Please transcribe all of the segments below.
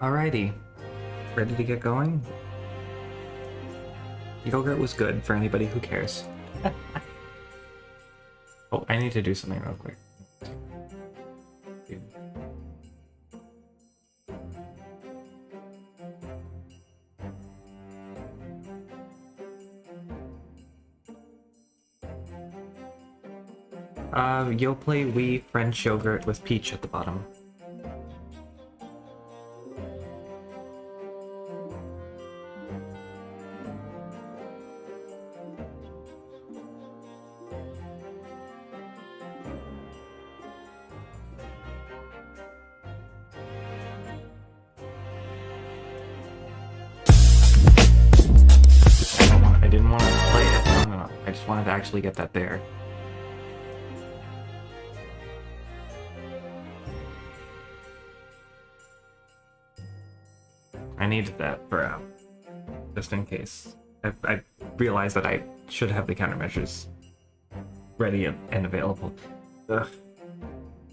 Alrighty, ready to get going? Yogurt was good for anybody who cares. Oh, I need to do something real quick. You'll play Wii French Yogurt with Peach at the bottom. I didn't want to play it. No. I just wanted to actually get that there. I needed that for just in case. I realized that I should have the countermeasures ready and available. Ugh.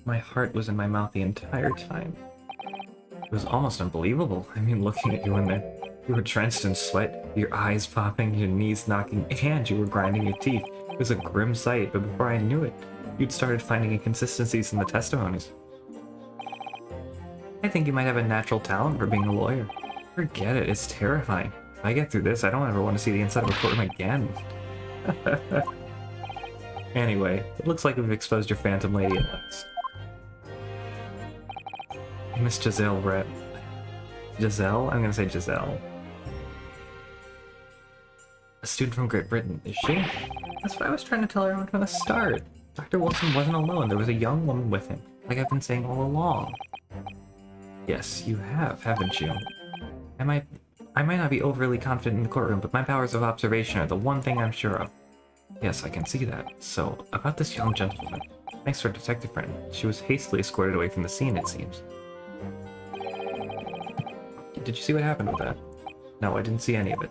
My heart was in my mouth the entire time. It was almost unbelievable. I mean, looking at you in there. You were drenched in sweat, your eyes popping, your knees knocking, and you were grinding your teeth. It was a grim sight, but before I knew it, you'd started finding inconsistencies in the testimonies. I think you might have a natural talent for being a lawyer. Forget it, it's terrifying. If I get through this, I don't ever want to see the inside of a courtroom again. Anyway, it looks like we've exposed your Phantom Lady at last. Miss Giselle Brett. Giselle? I'm gonna say Giselle. A student from Great Britain, is she? That's what I was trying to tell her from the start. Dr. Wilson wasn't alone, there was a young woman with him, like I've been saying all along. Yes, you have, haven't you? I might not be overly confident in the courtroom, but my powers of observation are the one thing I'm sure of. Yes, I can see that. So, about this young gentleman. Thanks for detective friend. She was hastily escorted away from the scene, it seems. Did you see what happened with that? No, I didn't see any of it.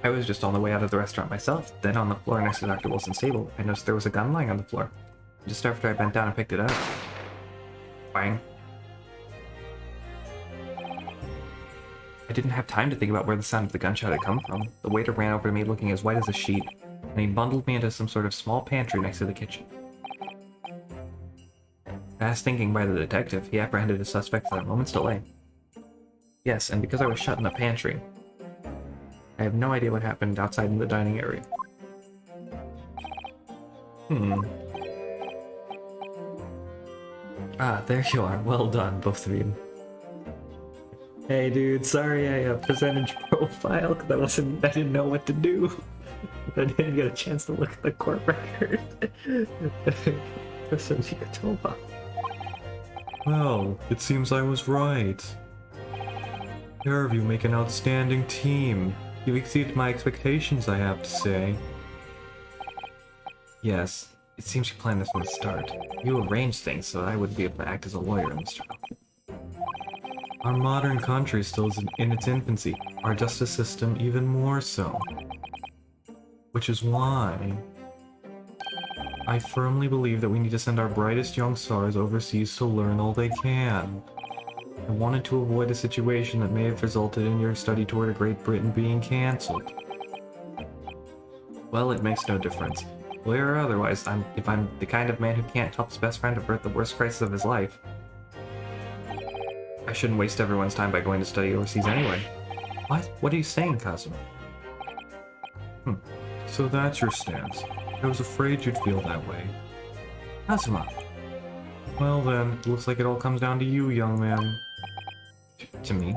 I was just on the way out of the restaurant myself. Then on the floor next to Dr. Wilson's table, I noticed there was a gun lying on the floor. Just after I bent down and picked it up. Bang. I didn't have time to think about where the sound of the gunshot had come from. The waiter ran over to me looking as white as a sheet, and he bundled me into some sort of small pantry next to the kitchen. Fast thinking by the detective, he apprehended his suspect without a moment's delay. Yes, and because I was shut in the pantry, I have no idea what happened outside in the dining area. Ah, there you are. Well done, both of you. Hey dude, sorry I presented your profile because I didn't know what to do. I didn't get a chance to look at the court record. Well, it seems I was right. Pair of you make an outstanding team. You've exceeded my expectations, I have to say. Yes, it seems you planned this from the start. You arranged things so that I would be able to act as a lawyer in this trial. Our modern country still is in its infancy, our justice system even more so. Which is why I firmly believe that we need to send our brightest young stars overseas to learn all they can. I wanted to avoid a situation that may have resulted in your study tour to Great Britain being cancelled. Well, it makes no difference. Lawyer or otherwise, if I'm the kind of man who can't help his best friend avert the worst crisis of his life, I shouldn't waste everyone's time by going to study overseas anyway. What? What are you saying, Kazuma? So that's your stance. I was afraid you'd feel that way. Kazuma! Well then, it looks like it all comes down to you, young man. To me?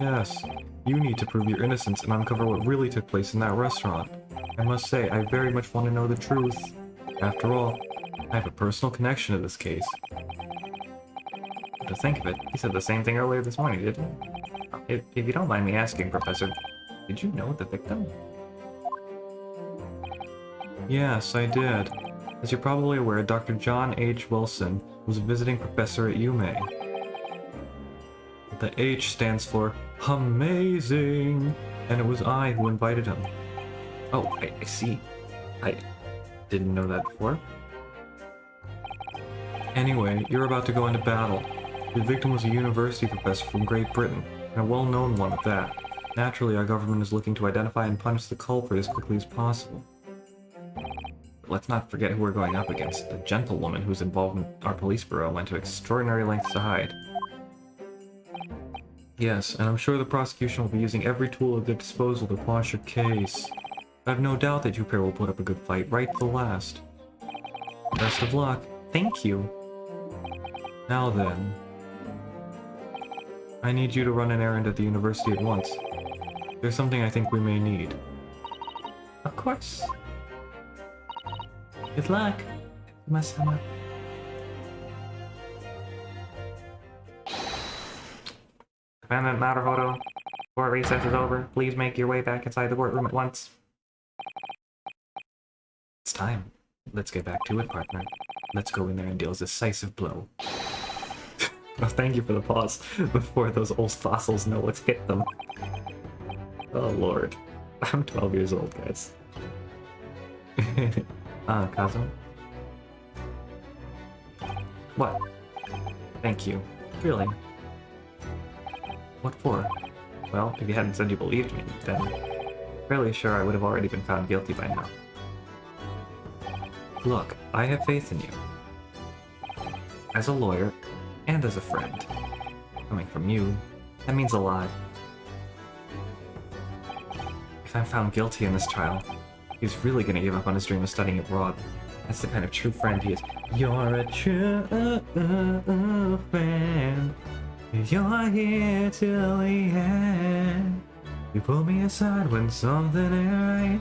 Yes. You need to prove your innocence and uncover what really took place in that restaurant. I must say, I very much want to know the truth. After all, I have a personal connection to this case. To think of it, he said the same thing earlier this morning, didn't he? If you don't mind me asking, Professor, did you know the victim? Yes, I did. As you're probably aware, Dr. John H. Wilson was a visiting professor at UMA. The H stands for amazing, and it was I who invited him. Oh, I see. Didn't know that before. Anyway, you're about to go into battle. Your victim was a university professor from Great Britain, and a well-known one at that. Naturally, our government is looking to identify and punish the culprit as quickly as possible. But let's not forget who we're going up against, the gentlewoman whose involvement our police bureau went to extraordinary lengths to hide. Yes, and I'm sure the prosecution will be using every tool at their disposal to quash your case. I have no doubt that you pair will put up a good fight right to the last. Best of luck. Thank you. Now then, I need you to run an errand at the university at once. There's something I think we may need. Of course. Good luck, Masama. Defendant Naruhodo, before recess is over, please make your way back inside the courtroom at once. It's time. Let's get back to it, partner. Let's go in there and deal a decisive blow. Oh, thank you for the pause before those old fossils know what's hit them. Oh lord. I'm 12 years old, guys. Kazuo? What? Thank you. Really? What for? Well, if you hadn't said you believed me, then I'm fairly sure I would have already been found guilty by now. Look, I have faith in you. As a lawyer, and as a friend. Coming from you, that means a lot. If I'm found guilty in this trial, he's really gonna give up on his dream of studying abroad. That's the kind of true friend he is. You're a true friend. You're here till the end. You pull me aside when something ain't right.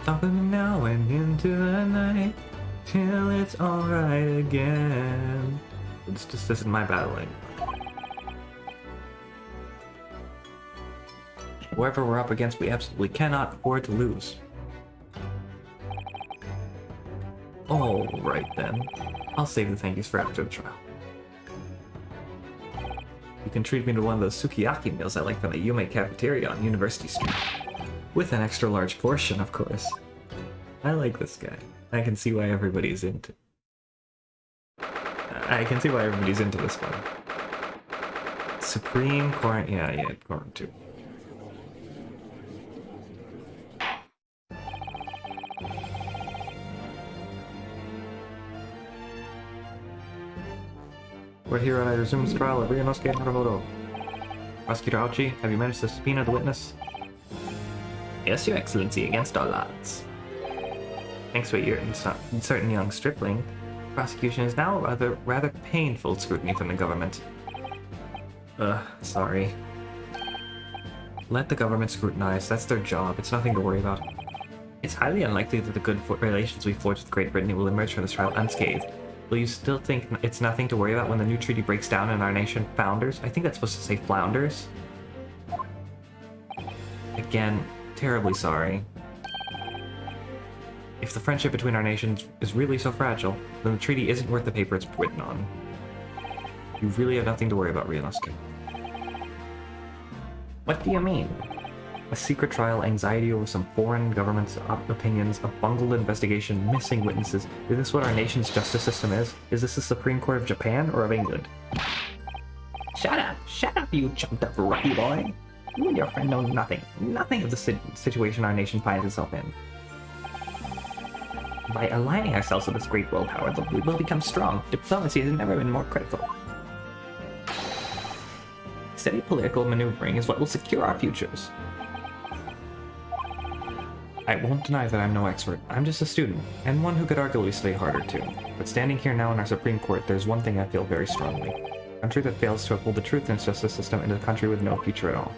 Talk to me now and into the night, till it's alright again. This just isn't my battling. Whoever we're up against, we absolutely cannot afford to lose. Alright then. I'll save the thank yous for after the trial. You can treat me to one of those sukiyaki meals I like from the Yume cafeteria on University Street. With an extra large portion, of course. I like this guy. I can see why everybody's into... I can see why everybody's into this one. Supreme Corn... Yeah, Corn too. We're here and I resume this trial of Ryunosuke Naruhodo. Prosecutor Aochi, have you managed to subpoena the witness? Yes, Your Excellency, against all odds. Thanks to your certain young stripling, prosecution is now rather painful scrutiny from the government. Sorry. Let the government scrutinize, that's their job, it's nothing to worry about. It's highly unlikely that the good relations we forged with Great Britain will emerge from this trial unscathed. Will you still think it's nothing to worry about when the new treaty breaks down and our nation founders? I think that's supposed to say flounders. Again, terribly sorry. If the friendship between our nations is really so fragile, then the treaty isn't worth the paper it's written on. You really have nothing to worry about, Ryunosuke. What do you mean? A secret trial, anxiety over some foreign government's opinions, a bungled investigation, missing witnesses. Is this what our nation's justice system is? Is this the Supreme Court of Japan or of England? Shut up, you chumped up rookie boy. You and your friend know nothing of the situation our nation finds itself in. By aligning ourselves with this great world power, we will become strong. Diplomacy has never been more critical. Steady political maneuvering is what will secure our futures. I won't deny that I'm no expert. I'm just a student, and one who could arguably study harder too. But standing here now in our Supreme Court, there's one thing I feel very strongly. A country that fails to uphold the truth in its justice system is a country with no future at all.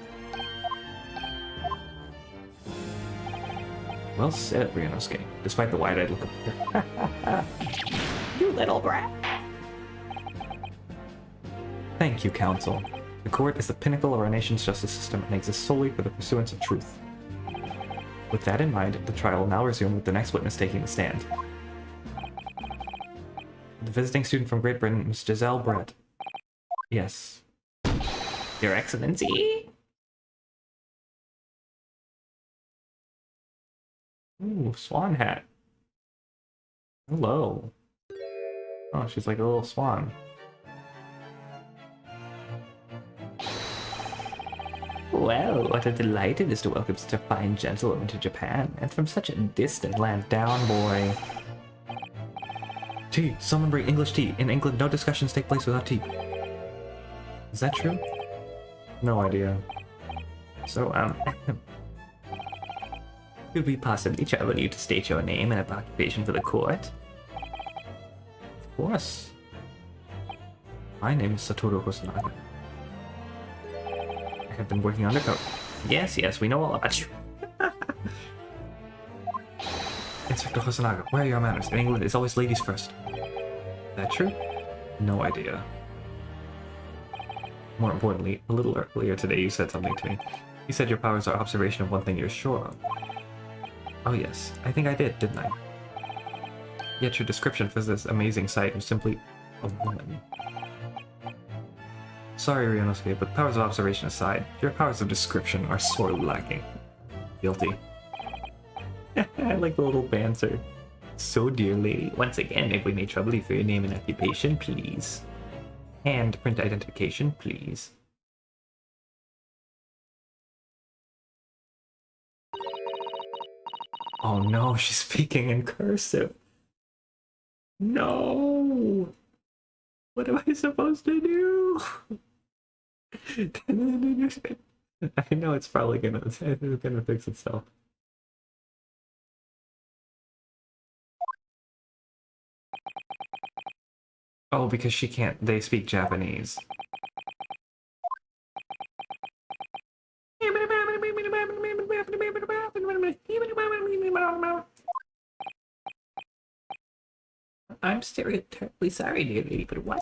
Well said, Ryunosuke, despite the wide-eyed look of fear. You little brat! Thank you, Counsel. The court is the pinnacle of our nation's justice system and exists solely for the pursuance of truth. With that in mind, the trial will now resume with the next witness taking the stand. The visiting student from Great Britain, Miss Giselle Brett. Yes. Your Excellency? Ooh, swan hat. Hello. Oh, she's like a little swan. Well, what a delight it is to welcome such a fine gentlewoman to Japan, and from such a distant land. Down, boy. Tea! Someone bring English tea! In England, no discussions take place without tea. Is that true? No idea. So, could we possibly trouble you to state your name and occupation for the court? Of course. My name is Satoru Hosonaga. I have been working undercover. Yes, yes, we know all about you. Inspector Hosonaga, where are your manners? In England, it's always ladies first. Is that true? No idea. More importantly, a little earlier today you said something to me. You said your powers are observation of one thing you're sure of. Oh yes, I think I did, didn't I? Yet your description for this amazing sight was simply a woman. Sorry, Ryunosuke, but powers of observation aside, your powers of description are sorely lacking. Guilty. I like the little banter. So, dear lady, once again, if we may trouble you for your name and occupation, please. And print identification, please. Oh no, she's speaking in cursive. No! What am I supposed to do? I know it's probably gonna fix itself. Oh, because she can't. They speak Japanese. I'm terribly sorry, dear lady, but what?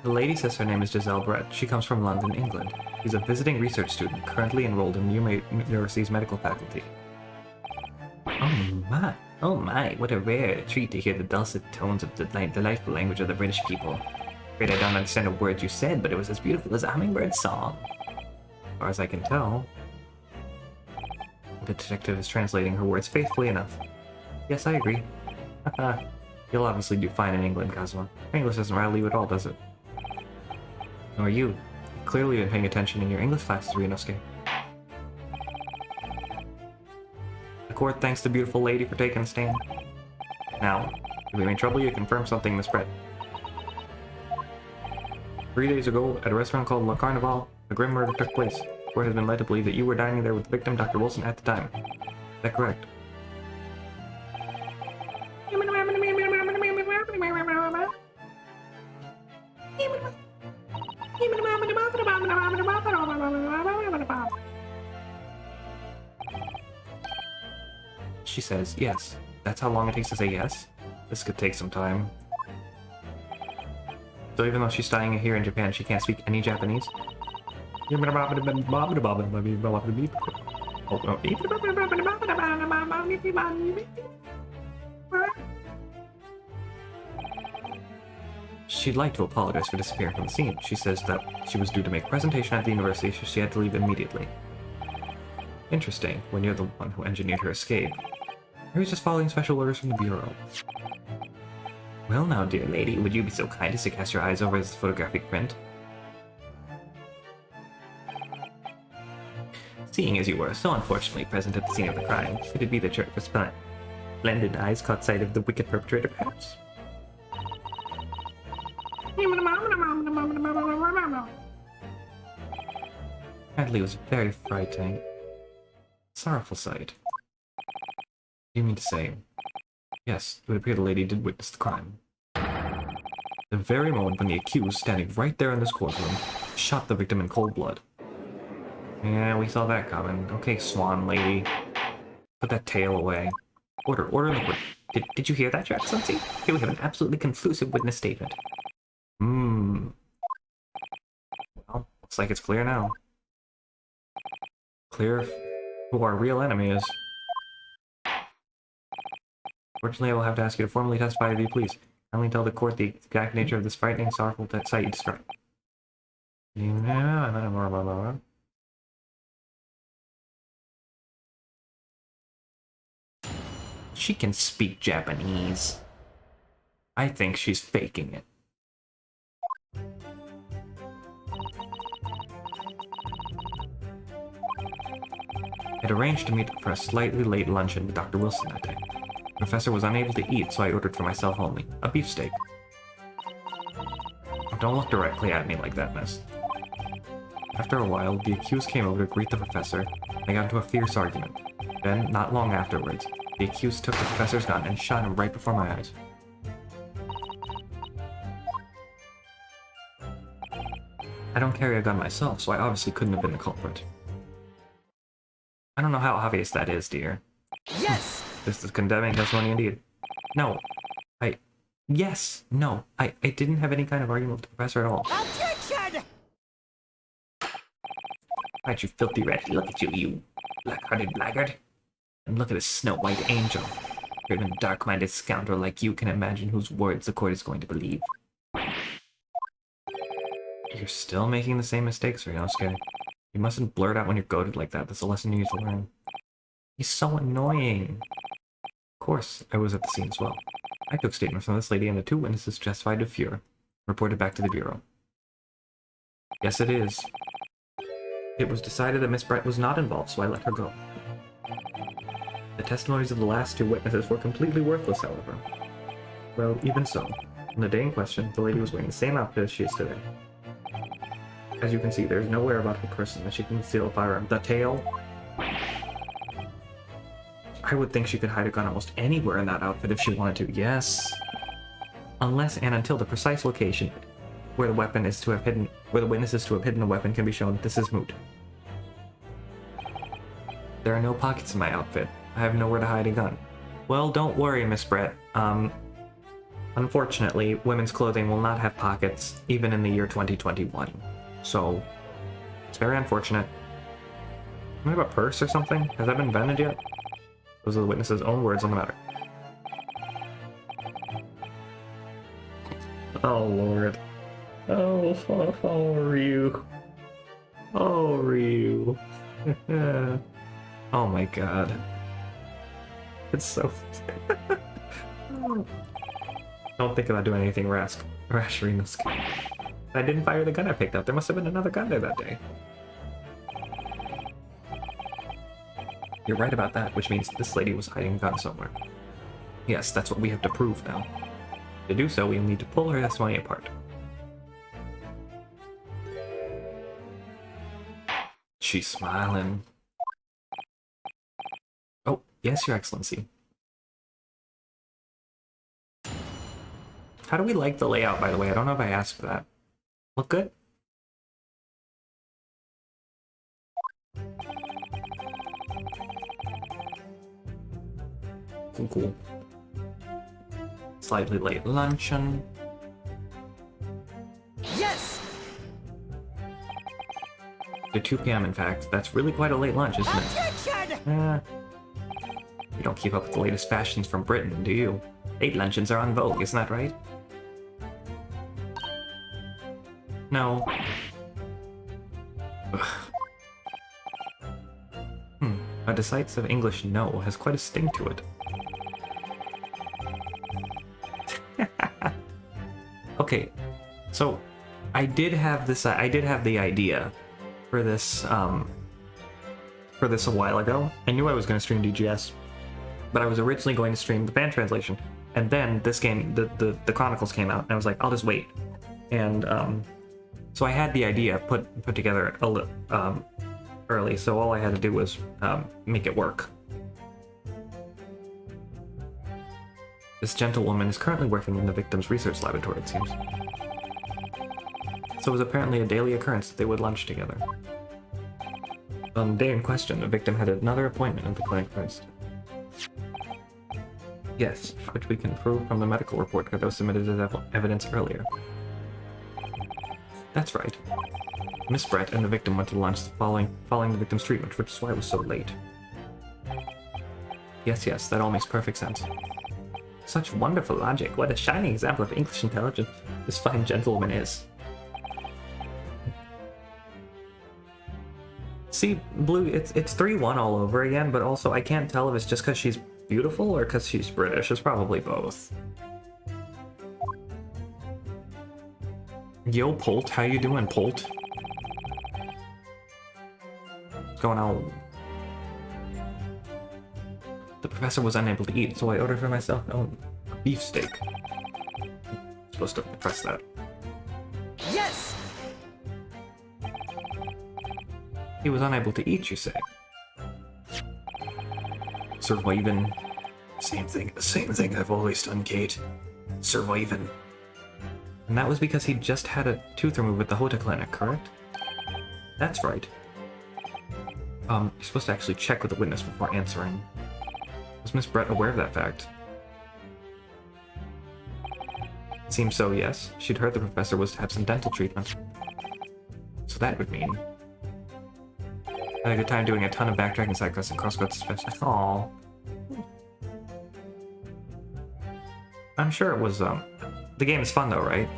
The lady says her name is Giselle Brett. She comes from London, England. She's a visiting research student, currently enrolled in University's medical faculty. Oh my, what a rare treat to hear the dulcet tones of the delightful language of the British people. Afraid I don't understand a word you said, but it was as beautiful as a hummingbird's song. As far as I can tell. The detective is translating her words faithfully enough. Yes, I agree. Haha. You'll obviously do fine in England, Kazuma. English doesn't rattle you at all, does it? Nor you. You've clearly been paying attention in your English classes, Ryunosuke. The court thanks the beautiful lady for taking a stand. Now, if we may trouble you, confirm something, Miss Brett. 3 days ago, at a restaurant called La Carnival, a grim murder took place. The court has been led to believe that you were dining there with the victim, Dr. Wilson, at the time. Is that correct? She says yes. That's how long it takes to say yes? This could take some time. So even though she's studying here in Japan, she can't speak any Japanese? She'd like to apologize for disappearing from the scene. She says that she was due to make a presentation at the university, so she had to leave immediately. Interesting, when you're the one who engineered her escape. I was just following special orders from the Bureau. Well now, dear lady, would you be so kind as to cast your eyes over this photographic print? Seeing as you were so unfortunately present at the scene of the crime, could it be that your splendid eyes caught sight of the wicked perpetrator, perhaps? Apparently it was very frightening. Sorrowful sight. You mean to say... Yes, it would appear the lady did witness the crime. The very moment when the accused, standing right there in this courtroom, shot the victim in cold blood. Yeah, we saw that coming. Okay, Swan Lady. Put that tail away. Order in the court. Did you hear that, Your Excellency? Here we have an absolutely conclusive witness statement. Well, looks like it's clear now. Clear who our real enemy is. Fortunately, I will have to ask you to formally testify if you please. Kindly tell the court the exact nature of this frightening, sorrowful sight you described. She can speak Japanese. I think she's faking it. I'd arranged to meet for a slightly late luncheon with Dr. Wilson that day. The professor was unable to eat, so I ordered for myself only a beefsteak. Don't look directly at me like that, miss. After a while, the accused came over to greet the professor, and they got into a fierce argument. Then, not long afterwards, the accused took the professor's gun and shot him right before my eyes. I don't carry a gun myself, so I obviously couldn't have been the culprit. I don't know how obvious that is, dear. Yes! This is condemning testimony indeed. No. Yes! No. I didn't have any kind of argument with the professor at all. Objection! Right, you filthy rat. Look at you, you black-hearted blackguard. And look at a snow-white angel. Even a dark-minded scoundrel like you can imagine whose words the court is going to believe. You're still making the same mistakes, Ryunosuke. You mustn't blurt out when you're goaded like that. That's a lesson you need to learn. He's so annoying. Of course, I was at the scene as well. I took statements from this lady and the two witnesses testified to Fuhrer. Reported back to the Bureau. Yes, it is. It was decided that Miss Brett was not involved, so I let her go. The testimonies of the last two witnesses were completely worthless, however. Well, even so, on the day in question, the lady was wearing the same outfit as she is today. As you can see, there's nowhere about her person that she can conceal a firearm. The tail? I would think she could hide a gun almost anywhere in that outfit if she wanted to, yes. Unless and until the precise location where the weapon is to have hidden, where the witness is to have hidden a weapon can be shown, this is moot. There are no pockets in my outfit. I have nowhere to hide a gun. Well, don't worry, Miss Brett. Unfortunately, women's clothing will not have pockets, even in the year 2021. So, it's very unfortunate. Do you have a purse or something? Has that been invented yet? Those are the witness's own words on the matter. Oh, Lord. Oh, Ryu. Oh, Ryu. Oh my god. It's so... Don't think about doing anything rash, Ryunosuke. I didn't fire the gun I picked up. There must have been another gun there that day. You're right about that, which means this lady was hiding a gun somewhere. Yes, that's what we have to prove now. To do so, we need to pull her testimony apart. She's smiling. Oh, yes, Your Excellency. How do we like the layout, by the way? I don't know if I asked for that. Look good? Cool. Slightly late luncheon. Yes! To 2 p.m. in fact. That's really quite a late lunch, isn't it? Objection! You don't keep up with the latest fashions from Britain, do you? Late luncheons are on vogue, isn't that right? No. A decisive English no has quite a sting to it. Okay, so I did have the idea for this a while ago. I knew I was going to stream DGS, but I was originally going to stream the fan translation, and then this game, the Chronicles came out, and I was like, I'll just wait. And so I had the idea put together early, so all I had to do was make it work. This gentlewoman is currently working in the victim's research laboratory, it seems. So it was apparently a daily occurrence that they would lunch together. On the day in question, the victim had another appointment at the clinic first. Yes, which we can prove from the medical report that was submitted as evidence earlier. That's right. Miss Brett and the victim went to lunch following the victim's treatment, which is why it was so late. Yes, that all makes perfect sense. Such wonderful logic. What a shining example of English intelligence this fine gentlewoman is. See, Blue, it's 3-1 all over again, but also I can't tell if it's just because she's beautiful or because she's British. It's probably both. Yo, Polt, how you doing, Polt? What's going on? The professor was unable to eat, so I ordered for myself a beefsteak. Supposed to press that. Yes! He was unable to eat, you say? Surviving. Same thing I've always done, Kate. Surviving. And that was because he just had a tooth removed with the Hota Clinic, correct? That's right. You're supposed to actually check with the witness before answering. Was Miss Brett aware of that fact? It seems so, yes. She'd heard the professor was to have some dental treatment. So that would mean... Had a good time doing a ton of backtracking, side quests, and crossroads especially. Aww. I'm sure it was, the game is fun though, right?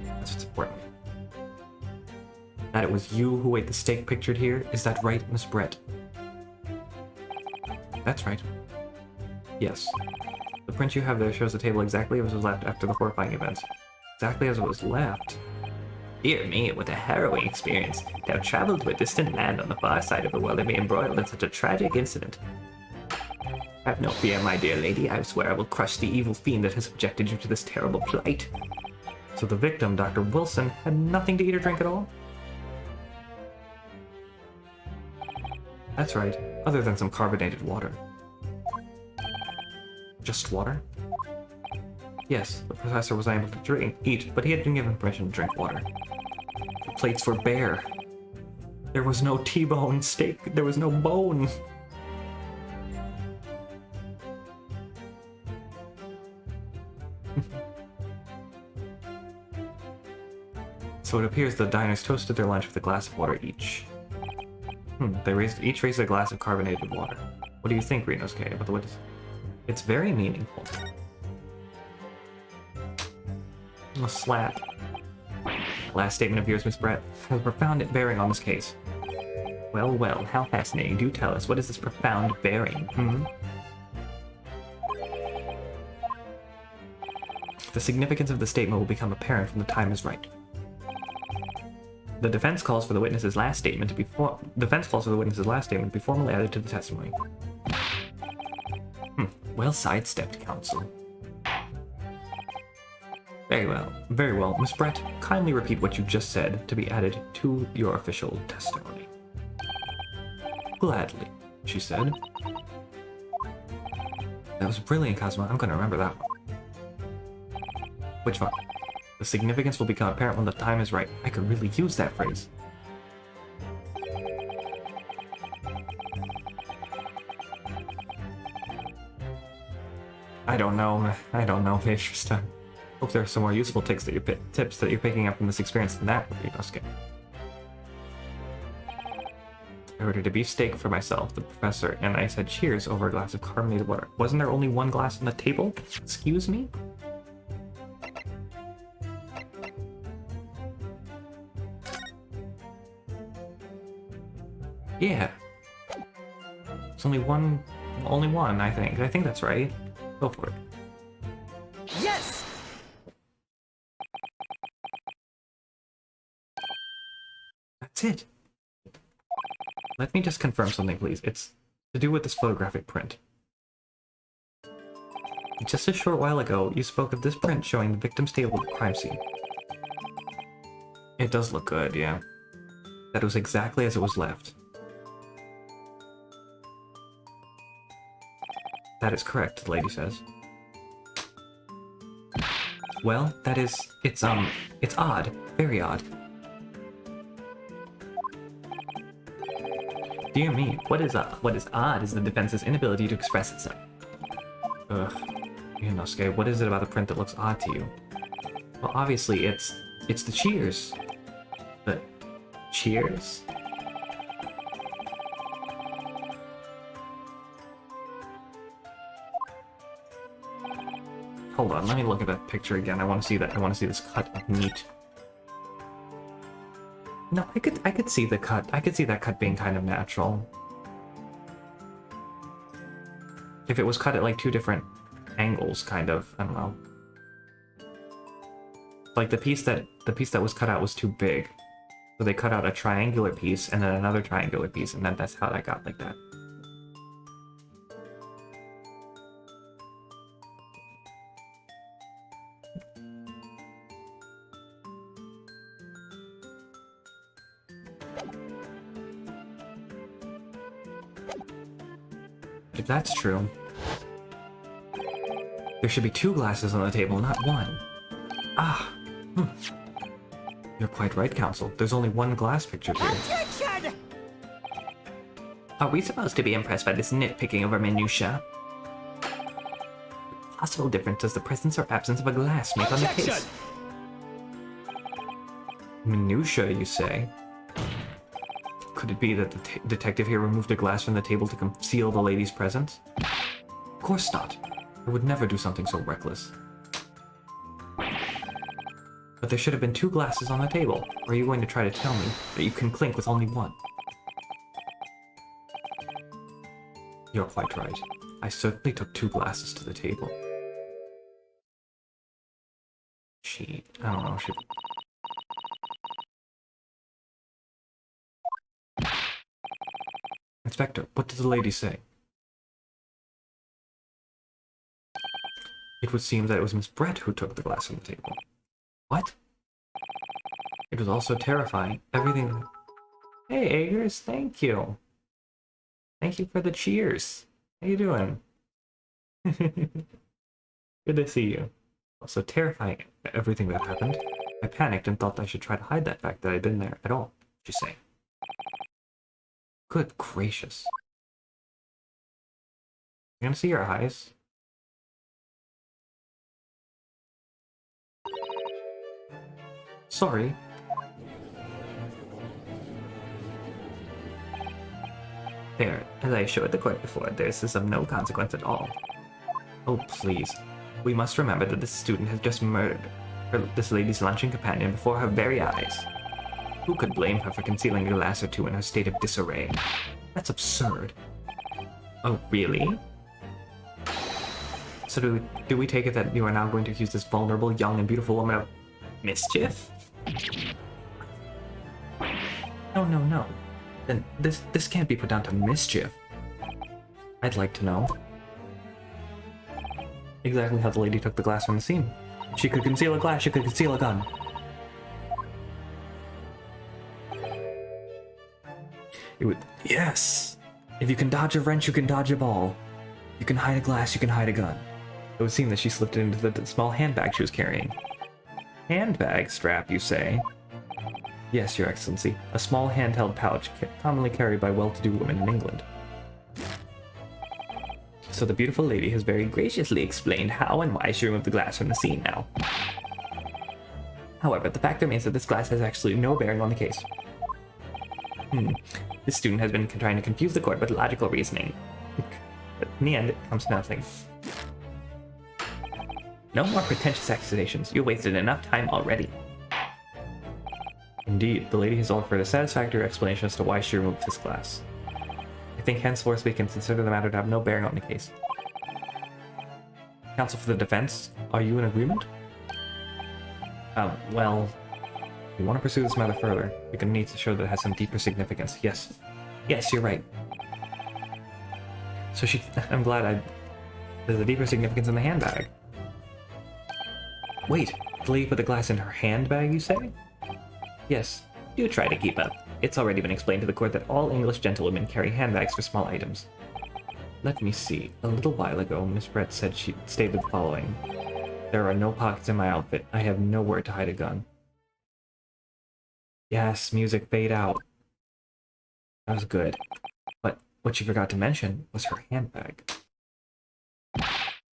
That's what's important. That it was you who ate the steak pictured here? Is that right, Miss Brett? That's right. Yes. The print you have there shows the table exactly as it was left after the horrifying events. Exactly as it was left. Dear me, what a harrowing experience. To have traveled to a distant land on the far side of the world and be embroiled in such a tragic incident. Have no fear, my dear lady. I swear I will crush the evil fiend that has subjected you to this terrible plight. So the victim, Dr. Wilson, had nothing to eat or drink at all? That's right, other than some carbonated water. Just water? Yes, the professor was unable to eat, but he had been given permission to drink water. The plates were bare. There was no T-bone steak. There was no bone. So it appears the diners toasted their lunch with a glass of water each. They each raised a glass of carbonated water. What do you think, Renosuke, about the witness? It's very meaningful. A slap. Last statement of yours, Miss Brett, has a profound bearing on this case. Well, well, how fascinating. Do tell us, what is this profound bearing, The significance of the statement will become apparent when the time is right. The defense calls for the witness's last statement to be formally added to the testimony. Well sidestepped, counsel. Very well. Miss Brett, kindly repeat what you just said to be added to your official testimony. Gladly, she said. That was brilliant, Cosmo. I'm gonna remember that one. Which one? The significance will become apparent when the time is right. I could really use that phrase. I don't know, Patrista. Hope there are some more useful tips that you're picking up from this experience than that, Renosuke. I ordered a beefsteak for myself, the professor, and I said cheers over a glass of carbonated water. Wasn't there only one glass on the table? Excuse me? Yeah. It's only one, I think. I think that's right. Go for it. Yes! That's it. Let me just confirm something, please. It's to do with this photographic print. Just a short while ago, you spoke of this print showing the victim's table at the crime scene. It does look good, yeah. That was exactly as it was left. That is correct, the lady says. Well, it's odd. Very odd. Dear me, what is odd is the defense's inability to express itself. Ugh. Renosuke, what is it about the print that looks odd to you? Well, obviously, it's the cheers. The cheers? Hold on, let me look at that picture again. I want to see that. I want to see this cut of meat. No, I could see the cut. I could see that cut being kind of natural. If it was cut at like two different angles, kind of. I don't know. Like the piece that was cut out was too big. So they cut out a triangular piece and then another triangular piece, and then that's how that got like that. If that's true, there should be 2 glasses on the table, not 1. Ah, You're quite right, Counsel. There's only 1 glass pictured here. Objection! Are we supposed to be impressed by this nitpicking over minutiae? What possible difference does the presence or absence of a glass make on the case? Minutiae, you say? Could it be that the detective here removed a glass from the table to conceal the lady's presence? Of course not. I would never do something so reckless. But there should have been 2 glasses on the table. Or are you going to try to tell me that you can clink with only 1? You're quite right. I certainly took 2 glasses to the table. I don't know, Inspector, what did the lady say? It would seem that it was Miss Brett who took the glass from the table. What? It was also terrifying. Everything... Hey, Eggers, thank you. Thank you for the cheers. How you doing? Good to see you. Also terrifying, everything that happened. I panicked and thought I should try to hide that fact that I'd been there at all. Just saying. Good gracious. You gonna see your eyes? Sorry. There, as I showed the court before, this is of no consequence at all. Oh, please. We must remember that this student has just murdered this lady's luncheon companion before her very eyes. Who could blame her for concealing a glass or 2 in her state of disarray? That's absurd. Oh, really? So do we take it that you are now going to accuse this vulnerable, young, and beautiful woman of mischief? No. Then this can't be put down to mischief. I'd like to know exactly how the lady took the glass from the scene. She could conceal a glass, she could conceal a gun. It would... Yes! If you can dodge a wrench, you can dodge a ball. You can hide a glass, you can hide a gun. It would seem that she slipped it into the small handbag she was carrying. Handbag strap, you say? Yes, Your Excellency. A small handheld pouch commonly carried by well-to-do women in England. So the beautiful lady has very graciously explained how and why she removed the glass from the scene now. However, the fact remains that this glass has actually no bearing on the case. This student has been trying to confuse the court with logical reasoning. But in the end, it comes to nothing. No more pretentious accusations. You've wasted enough time already. Indeed, the lady has offered a satisfactory explanation as to why she removed this glass. I think henceforth we can consider the matter to have no bearing on the case. Counsel for the defense, are you in agreement? Well, if you want to pursue this matter further, you're going to need to show that it has some deeper significance. Yes, you're right. So I'm glad there's a deeper significance in the handbag. Wait, the lady put the glass in her handbag, you say? Yes, do try to keep up. It's already been explained to the court that all English gentlewomen carry handbags for small items. Let me see. A little while ago, Miss Brett said she stated the following. There are no pockets in my outfit. I have nowhere to hide a gun. Yes, music fade out. That was good. But what she forgot to mention was her handbag,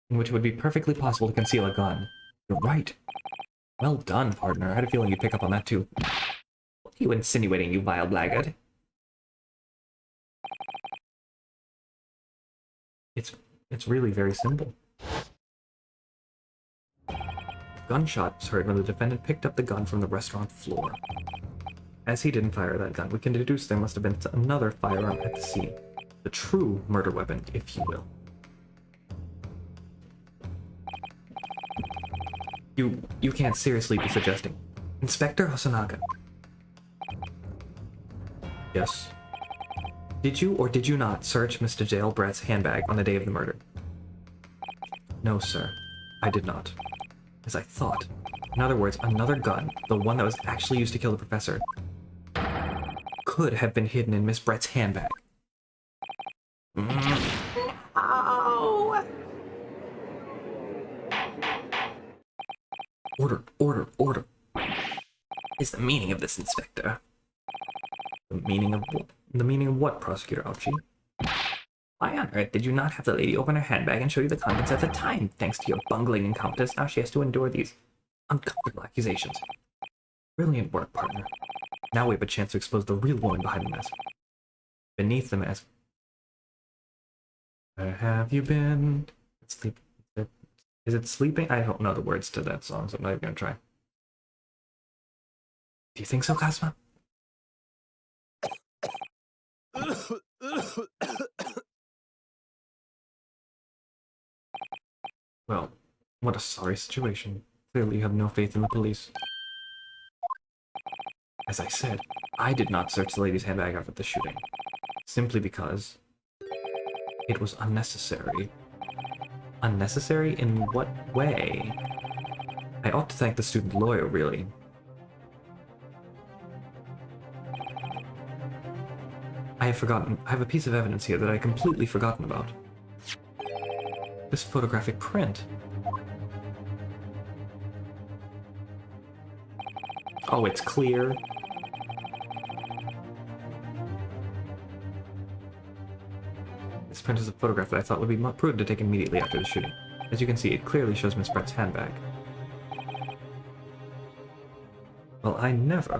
in which it would be perfectly possible to conceal a gun. You're right. Well done, partner. I had a feeling you'd pick up on that too. What are you insinuating, you vile blackguard? It's really very simple. gunshot was heard when the defendant picked up the gun from the restaurant floor. As he didn't fire that gun, we can deduce there must have been another firearm at the scene. The true murder weapon, if you will. You can't seriously be suggesting. Inspector Hosonaga. Yes? Did you or did you not search Mr. Jailbrat's handbag on the day of the murder? No, sir. I did not. As I thought. In other words, another gun, the one that was actually used to kill the professor, could have been hidden in Miss Brett's handbag. No! Order, order, order. Is the meaning of this, Inspector? The meaning of what, Prosecutor Ouchie? Why on earth did you not have the lady open her handbag and show you the contents at the time? Thanks to your bungling incompetence, now she has to endure these uncomfortable accusations. Brilliant work, partner. Now we have a chance to expose the real woman behind the mask. Beneath the mask. Where have you been? Sleep. Is it sleeping? I don't know the words to that song, so I'm not even gonna try. Do you think so, Cosmo? Well, what a sorry situation. Clearly you have no faith in the police. As I said, I did not search the lady's handbag after the shooting. Simply because it was unnecessary. Unnecessary in what way? I ought to thank the student lawyer, really. I have a piece of evidence here that I completely forgotten about. This photographic print. Oh, it's clear. This print is a photograph that I thought would be prudent to take immediately after the shooting. As you can see, it clearly shows Miss Brett's handbag. Well, I never.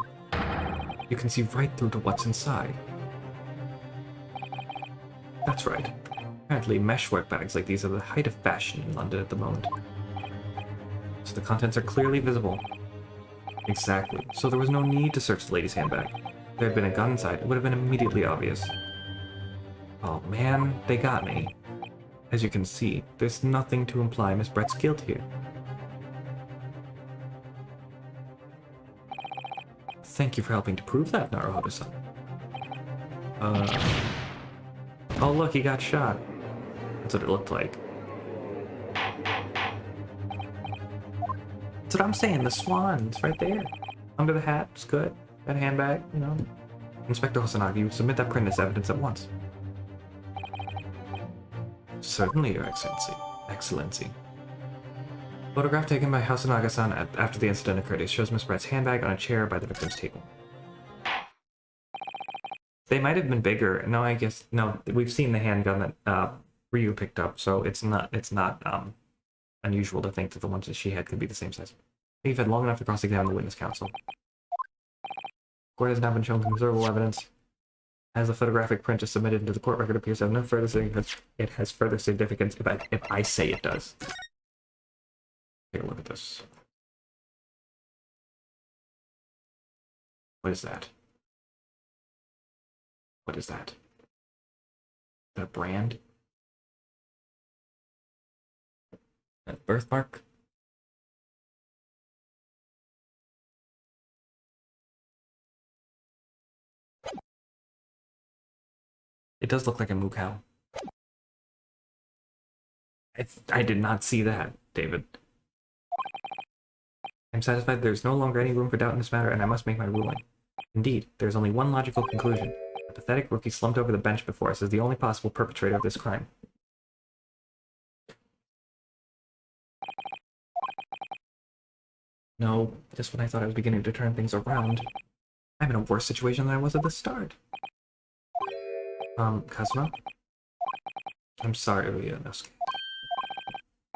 You can see right through to what's inside. That's right. Apparently, meshwork bags like these are the height of fashion in London at the moment. So the contents are clearly visible. Exactly. So there was no need to search the lady's handbag. If there had been a gun inside, it would have been immediately obvious. Oh man, they got me. As you can see, there's nothing to imply Miss Brett's guilt here. Thank you for helping to prove that, Naruhodo-san. Oh look, he got shot. That's what it looked like. That's what I'm saying, the swan, it's right there. Under the hat, it's good. That handbag, you know. Inspector Hosonaga, you submit that print as evidence at once. Certainly, Your Excellency. Excellency. Photograph taken by Hosonaga-san after the incident occurred. It shows Miss Brett's handbag on a chair by the victim's table. They might have been bigger. No, I guess no. We've seen the handgun that Ryu picked up, so it's not unusual to think that the ones that she had could be the same size. We've had long enough to cross-examine the witness counsel. Court has now been shown considerable evidence. As the photographic print is submitted into the court record appears to have no further significance, it has further significance if I say it does. Take a look at this. What is that? What is that? That brand? That birthmark? It does look like a moo cow. I did not see that, David. I'm satisfied there's no longer any room for doubt in this matter, and I must make my ruling. Indeed, there is only one logical conclusion. The pathetic rookie slumped over the bench before us is the only possible perpetrator of this crime. No, just when I thought I was beginning to turn things around, I'm in a worse situation than I was at the start. Kazuma? I'm sorry, Ryunosuke.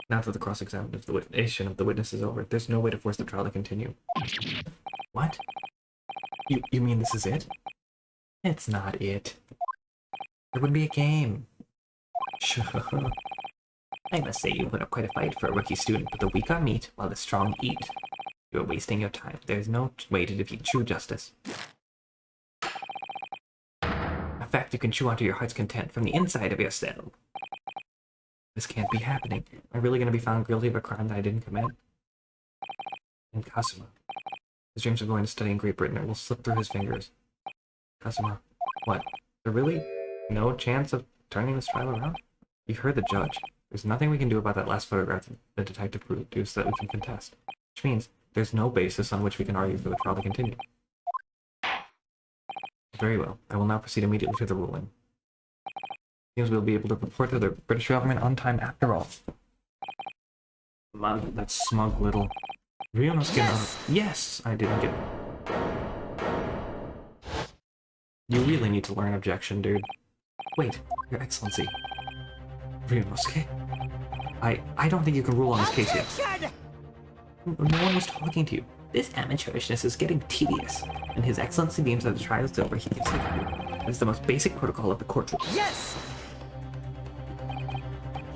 Now that the cross-examination of the witness is over, there's no way to force the trial to continue. What? You mean this is it? It's not it. It would be a game. Sure. I must say you put up quite a fight for a rookie student, but the weak are meat while the strong eat. You are wasting your time. There is no way to defeat true justice. A fact you can chew onto your heart's content from the inside of yourself. This can't be happening. Am I really going to be found guilty of a crime that I didn't commit? And Kasuma. His dreams of going to study in Great Britain will slip through his fingers. Kasuma. What? There really no chance of turning this trial around? You heard the judge. There's nothing we can do about that last photograph the detective produced that we can contest. Which means there's no basis on which we can argue for the trial to continue. Very well. I will now proceed immediately to the ruling. Seems we'll be able to report to the British government on time after all. Man, that smug little... Ryunosuke. Yes! I didn't get... You really need to learn objection, dude. Wait, Your Excellency. Ryunosuke? I don't think you can rule on this case yet. No one was talking to you. This amateurishness is getting tedious, and His Excellency deems that the trial is over. He gives it to you. It is the most basic protocol of the courtroom. Yes!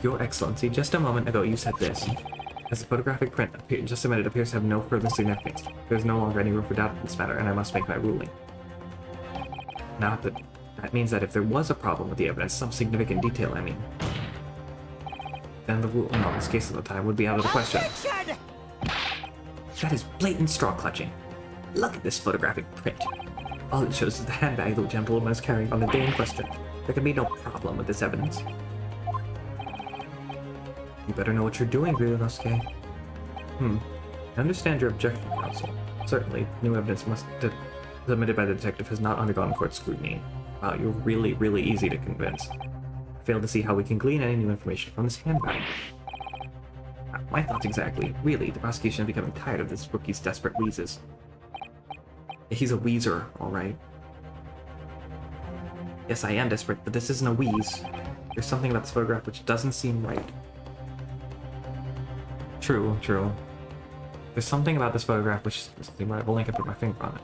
Your Excellency, just a moment ago you said this. As the photographic print just submitted appears to have no further significance, there is no longer any room for doubt in this matter, and I must make my ruling. Now, that means that if there was a problem with the evidence, some significant detail, I mean, then the rule in this case at the time would be out of the question. That is blatant straw clutching. Look at this photographic print. All it shows is the handbag the gentleman was carrying on the day in question. There can be no problem with this evidence. You better know what you're doing, Ryunosuke. I understand your objection, counsel. Certainly, new evidence submitted by the detective has not undergone court scrutiny. Wow, you're really, really easy to convince. I fail to see how we can glean any new information from this handbag. My thoughts exactly. Really, the prosecution is becoming tired of this rookie's desperate wheezes. He's a wheezer, alright. Yes, I am desperate, but this isn't a wheeze. There's something about this photograph which doesn't seem right. True. There's something about this photograph which doesn't seem right. I'll link and put my finger on it.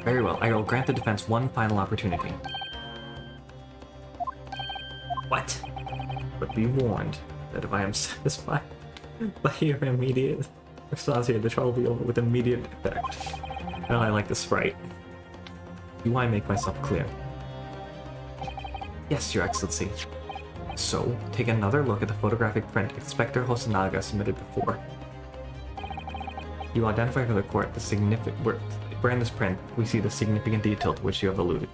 Very well, I will grant the defense one final opportunity. What? But be warned that if I am satisfied by your immediate response here, the trial will be over with immediate effect. Oh, I like the sprite. Do I make myself clear? Yes, Your Excellency. So, take another look at the photographic print Inspector Hosonaga submitted before. You identify for the court the significant... Where in this print, we see the significant detail to which you have alluded.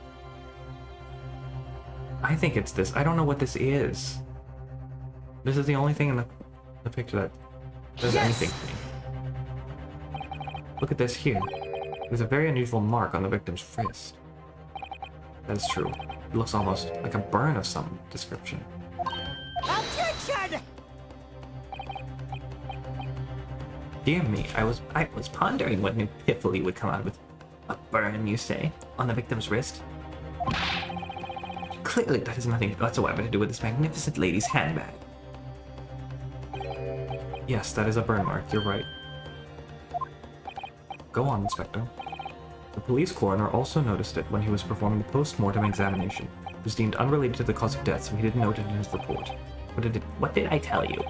I think it's this. I don't know what this is. This is the only thing in the picture that does anything to me. Look at this here. There's a very unusual mark on the victim's wrist. That is true. It looks almost like a burn of some description. Objection! Dear me, I was pondering what new piffle would come out with. A burn, you say, on the victim's wrist? Clearly that has nothing whatsoever to do with this magnificent lady's handbag. Yes, that is a burn mark, you're right. Go on, Inspector. The police coroner also noticed it when he was performing the post-mortem examination. It was deemed unrelated to the cause of death, so he didn't note it in his report. What did I tell you?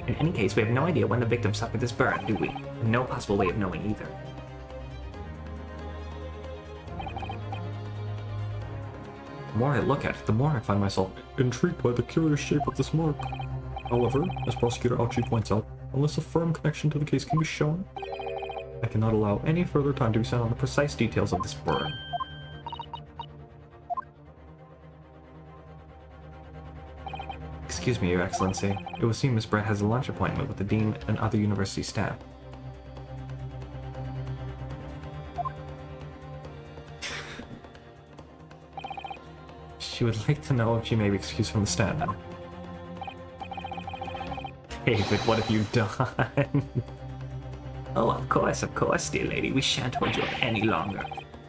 In any case, we have no idea when the victim suffered this burn, do we? And no possible way of knowing either. The more I look at it, the more I find myself intrigued by the curious shape of this mark. However, as Prosecutor Auchi points out, unless a firm connection to the case can be shown, I cannot allow any further time to be spent on the precise details of this burn. Excuse me, Your Excellency. It would seem Miss Brett has a lunch appointment with the Dean and other university staff. She would like to know if she may be excused from the stand now. David, what have you done? Oh, of course, dear lady. We shan't hold you up any longer.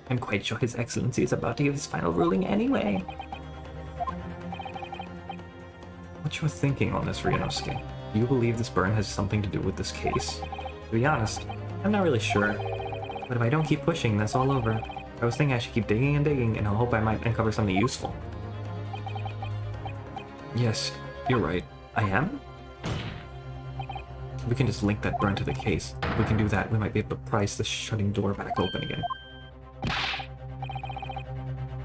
I'm quite sure His Excellency is about to give his final ruling anyway. What you're thinking on this, Ryunosuke? Do you believe this burn has something to do with this case? To be honest, I'm not really sure. But if I don't keep pushing, that's all over. I was thinking I should keep digging and I hope I might uncover something useful. Yes, You're right. I am? We can just link that burn to the case. If we can do that, we might be able to prise the shutting door back open again.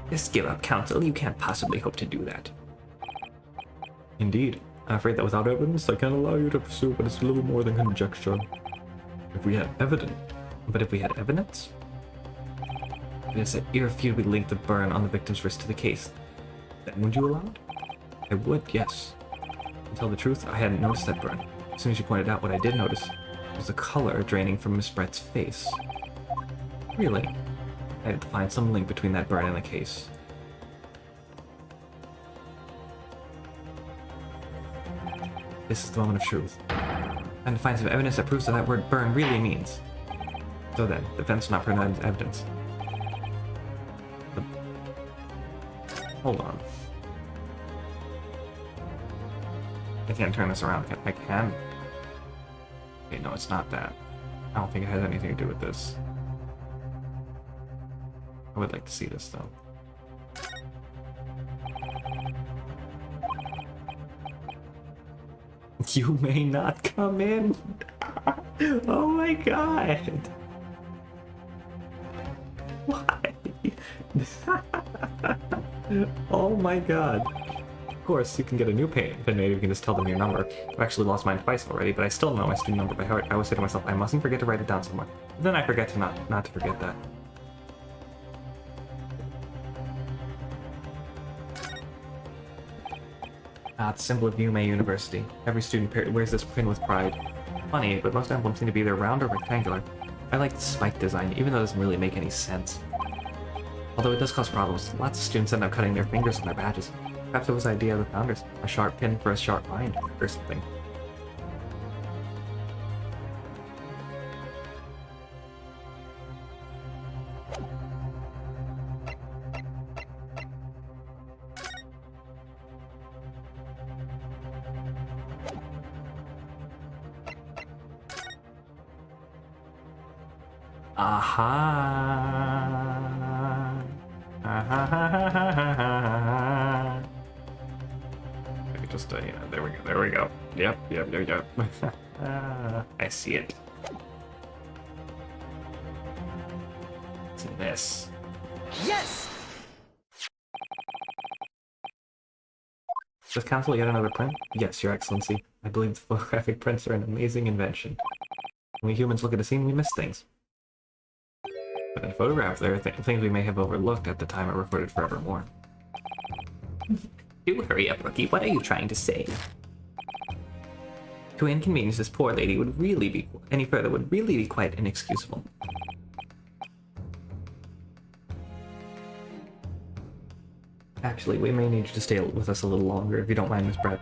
Just give up, Council. You can't possibly hope to do that. Indeed. I'm afraid that without evidence, I can't allow you to pursue what is little more than conjecture. If we had evidence... But if we had evidence? Evidence that irrefutably linked the burn on the victim's wrist to the case, then would you allow it? I would, yes. To tell the truth, I hadn't noticed that burn. As soon as you pointed out, what I did notice was the color draining from Miss Brett's face. Really? I had to find some link between that burn and the case. This is the moment of truth. And to find some evidence that proves what that word burn really means. So then, defense not present evidence. Hold on. I can't turn this around. I can. Okay, no, it's not that. I don't think it has anything to do with this. I would like to see this, though. You may not come in! Oh my god! Why? Oh my god. Of course, you can get a new pin made. You can just tell them your number. I've actually lost mine twice already, but I still know my student number by heart. I always say to myself, I mustn't forget to write it down somewhere. Then I forget to not to forget that. It's a symbol of UMA University. Every student wears this pin with pride. Funny, but most emblems seem to be either round or rectangular. I like the spike design, even though it doesn't really make any sense. Although it does cause problems, lots of students end up cutting their fingers on their badges. Perhaps it was the idea of the founders. A sharp pin for a sharp mind, or something. Aha! Aha! I could just, yeah, there we go, there we go. Yep, there we go. I see it. What's in this? Yes! Does Council yet another print? Yes, Your Excellency. I believe the photographic prints are an amazing invention. When we humans look at a scene, we miss things. But in a photograph, there are things we may have overlooked at the time are recorded forevermore. Do hurry up, Rookie. What are you trying to say? To inconvenience this poor lady would really be any further would really be quite inexcusable. Actually, we may need you to stay with us a little longer if you don't mind, Miss Brett.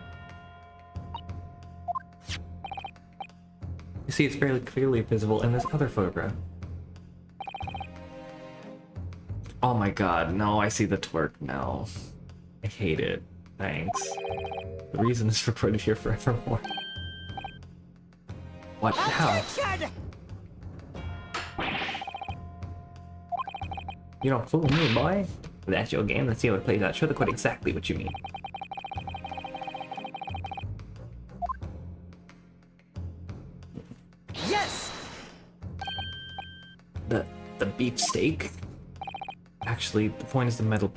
You see, it's fairly clearly visible in this other photograph. Oh my god, no, I see the twerk now. I hate it. Thanks. The reason is recorded here forevermore. What? How? Objection! You don't fool me, boy. If that's your game, let's see how it plays out. Show the court exactly what you mean. Yes! The beefsteak? Actually, the point is the metal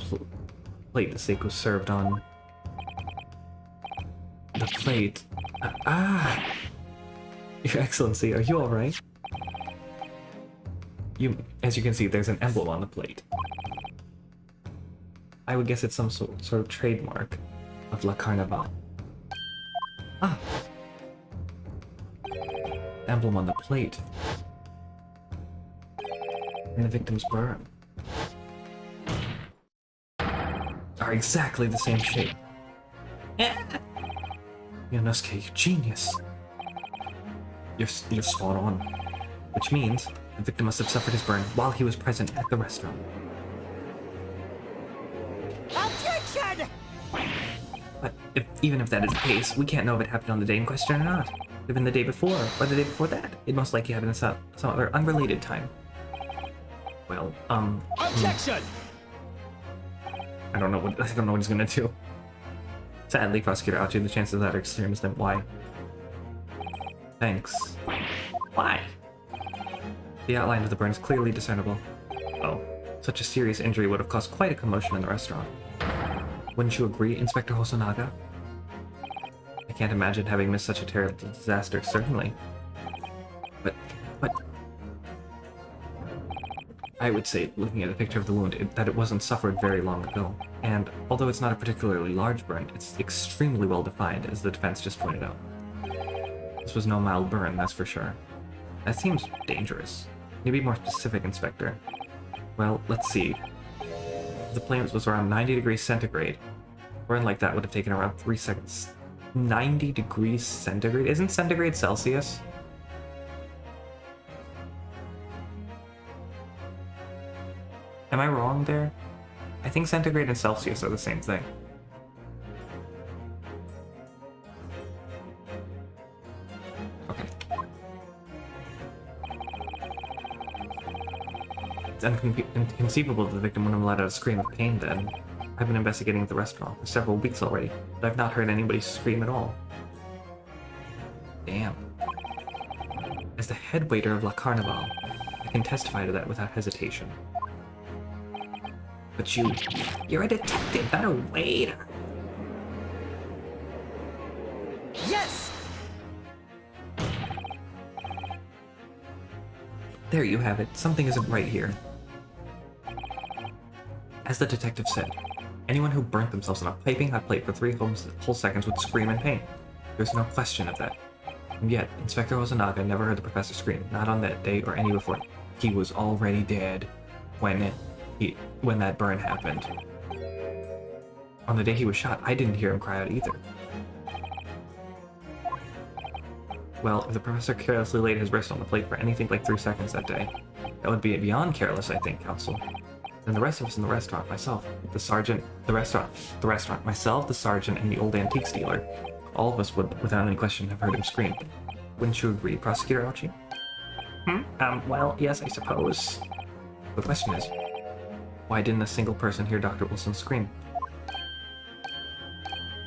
plate the steak was served on. The plate. Your Excellency, are you alright? As you can see, there's an emblem on the plate. I would guess it's some sort of trademark of La Carnival. Ah! Emblem on the plate. And the victim's burn are exactly the same shape. Yonosuke, you genius. You're spot on. Which means the victim must have suffered his burn while he was present at the restaurant. Objection! But even if that is the case, we can't know if it happened on the day in question or not. Even the day before, or the day before that. It most likely happened at some other unrelated time. Well, Objection! I don't know what he's gonna do. Sadly, Prosecutor Aochi, the chances of that are extreme. Then why? Thanks. Why? The outline of the burn is clearly discernible. Oh, such a serious injury would have caused quite a commotion in the restaurant. Wouldn't you agree, Inspector Hosonaga? I can't imagine having missed such a terrible disaster, certainly. But... I would say, looking at a picture of the wound, that it wasn't suffered very long ago. And, although it's not a particularly large burn, it's extremely well defined, as the defense just pointed out. This was no mild burn, that's for sure. That seems dangerous. Can you be more specific, Inspector? Well, let's see. The flame was around 90 degrees centigrade. A burn like that would have taken around 3 seconds. 90 degrees centigrade? Isn't centigrade Celsius? Am I wrong there? I think centigrade and Celsius are the same thing. Okay. It's inconceivable that the victim would have let out a scream of pain then. I've been investigating the restaurant for several weeks already, but I've not heard anybody scream at all. Damn. As the head waiter of La Carnival, I can testify to that without hesitation. But you're a detective, not a waiter. Yes! There you have it. Something isn't right here. As the detective said, anyone who burnt themselves on a piping hot plate for 3 whole seconds would scream in pain. There's no question of that. And yet, Inspector Hosonaga never heard the professor scream, not on that day or any before. He was already dead when that burn happened. On the day he was shot, I didn't hear him cry out either. Well, if the professor carelessly laid his wrist on the plate for anything like 3 seconds that day, that would be beyond careless, I think, Counsel. And the rest of us in the restaurant, myself, the sergeant, the restaurant, myself, the sergeant, and the old antiques dealer, all of us would, without any question, have heard him scream. Wouldn't you agree, Prosecutor Aochi? Well, yes, I suppose. The question is, why didn't a single person hear Dr. Wilson scream?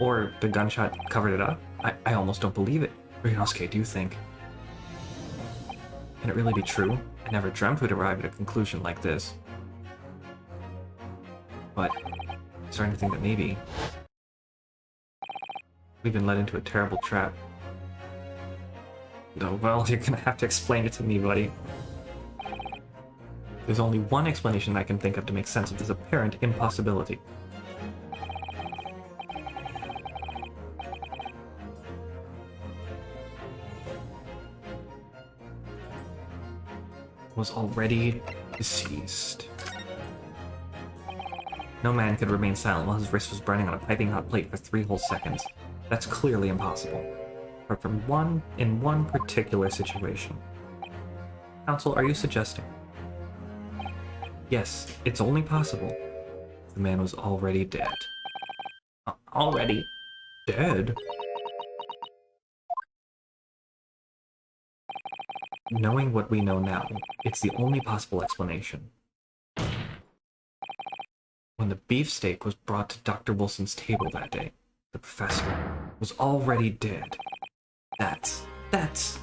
Or the gunshot covered it up? I almost don't believe it. Ryunosuke, do you think? Can it really be true? I never dreamt we'd arrive at a conclusion like this. But I'm starting to think that maybe we've been led into a terrible trap. No, well, you're gonna have to explain it to me, buddy. There's only one explanation I can think of to make sense of this apparent impossibility. Was already deceased. No man could remain silent while his wrist was burning on a piping hot plate for 3 whole seconds. That's clearly impossible. But in one particular situation. Counsel, are you suggesting? Yes, it's only possible. The man was already dead. Already dead? Knowing what we know now, it's the only possible explanation. When the beefsteak was brought to Dr. Wilson's table that day, the professor was already dead. That's madness.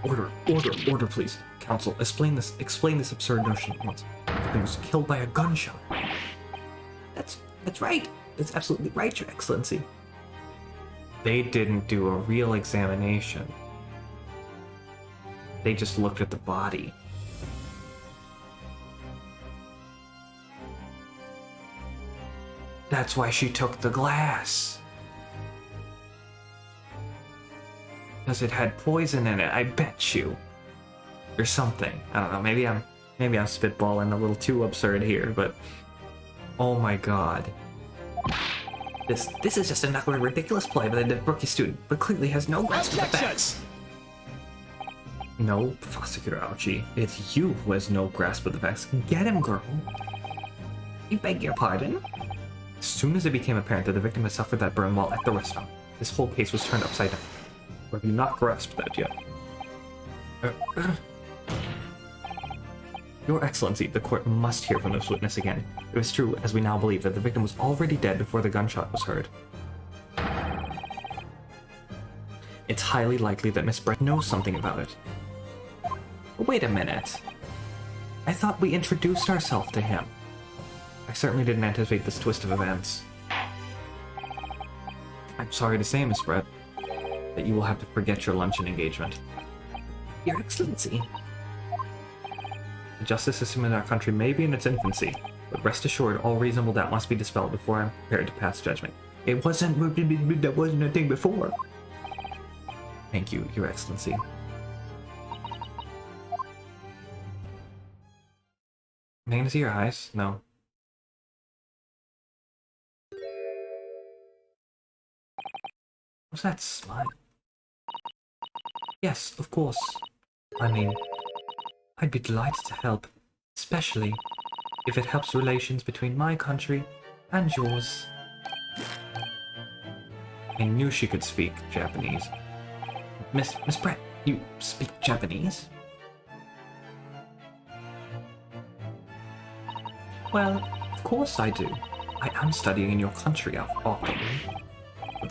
Order, please. Counsel, explain this absurd notion at once. He was killed by a gunshot. That's right. That's absolutely right, Your Excellency. They didn't do a real examination. They just looked at the body. That's why she took the glass. Because it had poison in it, I bet you. Or something. I don't know, maybe I'm spitballing a little too absurd here, but oh my god. This is just another ridiculous play by the rookie student, but clearly has no grasp of the facts. No, Prosecutor Aochi, it's you who has no grasp of the facts. Get him, girl. I beg your pardon? As soon as it became apparent that the victim had suffered that burn while at the restaurant, this whole case was turned upside down. Or have you not grasped that yet? Your Excellency, the court must hear from this witness again. It was true, as we now believe, that the victim was already dead before the gunshot was heard. It's highly likely that Miss Brett knows something about it. Wait a minute. I thought we introduced ourselves to him. I certainly didn't anticipate this twist of events. I'm sorry to say, Miss Brett, that you will have to forget your luncheon engagement. Your Excellency. The justice system in our country may be in its infancy, but rest assured all reasonable doubt must be dispelled before I'm prepared to pass judgment. It wasn't a thing before. Thank you, Your Excellency. Am I gonna see your eyes? No. What's that smile? Yes, of course. I mean, I'd be delighted to help, especially if it helps relations between my country and yours. I knew she could speak Japanese. Miss Brett, you speak Japanese? Well, of course I do. I am studying in your country often.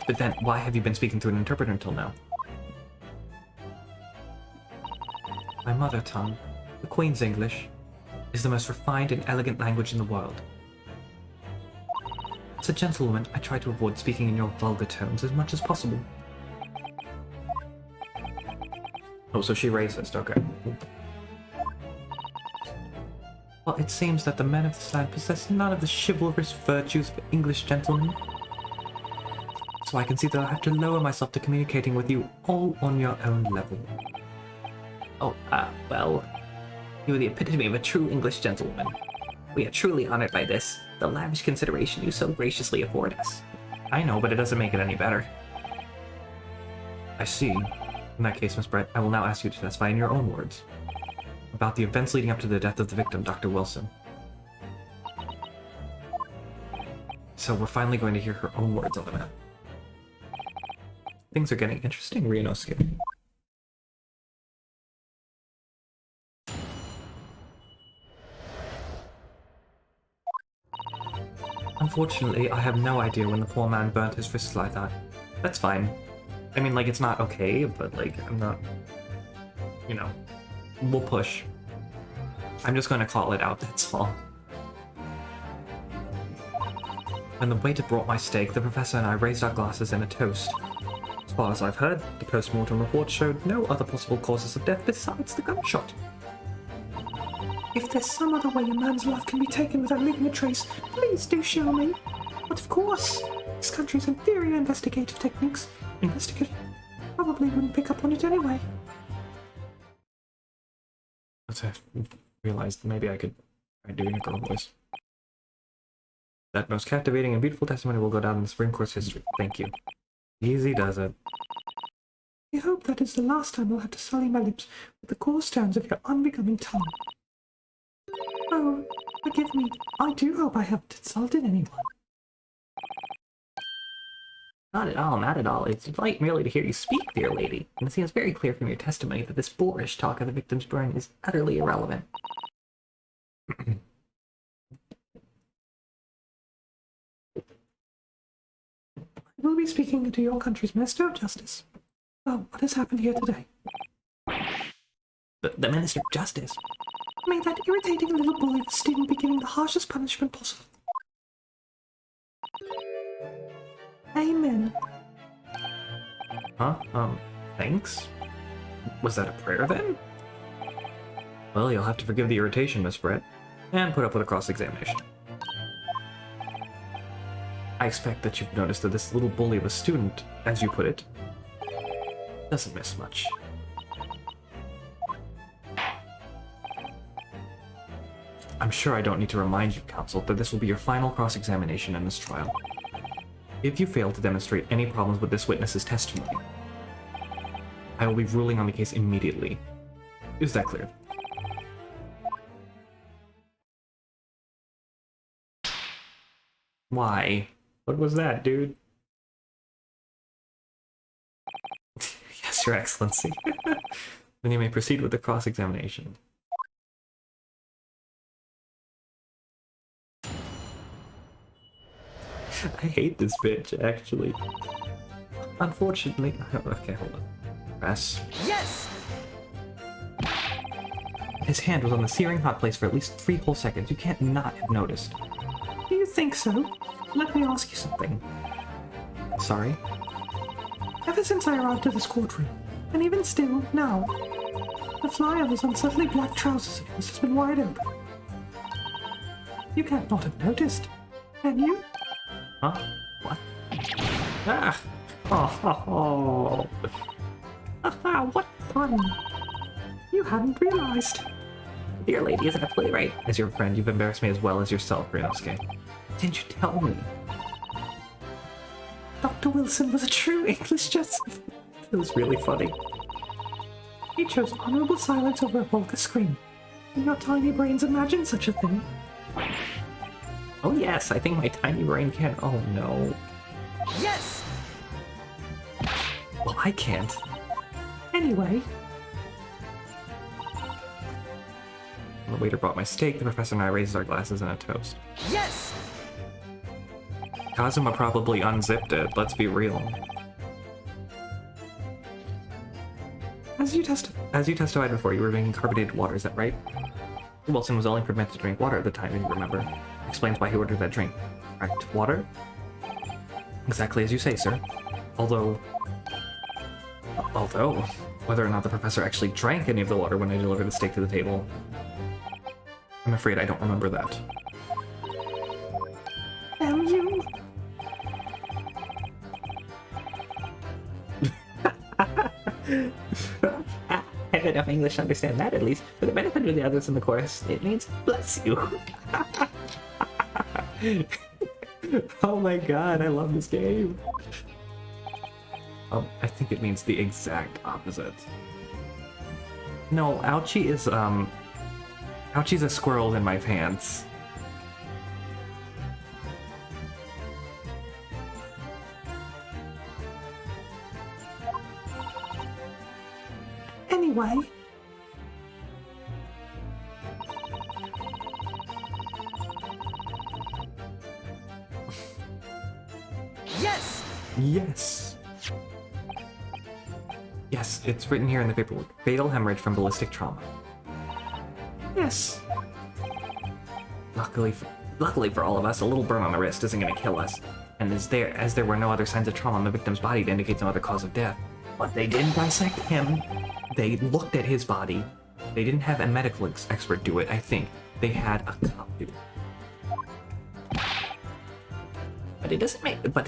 But then, why have you been speaking through an interpreter until now? My mother tongue, the Queen's English, is the most refined and elegant language in the world. As a gentlewoman, I try to avoid speaking in your vulgar tones as much as possible. Oh, so she racist, okay. Well, it seems that the men of this land possess none of the chivalrous virtues of English gentlemen. So I can see that I'll have to lower myself to communicating with you all on your own level. Oh, well, you are the epitome of a true English gentlewoman. We are truly honored by this, the lavish consideration you so graciously afford us. I know, but it doesn't make it any better. I see. In that case, Miss Brett, I will now ask you to testify in your own words about the events leading up to the death of the victim, Dr. Wilson. So we're finally going to hear her own words on the map. Things are getting interesting, Ryunosuke. Unfortunately, I have no idea when the poor man burnt his wrists like that. That's fine. I mean, like, it's not okay, but, like, I'm not... You know, we'll push. I'm just gonna call it out, that's all. When the waiter brought my steak, the professor and I raised our glasses in a toast. As far as I've heard, the post-mortem report showed no other possible causes of death besides the gunshot. If there's some other way a man's life can be taken without leaving a trace, please do show me. But of course, this country's inferior investigative techniques probably wouldn't pick up on it anyway. I realized maybe I could try doing a girl voice. That most captivating and beautiful testimony will go down in the Supreme Court's history. Thank you. Easy does it. I hope that is the last time I'll have to sully my lips with the coarse tones of your unbecoming tongue. Oh, forgive me. I do hope I haven't insulted anyone. Not at all, not at all. It's a delight merely to hear you speak, dear lady. And it seems very clear from your testimony that this boorish talk of the victim's burn is utterly irrelevant. I will be speaking to your country's Minister of Justice. Oh, what has happened here today? The Minister of Justice? May that irritating little bully of a student be given the harshest punishment possible. Amen. Huh? Thanks? Was that a prayer then? Well, you'll have to forgive the irritation, Miss Brett, and put up with a cross-examination. I expect that you've noticed that this little bully of a student, as you put it, doesn't miss much. I'm sure I don't need to remind you, counsel, that this will be your final cross-examination in this trial. If you fail to demonstrate any problems with this witness's testimony, I will be ruling on the case immediately. Is that clear? Why? What was that, dude? Yes, Your Excellency. Then you may proceed with the cross-examination. I hate this bitch, actually. Unfortunately... Okay, hold on. Press. Yes! His hand was on the searing hot place for at least 3 whole seconds. You can't not have noticed. Do you think so? Let me ask you something. Sorry? Ever since I arrived at the squadron, and even still, now, the fly of his unsettling black trousers of yours has been wide open. You can't not have noticed, can you? Huh? What? Ah! Oh, Haha, what fun! You hadn't realized. Dear lady, isn't it playwright? As your friend, you've embarrassed me as well as yourself, Ryunosuke. Didn't you tell me? Dr. Wilson was a true English Joseph. It was really funny. He chose honorable silence over a vulgar scream. Can your tiny brains imagine such a thing? Oh yes, I think my tiny brain can. Oh no. Yes! Well, I can't. Anyway. The waiter brought my steak, the professor and I raised our glasses in a toast. Yes! Kazuma probably unzipped it, let's be real. As you testified before, you were drinking carbonated water, is that right? Wilson was only permitted to drink water at the time, if you remember. Explains why he ordered that drink. Correct. Water? Exactly as you say, sir. Although, whether or not the professor actually drank any of the water when I delivered the steak to the table, I'm afraid I don't remember that. Damn you! I have enough English to understand that, at least. For the benefit of the others in the chorus, it means bless you. Oh my god, I love this game. I think it means the exact opposite. No, ouchie is, ouchie's a squirrel in my pants. Anyway. Yes! Yes. Yes, it's written here in the paperwork. Fatal hemorrhage from ballistic trauma. Yes. Luckily for all of us, a little burn on the wrist isn't going to kill us. And as there were no other signs of trauma on the victim's body to indicate some other cause of death. But they didn't dissect him. They looked at his body. They didn't have a medical expert do it, I think. They had a cop do it. But it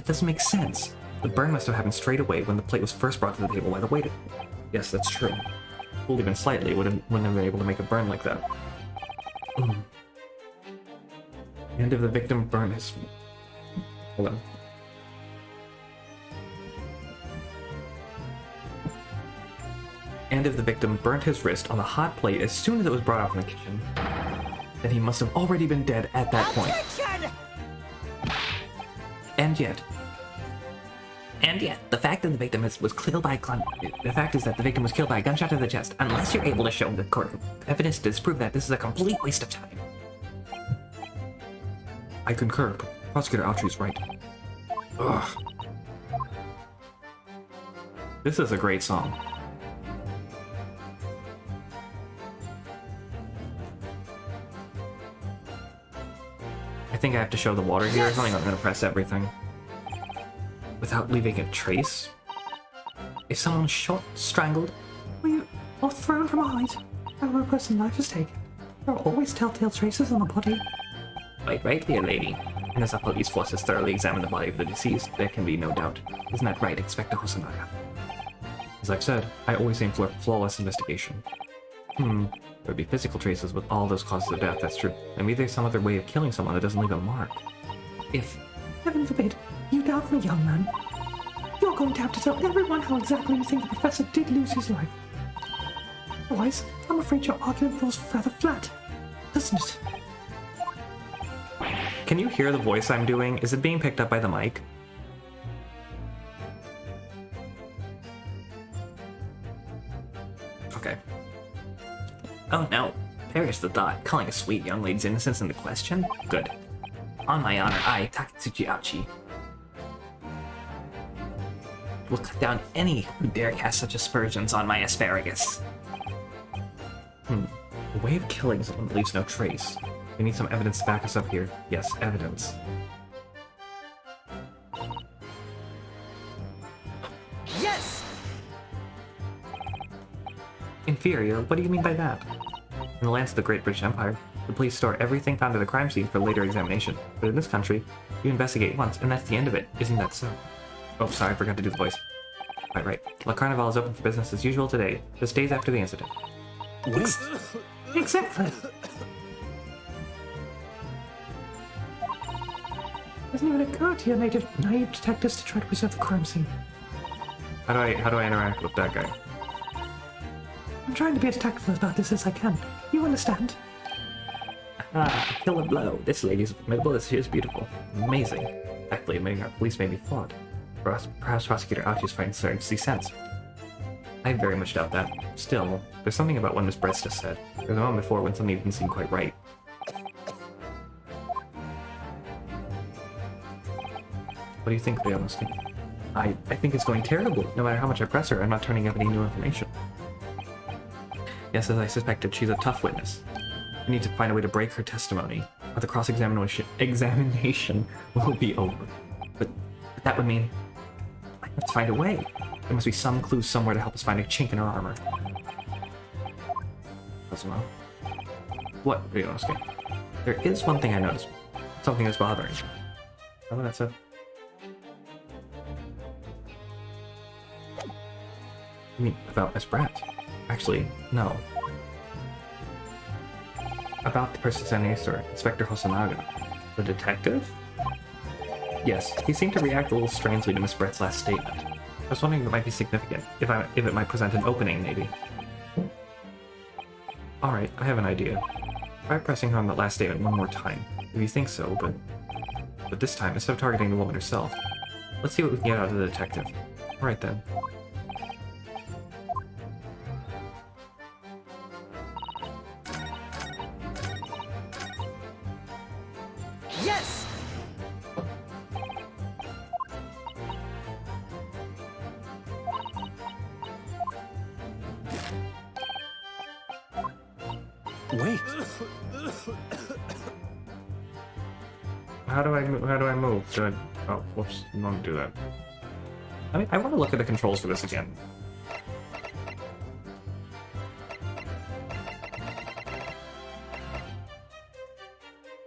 doesn't make sense. The burn must have happened straight away when the plate was first brought to the table by the waiter. Yes, that's true. Cooled even slightly, wouldn't have been able to make a burn like that. And if the victim burned his... Hold on. And if the victim burnt his wrist on the hot plate as soon as it was brought out from the kitchen, then he must have already been dead at that point. And yet, the fact that the victim was killed by the fact is that the victim was killed by a gunshot to the chest. Unless you're able to show the court evidence to disprove that, this is a complete waste of time. I concur. Prosecutor Autry is right. Ugh. This is a great song. I think I have to show the water here or something. I'm gonna press everything. Without leaving a trace? If someone was shot, strangled, or thrown from a height, or a person's life is taken, there are always telltale traces on the body. Right, dear lady. And as the police force has thoroughly examined the body of the deceased, there can be no doubt. Isn't that right, Inspector Hosonaga? As I've said, I always aim for a flawless investigation. There would be physical traces with all those causes of death, that's true. And maybe there's some other way of killing someone that doesn't leave a mark. If, heaven forbid, you doubt me, young man, you're going to have to tell everyone how exactly you think the professor did lose his life. Otherwise, I'm afraid your argument falls rather flat, doesn't it? Can you hear the voice I'm doing? Is it being picked up by the mic? Okay. Oh no, perish the thought, calling a sweet young lady's innocence into question? Good. On my honor, I, Takatsuchi Ouchi, will cut down any who dare cast such aspersions on my asparagus. A way of killing someone that leaves no trace. We need some evidence to back us up here. Yes, evidence. Yes! Inferior? What do you mean by that? In the lands of the Great British Empire, the police store everything found at a crime scene for later examination. But in this country, you investigate once, and that's the end of it. Isn't that so? Oh, sorry, I forgot to do the voice. Right. La Carnival is open for business as usual today, just days after the incident. Wait! Exactly! Doesn't even occur to your naive detectives to try to preserve the crime scene. How do I interact with that guy? I'm trying to be as tactful about this as I can. You understand? Ah, kill and blow. This lady's formidable, this is beautiful. Amazing. Thankfully, admitting our police may be flawed. Perhaps Prosecutor Ouchie's finds starting to see sense. I very much doubt that. Still, there's something about what Miss Brest just said. There was a moment before when something didn't seem quite right. What do you think, Leonoski? I think it's going terribly. No matter how much I press her, I'm not turning up any new information. Yes, as I suspected, she's a tough witness. We need to find a way to break her testimony, or the examination will be over. But that would mean let's find a way. There must be some clue somewhere to help us find a chink in her armor. Doesn't know. What, Leonoski? There is one thing I noticed. Something that's bothering me. Oh, that's it. I mean, about Miss Brett. Actually, no. About the person sending us, or Inspector Hosonaga. The detective? Yes, he seemed to react a little strangely to Miss Brett's last statement. I was wondering if it might be significant, if it might present an opening, maybe. Alright, I have an idea. Try pressing her on that last statement one more time, if you think so, but this time, instead of targeting the woman herself, let's see what we can get out of the detective. Alright then. Yes! Wait! How do I move? Oh, whoops, I want to do that. I want to look at the controls for this again.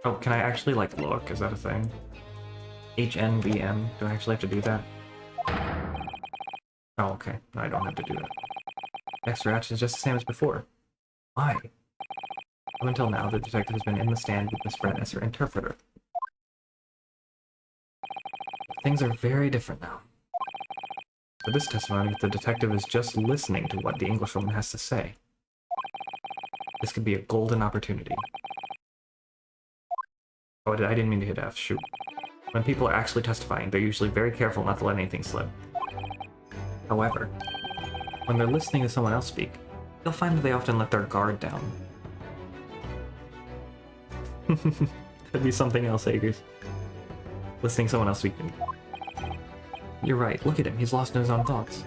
Oh, can I actually, like, look? Is that a thing? HNVM? Do I actually have to do that? Oh, okay. No, I don't have to do that. Extra action is just the same as before. Why? Up until now, the detective has been in the stand with Miss Brent as her interpreter. Things are very different now. For this testimony, the detective is just listening to what the Englishwoman has to say. This could be a golden opportunity. Oh, I didn't mean to hit F, shoot. When people are actually testifying, they're usually very careful not to let anything slip. However, when they're listening to someone else speak, you'll find that they often let their guard down. Could be something else, Agers. Listening to someone else speak. You're right, look at him, he's lost in his own thoughts.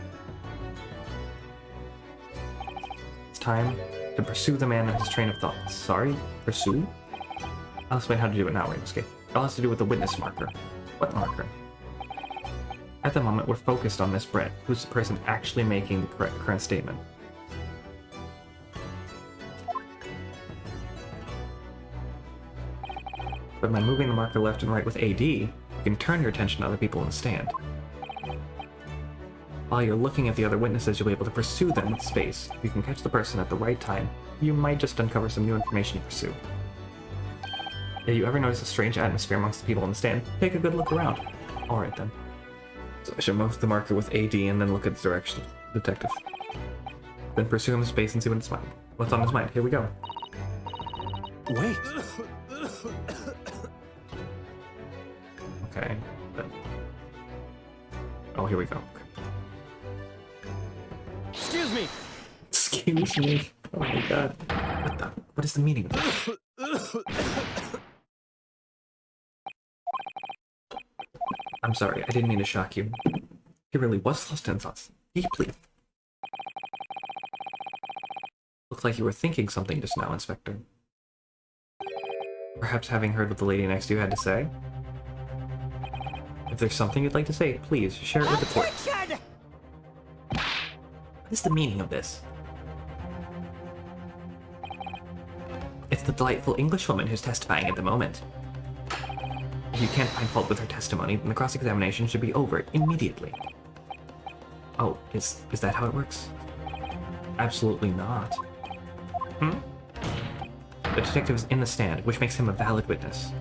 It's time to pursue the man and his train of thoughts. Sorry? Pursue? I'll explain how to do it now, Rainbow. It all has to do with the witness marker. What marker? At the moment, we're focused on Miss Brett, who's the person actually making the current statement. But by moving the marker left and right with AD, you can turn your attention to other people in the stand. While you're looking at the other witnesses, you'll be able to pursue them with space. If you can catch the person at the right time, you might just uncover some new information to pursue. If you ever notice a strange atmosphere amongst the people in the stand, take a good look around. Alright then. So I should move the marker with AD and then look at the direction of the detective. Then pursue him in space and see what's on his mind. Here we go. Wait! Okay. Oh, here we go. Okay. Excuse me! Excuse me. Oh my god. What is the meaning of that? I'm sorry, I didn't mean to shock you. He really was lost in thoughts. Deeply. Looks like you were thinking something just now, Inspector. Perhaps having heard what the lady next to you had to say? If there's something you'd like to say, please share it with the court. Attention! What is the meaning of this? It's the delightful Englishwoman who's testifying at the moment. If you can't find fault with her testimony, then the cross-examination should be over immediately. Oh, is that how it works? Absolutely not. The detective is in the stand, which makes him a valid witness.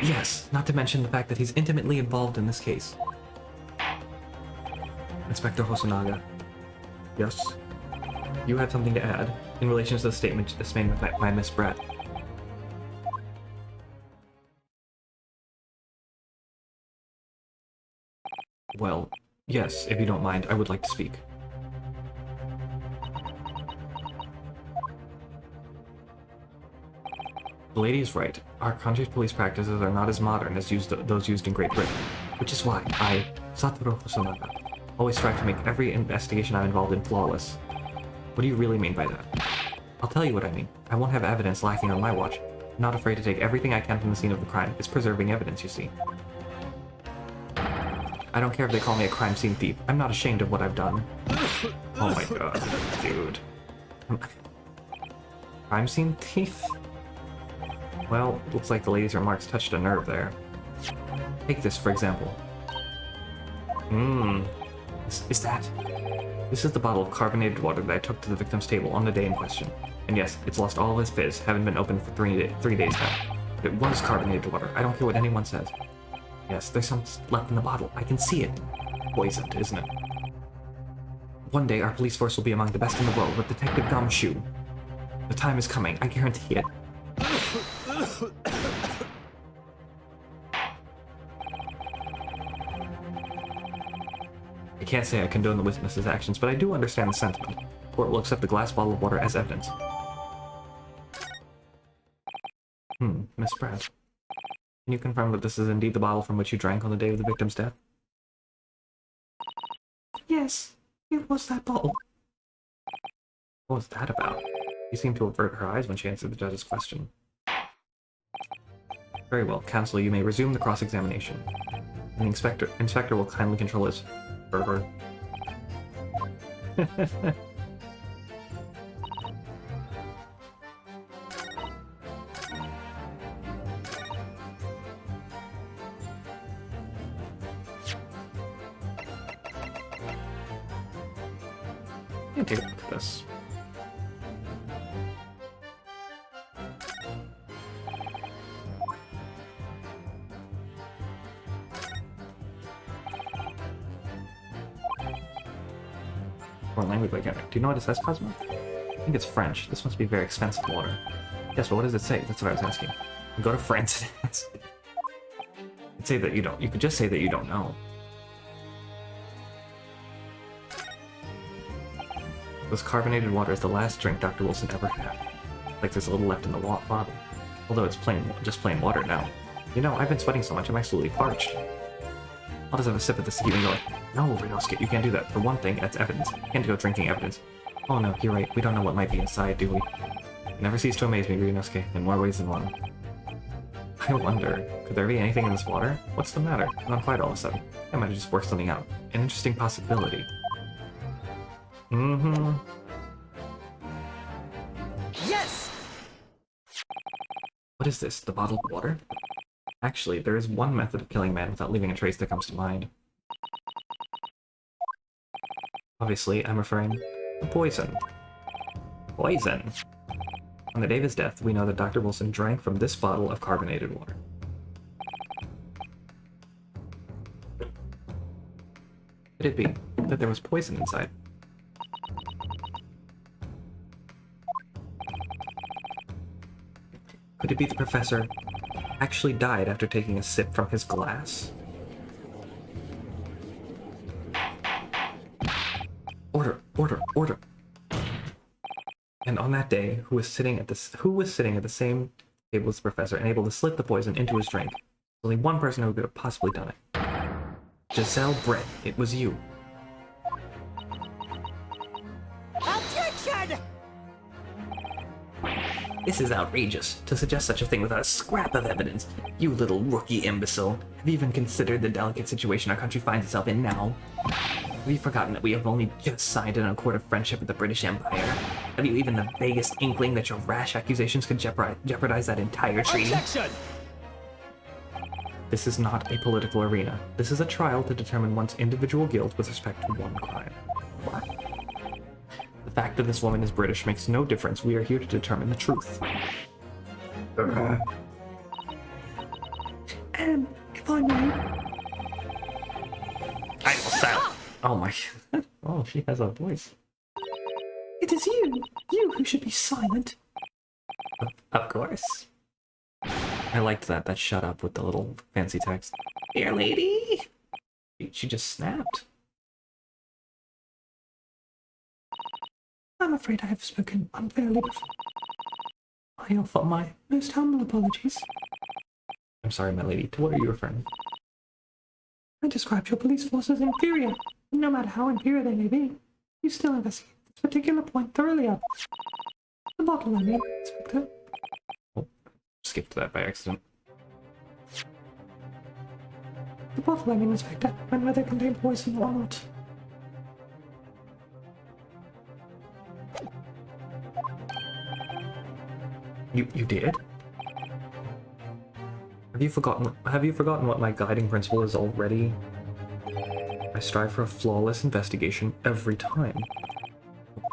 Yes, not to mention the fact that he's intimately involved in this case. Inspector Hosonaga. Yes? You have something to add in relation to the statement that's made by Miss Brett. Well, yes, if you don't mind, I would like to speak. The lady is right. Our country's police practices are not as modern as those used in Great Britain, which is why I, Satoru Hosonaga, always strive to make every investigation I'm involved in flawless. What do you really mean by that? I'll tell you what I mean. I won't have evidence lacking on my watch. I'm not afraid to take everything I can from the scene of the crime. It's preserving evidence, you see. I don't care if they call me a crime scene thief. I'm not ashamed of what I've done. Oh my god, dude. Crime scene thief? Well, looks like the lady's remarks touched a nerve there. Take this, for example. Is that? This is the bottle of carbonated water that I took to the victim's table on the day in question. And yes, it's lost all of its fizz, having been open for 3 days now. But it was carbonated water. I don't care what anyone says. Yes, there's some left in the bottle. I can see it. Poisoned, isn't it? One day, our police force will be among the best in the world with Detective Gumshoe. The time is coming, I guarantee it. I can't say I condone the witness's actions, but I do understand the sentiment. The court will accept the glass bottle of water as evidence. Miss Pratt. Can you confirm that this is indeed the bottle from which you drank on the day of the victim's death? Yes, it was that bottle. What was that about? She seemed to avert her eyes when she answered the judge's question. Very well, counsel, you may resume the cross-examination. And the inspector will kindly control his fervor. I'm gonna take a look at this. Foreign language again. Do you know what it says, Cosmo? I think it's French. This must be very expensive water. Yes, but what does it say? That's what I was asking. Go to France and ask. You'd say that you don't. You could just say that you don't know. This carbonated water is the last drink Dr. Wilson ever had. Like there's a little left in the bottle. Although it's just plain water now. You know, I've been sweating so much I'm absolutely parched. I'll just have a sip of this to keep me going. No, Ryunosuke, you can't do that. For one thing, that's evidence. You can't go drinking evidence. Oh no, you're right. We don't know what might be inside, do we? You never cease to amaze me, Ryunosuke, in more ways than one. I wonder, could there be anything in this water? What's the matter? Not quite all of a sudden. I might have just worked something out. An interesting possibility. Yes! What is this? The bottled water? Actually, there is one method of killing man without leaving a trace that comes to mind. Obviously, I'm referring to poison. Poison! On the day of his death, we know that Dr. Wilson drank from this bottle of carbonated water. Could it be that there was poison inside? Could it be the professor actually died after taking a sip from his glass? Order, order, order. And on that day, who was sitting at the same table as the professor and able to slip the poison into his drink? Only one person who could have possibly done it. Giselle Brett, it was you. Objection! This is outrageous, to suggest such a thing without a scrap of evidence. You little rookie imbecile. Have you even considered the delicate situation our country finds itself in now? Have you forgotten that we have only just signed an accord of friendship with the British Empire? Have you even the vaguest inkling that your rash accusations could jeopardize that entire treaty? Objection! This is not a political arena. This is a trial to determine one's individual guilt with respect to one crime. What? The fact that this woman is British makes no difference. We are here to determine the truth. If I may... I will sound. Oh my... Oh, she has a voice. It is you! You who should be silent. Of course. I liked that shut up with the little fancy text. Dear lady! She just snapped. I'm afraid I have spoken unfairly before. I offer my most humble apologies. I'm sorry, my lady. To what are you referring? I described your police force as inferior. No matter how inferior they may be, you still investigate this particular point thoroughly up. The bottle, I mean, Inspector. Oh, skipped that by accident. The bottle, I mean, Inspector, and whether it contained poison or not. You did? Have you forgotten what my guiding principle is already? I strive for a flawless investigation every time.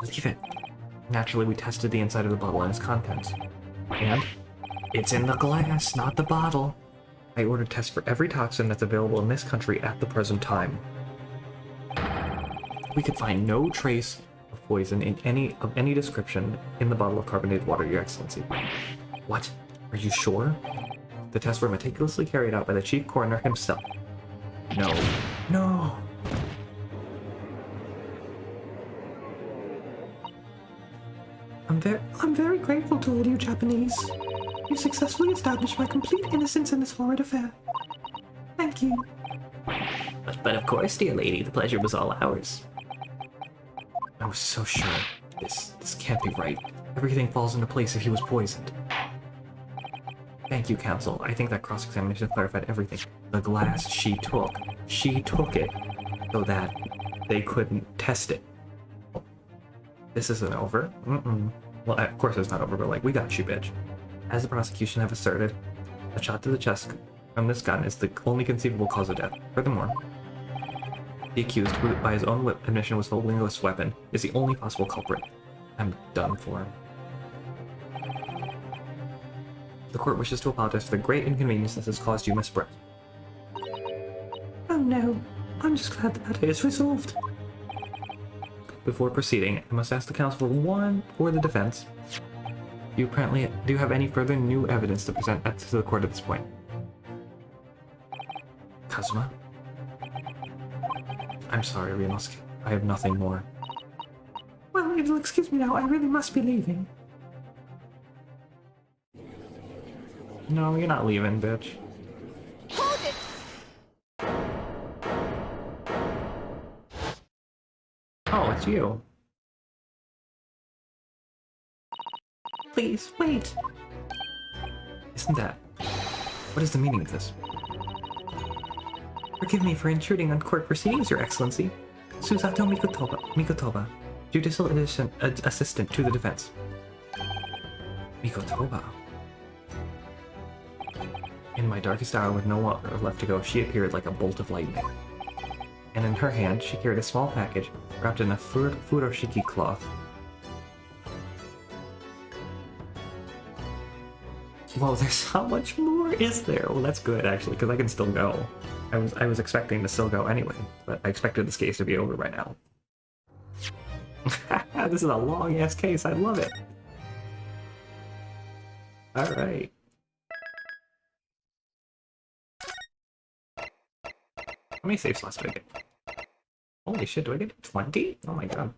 Believe it. Naturally, we tested the inside of the bottle and its contents. And it's in the glass, not the bottle. I ordered tests for every toxin that's available in this country at the present time. We could find no trace of poison in any description in the bottle of carbonated water, Your Excellency. What? Are you sure? The tests were meticulously carried out by the chief coroner himself. No. No! I'm very grateful to all you Japanese. You successfully established my complete innocence in this horrid affair. Thank you. But of course, dear lady, the pleasure was all ours. I was so sure. This can't be right. Everything falls into place if he was poisoned. Thank you, Counsel. I think that cross-examination clarified everything. The glass she took it so that they couldn't test it. This isn't over. Well, of course it's not over, but like, we got you, bitch. As the prosecution have asserted, a shot to the chest from this gun is the only conceivable cause of death. Furthermore, the accused, who by his own admission was holding this weapon, is the only possible culprit. I'm done for him. The court wishes to apologize for the great inconvenience this has caused you, Miss Brett. Oh no, I'm just glad the matter is resolved. Before proceeding, I must ask the counsel for the defense. You apparently do have any further new evidence to present to the court at this point. Kazuma? I'm sorry, Ryunosuke. I have nothing more. Well, if you'll excuse me now, I really must be leaving. No, you're not leaving, bitch. Hold it! Oh, it's you. Please, wait! Isn't that... What is the meaning of this? Forgive me for intruding on court proceedings, Your Excellency. Susato Mikotoba, Judicial Assistant to the defense. Mikotoba. In my darkest hour with no longer left to go, she appeared like a bolt of lightning. And in her hand, she carried a small package wrapped in a furoshiki cloth. Whoa, there's how much more is there? Well, that's good, actually, because I can still go. I was expecting to still go anyway, but I expected this case to be over by now. This is a long-ass case, I love it. Alright. How many save slots do I get? Holy shit, do I get 20? Oh my god.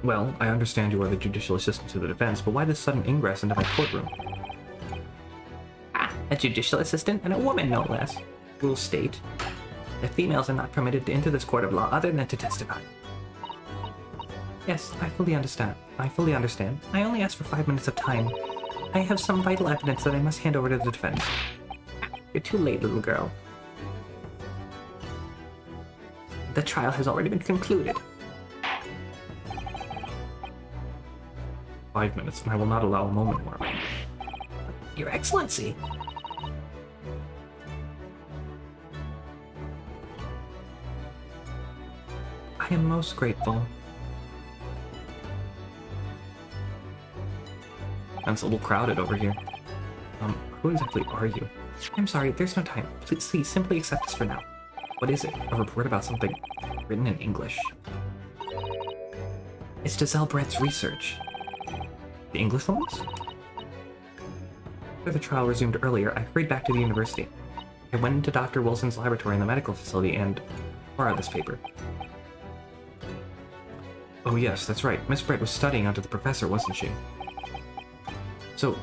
Well, I understand you are the judicial assistant to the defense, but why this sudden ingress into my courtroom? Ah, a judicial assistant and a woman, no less. Rules state that females are not permitted to enter this court of law other than to testify. Yes, I fully understand. I only asked for 5 minutes of time. I have some vital evidence that I must hand over to the defense. You're too late, little girl. The trial has already been concluded. 5 minutes, and I will not allow a moment more. Your Excellency! I am most grateful. It's a little crowded over here. Who exactly are you? I'm sorry, there's no time. Please, simply accept this for now. What is it? A report about something written in English. It's Giselle Brett's research. The English ones? After the trial resumed earlier, I hurried back to the university. I went into Dr. Wilson's laboratory in the medical facility and borrowed this paper. Oh yes, that's right. Miss Brett was studying under the professor, wasn't she? So,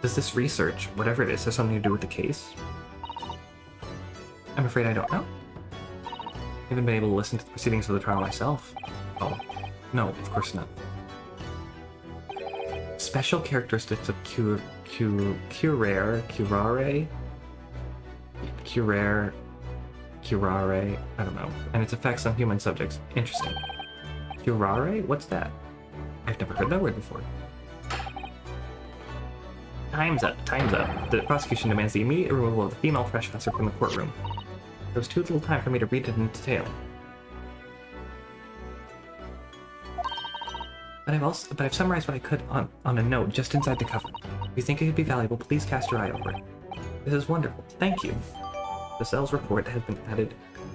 does this research, whatever it is, have something to do with the case? I'm afraid I don't know. I haven't been able to listen to the proceedings of the trial myself. Oh, no, of course not. Special characteristics of curare, I don't know, and its effects on human subjects. Interesting. Curare? What's that? I've never heard that word before. Time's up. The prosecution demands the immediate removal of the female trespasser from the courtroom. There was too little time for me to read it in detail. But I've summarized what I could on a note just inside the cover. If you think it could be valuable, please cast your eye over it. This is wonderful. Thank you. The cell's report has been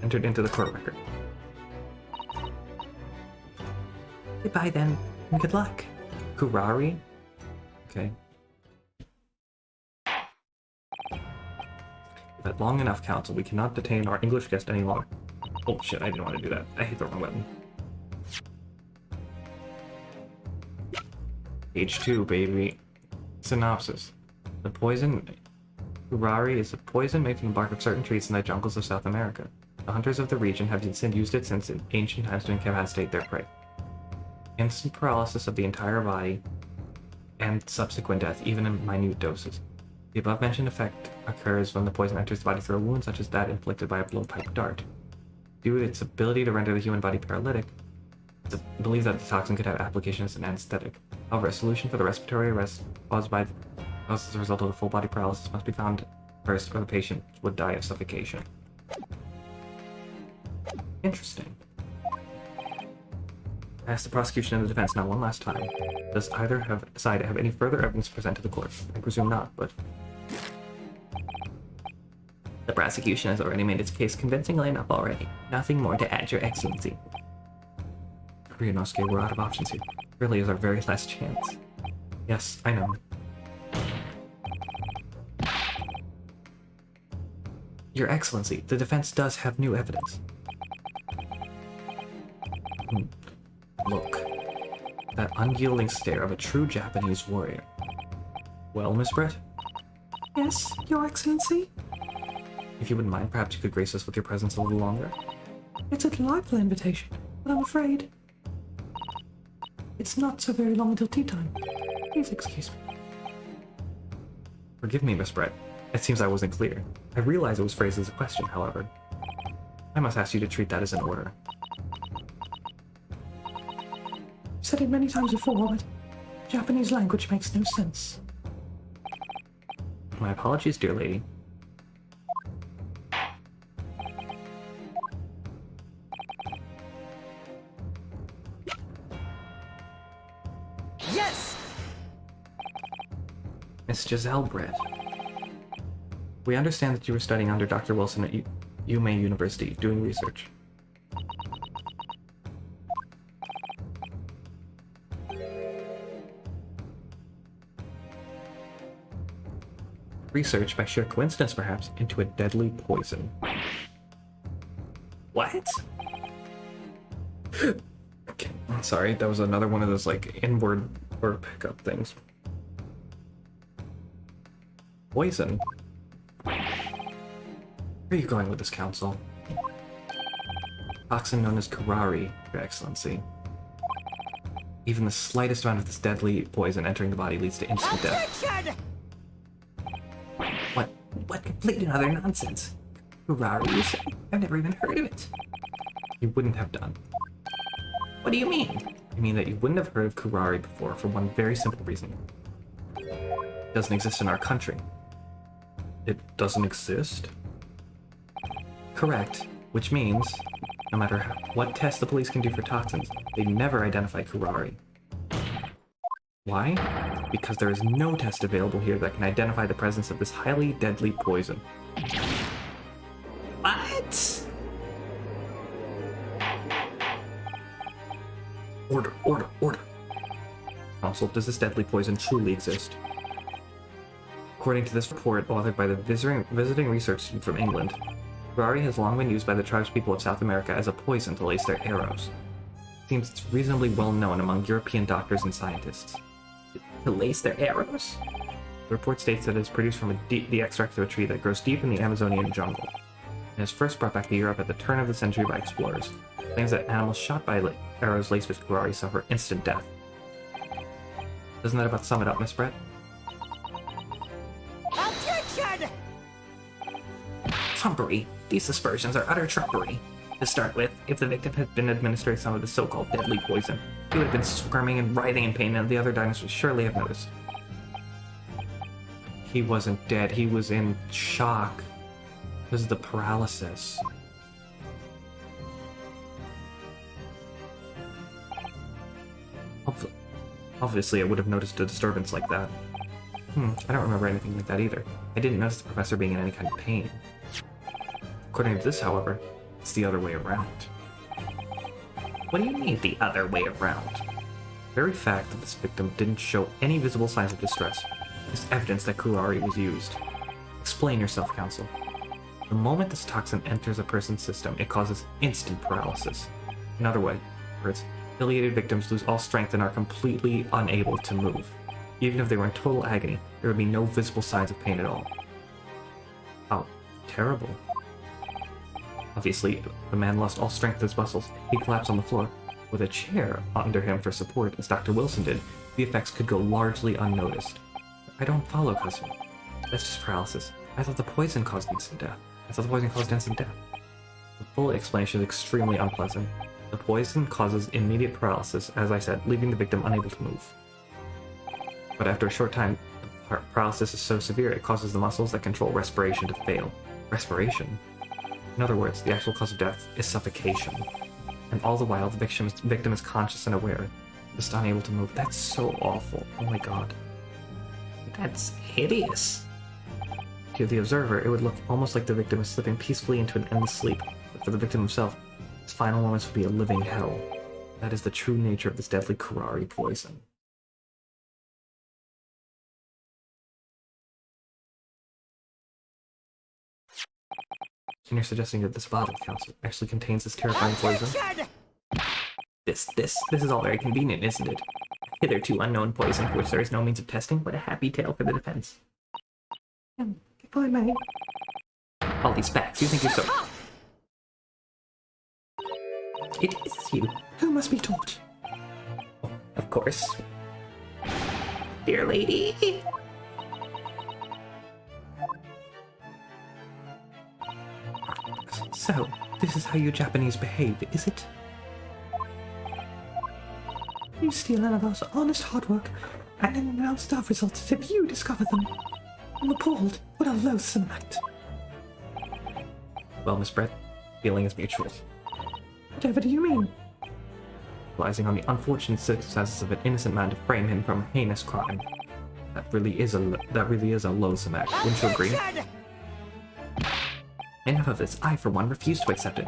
entered into the court record. Goodbye then, and good luck. Kurari? Okay. We've had long enough, counsel. We cannot detain our English guest any longer. Oh shit, I didn't want to do that. I hit the wrong button. Page 2, baby. Synopsis. The poison... Kurari is a poison made from the bark of certain trees in the jungles of South America. The hunters of the region have used it since ancient times to incapacitate their prey. Instant paralysis of the entire body, and subsequent death, even in minute doses. The above-mentioned effect occurs when the poison enters the body through a wound such as that inflicted by a blowpipe dart. Due to its ability to render the human body paralytic, it's believed that the toxin could have application as an anesthetic. However, a solution for the respiratory arrest caused as a result of the full-body paralysis must be found first, or the patient would die of suffocation. Interesting. I asked the prosecution and the defense now one last time. Does either side have any further evidence to present to the court? I presume not, but... The prosecution has already made its case convincingly enough already. Nothing more to add, Your Excellency. Ryunosuke, we're out of options here. Really is our very last chance. Yes, I know. Your Excellency, the defense does have new evidence. Look. That unyielding stare of a true Japanese warrior. Well, Miss Brett? Yes, Your Excellency? If you wouldn't mind, perhaps you could grace us with your presence a little longer. It's a delightful invitation, but I'm afraid it's not so very long until tea time. Please excuse me. Forgive me, Miss Brett. It seems I wasn't clear. I realize it was phrased as a question, however. I must ask you to treat that as an order. I've said it many times before, but Japanese language makes no sense. My apologies, dear lady. Yes! Miss Giselle Brett. We understand that you were studying under Dr. Wilson at Yume University, doing research. Research, by sheer coincidence perhaps, into a deadly poison. What? Okay, Sorry, that was another one of those, like, inward word pickup things. Poison. Where are you going with this, Council? Toxin known as Kurari, Your Excellency. Even the slightest amount of this deadly poison entering the body leads to instant death. Attention! What complete and utter nonsense? Kurari, you say? I've never even heard of it. You wouldn't have done. What do you mean? I mean that you wouldn't have heard of Kurari before for one very simple reason. It doesn't exist in our country. It doesn't exist? Correct, which means, no matter what test the police can do for toxins, they never identify Kurari. Why? Because there is no test available here that can identify the presence of this highly deadly poison. What? Order, order, order. Council, does this deadly poison truly exist? According to this report authored by the visiting research student from England, Kurari has long been used by the tribespeople of South America as a poison to lace their arrows. It seems it's reasonably well known among European doctors and scientists. To lace their arrows? The report states that it is produced from the extract of a tree that grows deep in the Amazonian jungle, and is first brought back to Europe at the turn of the century by explorers. It claims that animals shot by arrows laced with Kurari suffer instant death. Doesn't that about sum it up, Miss Brett? Attention! Trumpery. These aspersions are utter trumpery. To start with, if the victim had been administered some of the so-called deadly poison, he would have been squirming and writhing in pain, and the other diners would surely have noticed. He wasn't dead, he was in shock because of the paralysis. Obviously, I would have noticed a disturbance like that. I don't remember anything like that either. I didn't notice the professor being in any kind of pain. According to this, however, it's the other way around. What do you mean, the other way around? The very fact that this victim didn't show any visible signs of distress is evidence that Kurari was used. Explain yourself, Council. The moment this toxin enters a person's system, it causes instant paralysis. In other words, affiliated victims lose all strength and are completely unable to move. Even if they were in total agony, there would be no visible signs of pain at all. How terrible. Obviously, the man lost all strength of his muscles. He collapsed on the floor. With a chair under him for support, as Dr. Wilson did, the effects could go largely unnoticed. I don't follow, cousin. That's just paralysis. I thought the poison caused instant death. The full explanation is extremely unpleasant. The poison causes immediate paralysis, as I said, leaving the victim unable to move. But after a short time, the paralysis is so severe it causes the muscles that control respiration to fail. Respiration? In other words, the actual cause of death is suffocation. And all the while, the victim is conscious and aware, just unable to move. That's so awful. Oh my god. That's hideous. To the observer, it would look almost like the victim is slipping peacefully into an endless sleep. But for the victim himself, his final moments would be a living hell. That is the true nature of this deadly Kurari poison. And you're suggesting that this bottle, Council, actually contains this terrifying poison? This is all very convenient, isn't it? Hitherto unknown poison for which there is no means of testing. What a happy tale for the defense. If I may. All these facts, you think you're so... It is you who must be taught. Oh, of course. Dear lady. So, this is how you Japanese behave, is it? You steal another's honest hard work, and then announce the results as if you discovered them. I'm appalled. What a loathsome act. Well, Miss Brett, feeling is mutual. Whatever do you mean? Realizing on the unfortunate circumstances of an innocent man to frame him from a heinous crime. That really is a loathsome act. Wouldn't you agree? Enough of this. I, for one, refuse to accept it.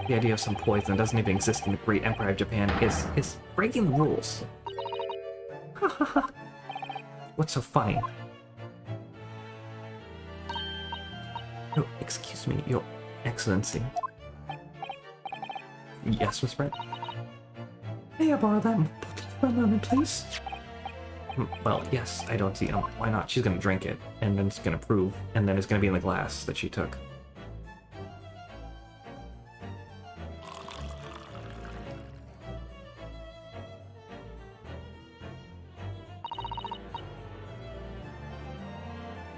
The idea of some poison that doesn't even exist in the great Empire of Japan is breaking the rules. Ha ha ha. What's so funny? Oh, excuse me, Your Excellency. Yes, Miss Brett? May I borrow that bottle for a moment, please? Well, yes, I don't see why not. She's gonna drink it, and then it's gonna prove, and then it's gonna be in the glass that she took.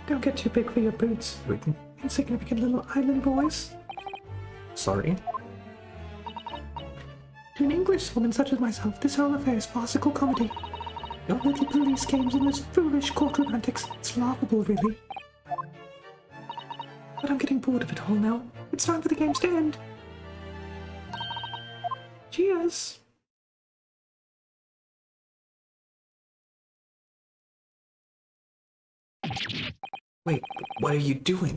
Don't get too big for your boots, you insignificant little island boys. Sorry? To an Englishwoman such as myself, this whole affair is farcical comedy. Your little police games and those foolish courtroom antics, it's laughable, really. But I'm getting bored of it all now. It's time for the games to end. Cheers! Wait, what are you doing?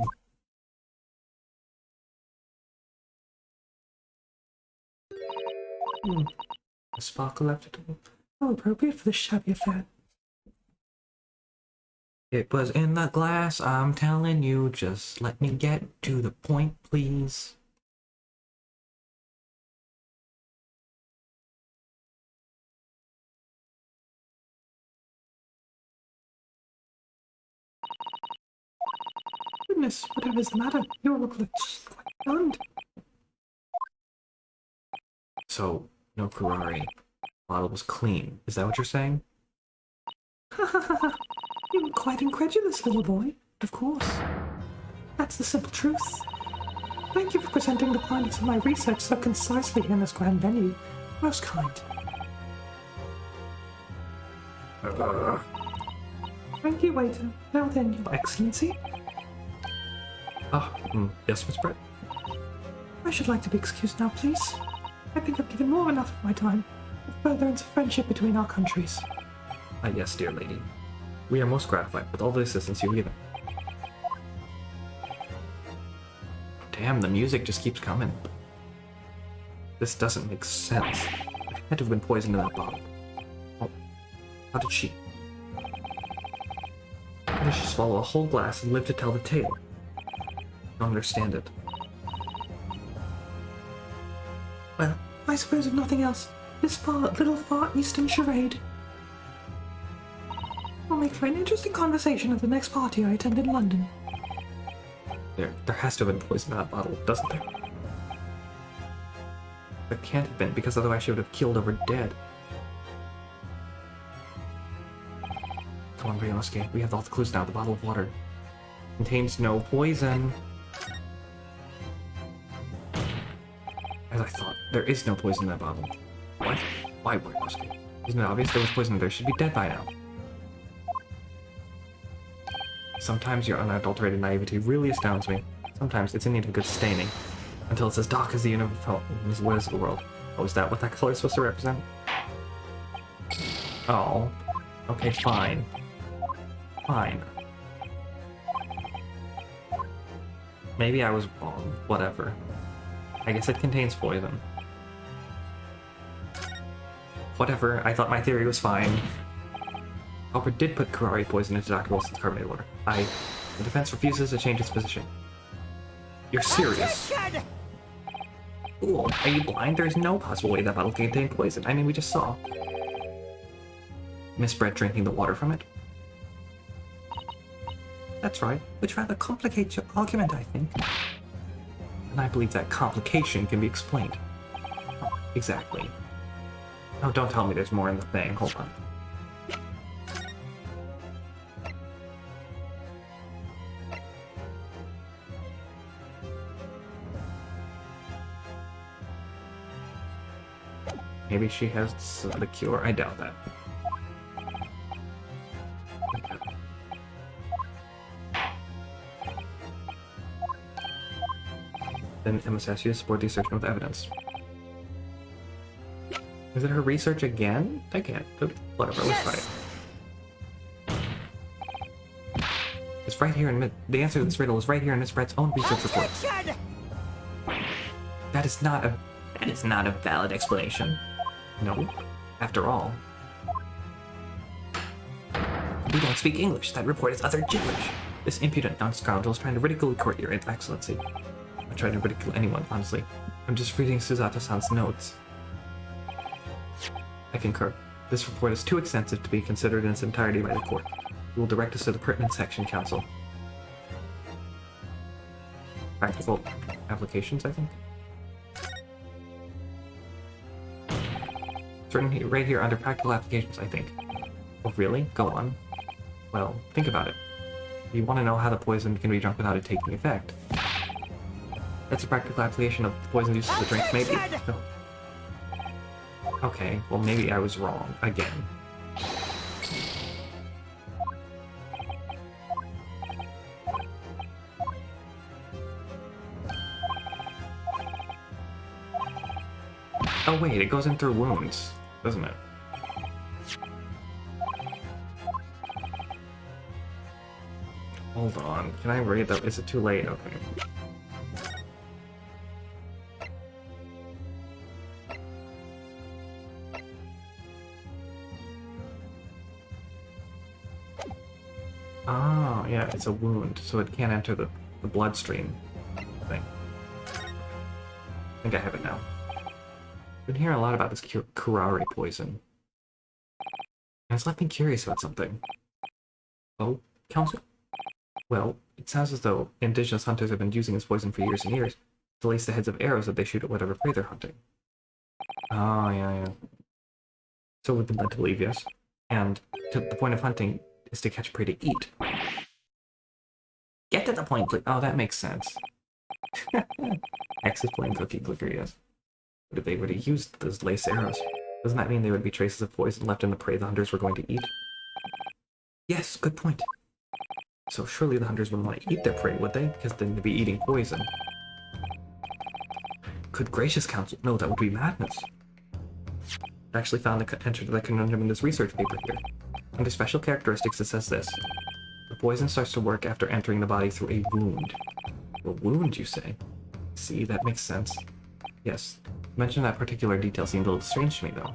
A sparkle left it all. How appropriate for this shabby affair. It was in the glass, I'm telling you. Just let me get to the point, please. Goodness, whatever's the matter? You look like quite stunned. So, no Kurari. Bottle was clean. Is that what you're saying? Ha ha ha ha! You're quite incredulous, little boy. Of course. That's the simple truth. Thank you for presenting the findings of my research so concisely in this grand venue. Most kind. Thank you, waiter. Now then, Your Excellency. Yes, Miss Brett? I should like to be excused now, please. I think I've given more than enough of my time to furtherance of friendship between our countries. Yes, dear lady. We are most gratified with all the assistance you've given. Damn, the music just keeps coming. This doesn't make sense. I had to have been poisoned in that bottle. Oh, how did she? How did she swallow a whole glass and live to tell the tale? I don't understand it. Well, I suppose if nothing else, this little far eastern charade will make for an interesting conversation at the next party I attend in London. There has to have been poison in that bottle, doesn't there? There can't have been, because otherwise she would have killed over dead. Come on, Ryunosuke, we have all the clues now. The bottle of water contains no poison. As I thought, there is no poison in that bottle. What? Why, Ryunosuke? Isn't it obvious there was poison there? Should be dead by now. Sometimes your unadulterated naivety really astounds me. Sometimes it's in need of a good staining. Until it's as dark as the universe, as what is the world. Oh, is that what that color is supposed to represent? Oh. Okay, fine. Fine. Maybe I was wrong. Whatever. I guess it contains poison. Whatever, I thought my theory was fine. Hopper did put Kurari poison into Dr. Wilson's carbonated water. The defense refuses to change its position. You're serious? Fool, are you blind? There's no possible way that bottle can contain poison. I mean, we just saw Miss Brett drinking the water from it. That's right, which rather complicates your argument, I think. And I believe that complication can be explained. Oh, exactly. Oh, don't tell me there's more in the thing. Hold on. Maybe she has the cure. I doubt that. Then Emma asks you to support the assertion with evidence. Is it her research again? I can't. Whatever, let's try it. It's right here in the answer to this riddle is right here in Miss Brett's own research report. That is not a valid explanation. No. After all, we don't speak English. That report is utter gibberish. This impudent non-scoundrel is trying to ridicule your excellency. I'm trying to ridicule anyone, honestly. I'm just reading Susato-san's notes. I concur. This report is too extensive to be considered in its entirety by the court. You will direct us to the pertinent section, counsel. Practical applications, I think. It's written here, right here under practical applications, I think. Oh, really? Go on. Well, think about it. You want to know how the poison can be drunk without it taking effect. That's a practical application of the poison use of the drink, maybe? No. Okay, well maybe I was wrong, again. Oh wait, it goes in through wounds, doesn't it? Hold on, can I read that? Is it too late? Okay. Ah, yeah, it's a wound, so it can't enter the bloodstream thing. I think I have it now. I've been hearing a lot about this curare poison. And it's left me curious about something. Oh, counsel? Well, it sounds as though indigenous hunters have been using this poison for years and years to lace the heads of arrows that they shoot at whatever prey they're hunting. Ah, yeah. So we've been led to believe, yes. And the point of hunting is to catch prey to eat. Get to the point, please. Oh, that makes sense. X is playing Cookie Clicker, yes. But if they were to use those lace arrows, doesn't that mean there would be traces of poison left in the prey the hunters were going to eat? Yes, good point. So surely the hunters wouldn't want to eat their prey, would they? Because then they'd be eating poison. Good gracious, counsel. No, that would be madness. I actually found the answer to that conundrum in this research paper here. Under special characteristics, it says this. The poison starts to work after entering the body through a wound. A wound, you say? See, that makes sense. Yes. Mention that particular detail seemed a little strange to me, though.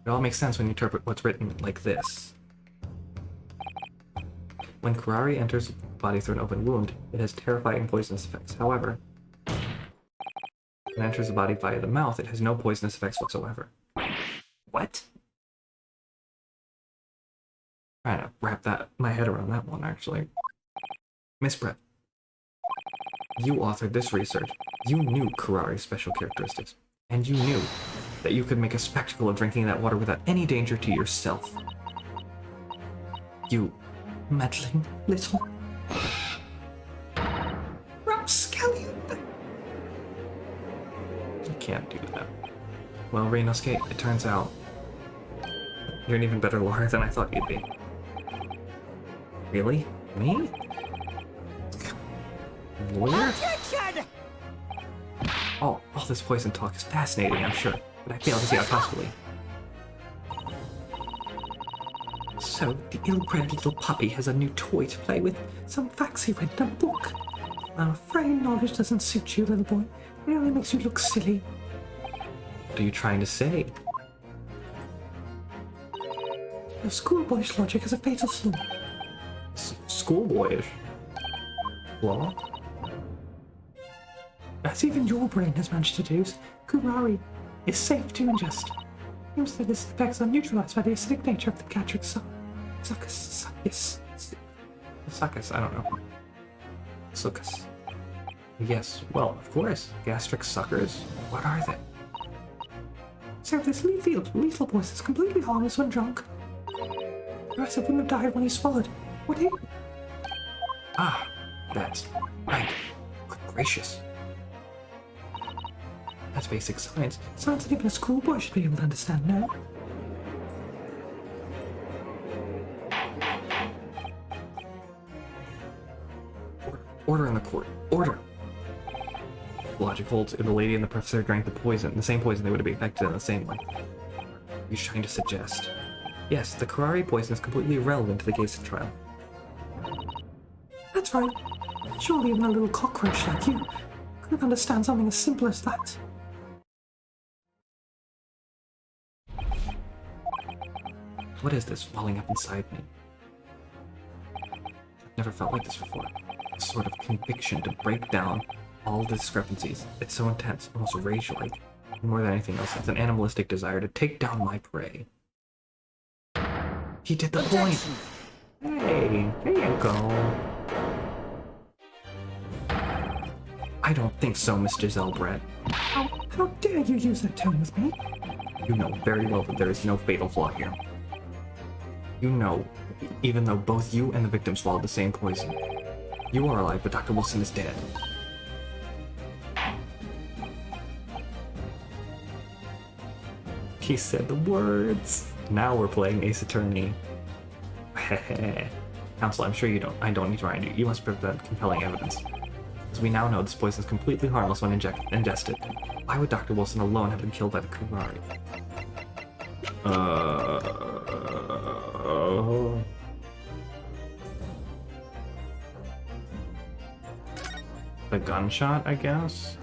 It all makes sense when you interpret what's written like this. When curare enters the body through an open wound, it has terrifying poisonous effects. However, when it enters the body via the mouth, it has no poisonous effects whatsoever. What? I'm trying to wrap my head around that one, actually. Miss Brett, you authored this research. You knew curare's special characteristics, and you knew that you could make a spectacle of drinking that water without any danger to yourself. You meddling little rapscallion. You can't do that. Well, Reinosuke, it turns out you're an even better lawyer than I thought you'd be. Really? Me? Lawyer? Oh, all this poison talk is fascinating, I'm sure, but I fail to see how possibly. So, the ill-bred little puppy has a new toy to play with, some facts he read in a book. I'm afraid knowledge doesn't suit you, little boy. It only makes you look silly. What are you trying to say? Your schoolboyish logic has a fatal flaw. Schoolboyish? Flaw? As even your brain has managed to do, curare is safe to ingest. Seems that its effects are neutralized by the acidic nature of the gastric succus. I don't know. Succus. Yes, well, of course. Gastric suckers. What are they? So this lethal poison is completely harmless when drunk. The rest wouldn't have died when he swallowed, would he? Ah, that's right. Good gracious. That's basic science. Science that even a schoolboy should be able to understand, no? Order in the court. Order! Logic holds if the lady and the professor drank the same poison, they would have been affected in the same way. You're trying to suggest. Yes, the curare poison is completely irrelevant to the case of trial. That's right. Surely even a little cockroach like you could understand something as simple as that. What is this welling up inside me? I've never felt like this before. A sort of conviction to break down all the discrepancies. It's so intense, almost rage-like. More than anything else, it's an animalistic desire to take down my prey. He did the point! Hey, there you go. I don't think so, Mr. Zelbrett. How dare you use that tone with me? You know very well that there is no fatal flaw here. You know, even though both you and the victim swallowed the same poison. You are alive, but Dr. Wilson is dead. He said the words. Now we're playing Ace Attorney. Counsel, I'm sure I don't need to remind you. You must present compelling evidence. As we now know, this poison is completely harmless when ingested. Why would Dr. Wilson alone have been killed by the Kurari? The gunshot, I guess?